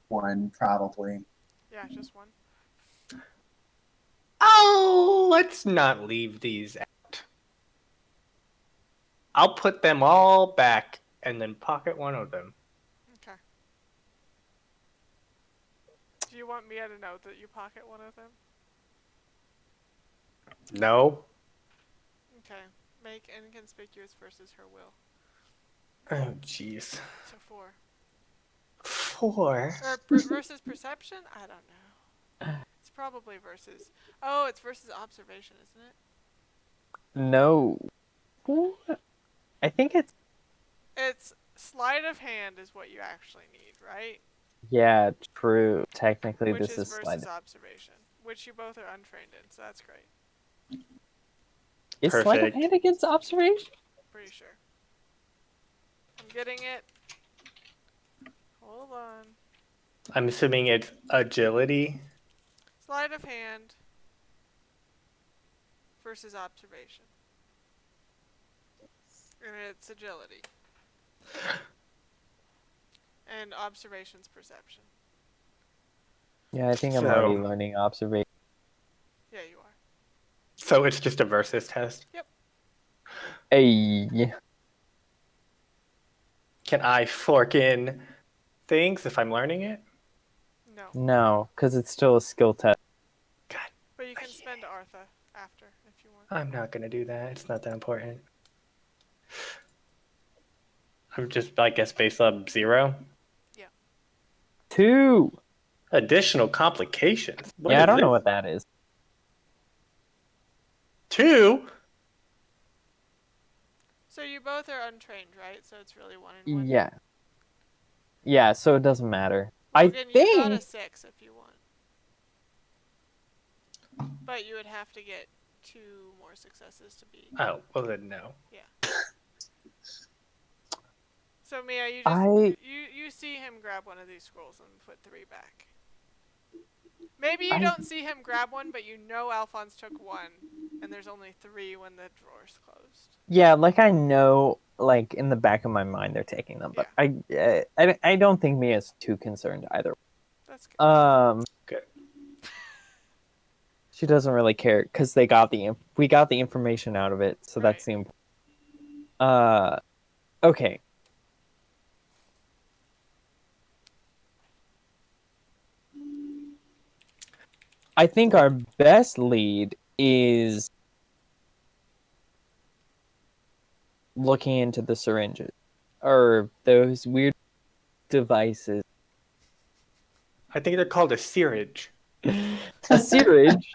One, probably. Yeah, just one. Oh, let's not leave these out. I'll put them all back and then pocket one of them. Okay. Do you want Mia to know that you pocket one of them? No. Okay. Make inconspicuous versus her will. Oh, jeez. So 4. 4. Or versus perception? I don't know. It's probably versus. Oh, it's versus observation, isn't it? No. I think it's It's sleight of hand is what you actually need, right? yeah, true. Technically, Which this is is versus sleight. observation, which you both are untrained in, so that's great. Is sleight of Perfect. hand against observation? Pretty sure. I'm getting it. Hold on. I'm assuming it's agility. Sleight of hand versus observation. And it's agility. And observation's perception. Yeah, I think I'm So- already learning observation. Yeah, you are. So it's just a versus test. Hey, Can I fork in things if I'm learning it? No. no, because it's still a skill test. God, But you can spend Artha after if you want. I'm not gonna do that. It's not that important. I'm just, I guess, base up 0. 2. Additional complications. What Yeah, I is don't know this? what that is. 2? So you both are untrained, right? So it's really 1 and 1. Yeah. Yeah, so it doesn't matter. Logan, you got a think 6 if you want. But you would have to get 2 more successes to beat. Oh, well then no. So Mia, you just I- you see him grab one of these scrolls and put 3 back. Maybe you I- don't see him grab one, but you know Alphonse took 1, and there's only 3 when the drawer's closed. Yeah, like I know, like in the back of my mind, they're taking them, but I don't think Mia's too concerned either. That's good. Good. She doesn't really care because we got the information out of it, so that's the important. Okay. I think our best lead is looking into the syringes or those weird devices. I think they're called a syringe. A syringe.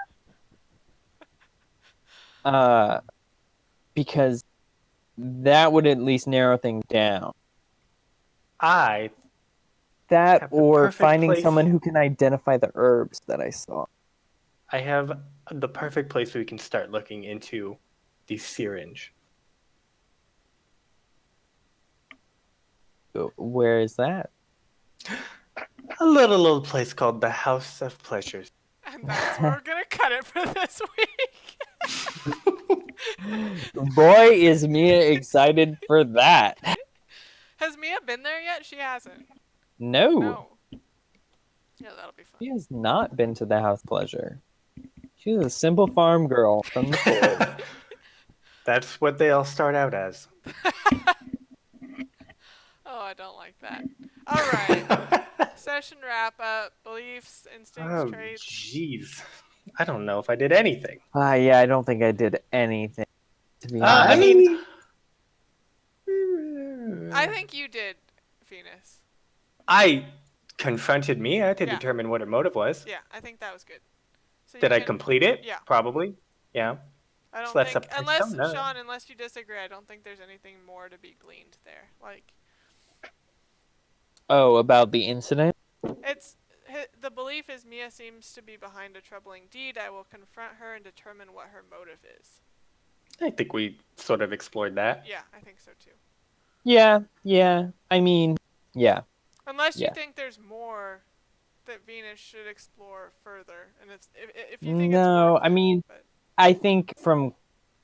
Because that would at least narrow things down. I That Have the or perfect finding place. someone who can identify the herbs that I saw. have the perfect place where we can start looking into the syringe. Where is that? A little old place called the House of Pleasures. And that's where we're gonna cut it for this week. Boy, is Mia excited for that. Has Mia been there yet? She hasn't. No, No. Yeah, that'll be fun. she has not been to the House Pleasure. She's a simple farm girl from the forest. That's what they all start out as. Oh, I don't like that. All right. Session wrap up. Beliefs, instincts, Oh, traits. jeez. I don't know if I did anything. Yeah, I don't think I did anything. To be I honest. mean, I think you did, Venus. I confronted Mia to Yeah. determine what her motive was. Yeah, I think that was good. So Did you I can- complete it? Yeah. Probably. Yeah. I don't So that's think, up to unless, Shona. Sean, unless you disagree, I don't think there's anything more to be gleaned there. Like, Oh, about the incident? it's, the belief is Mia seems to be behind a troubling deed. I will confront her and determine what her motive is. I think we sort of explored that. Yeah, I think so too. Yeah. I mean, yeah. Unless you Yeah. think there's more that Venus should explore further, and it's if you think No, it's worth I mean, but I think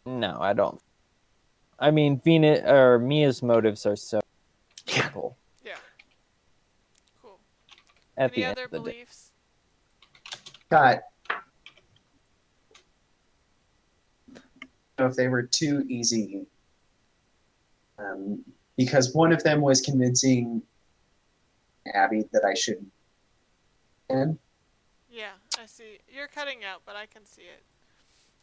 no, I don't. I mean, Venus or Mia's motives are so simple yeah, cool. at Any the end other of the day. beliefs? Got. Know if they were too easy, because one of them was convincing Abby that I should. And Yeah, I see. You're cutting out, but I can see it.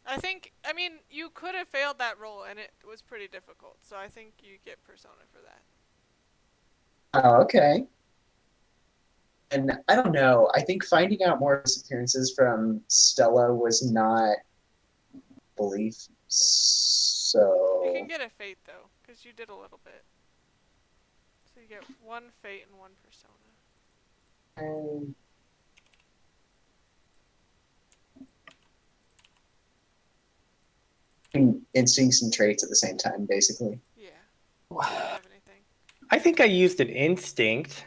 I mean, you could have failed that roll, and it was pretty difficult. So I think you get Persona for that. oh, okay. And I don't know. I think finding out more disappearances from Stella was not belief. You can So get a fate though, because you did a little bit. So you get one fate and one Persona. instincts and traits at the same time, basically. Yeah. You don't have anything. I think I used an instinct.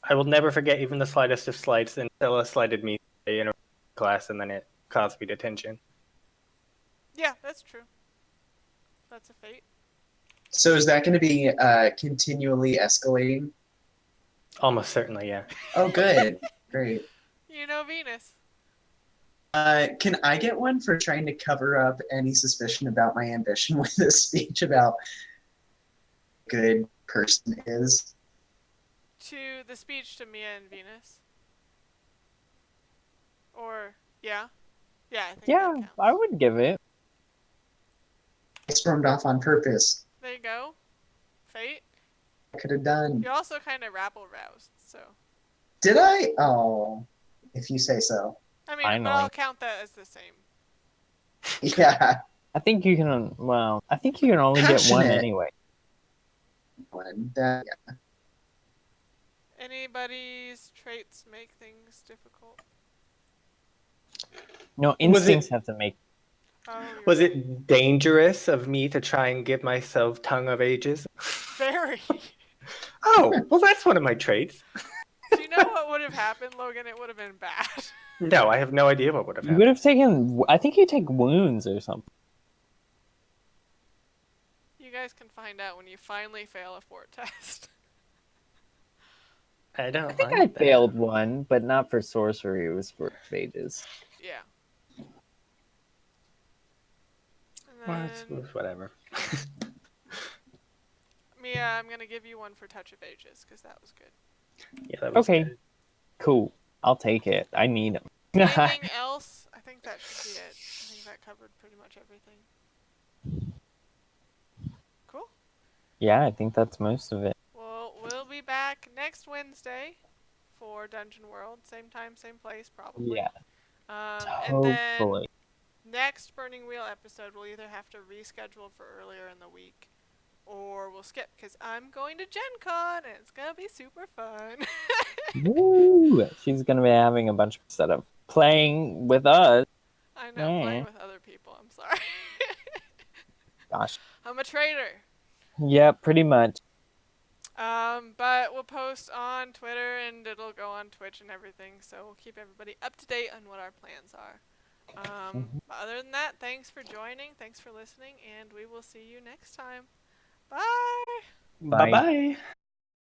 I will never forget even the slightest of slights, and Stella slighted me in a class, and then it caused me detention. Yeah, that's true. That's a fate. So is that going to be continually escalating? Almost certainly, yeah. Oh, good. Great. You know Venus. Can I get one for trying to cover up any suspicion about my ambition with this speech about good person is? To the speech to Mia and Venus. Or, yeah. Yeah, I think Yeah, that counts. I would give it. I stormed off on purpose. There you go. Fate. I could have done. You're also kind of rabble-roused, so. Did I? Oh, if you say so. I mean, but Finally. I'll count that as the same. Yeah. I think you can. Well, I think you can only get one Passionate. anyway. One. That, yeah. Anybody's traits make things difficult? No, instincts have to make. Oh, you're Was right. it dangerous of me to try and give myself tongue of ages? Very. Oh, well, that's one of my traits. Do you know what would have happened, Logan? It would have been bad. No, I have no idea what would have You happened. would have taken. I think you take wounds or something. You guys can find out when you finally fail a fort test. I don't I think like I that. failed one, but not for sorcery. It was for mages. Yeah. And Well, then, it's whatever. Mia, I'm going to give you one for Touch of Ages, because that was good. Yeah, that was Okay. good. Cool. I'll take it. I need them. Anything else? I think that should be it. I think that covered pretty much everything. Cool. Yeah, I think that's most of it. Well, we'll be back next Wednesday for Dungeon World. Same time, same place, probably. Yeah. And then Hopefully. next Burning Wheel episode, we'll either have to reschedule for earlier in the week, or we'll skip, because I'm going to Gen Con, and it's going to be super fun. Woo! She's gonna be having a bunch of instead of playing with us. I know, playing with other people, I'm sorry. Gosh. I'm a traitor. Yeah, pretty much. But we'll post on Twitter, and it'll go on Twitch and everything, so we'll keep everybody up to date on what our plans are. But other than that, thanks for joining, thanks for listening, and we will see you next time. Bye! Bye. Bye-bye.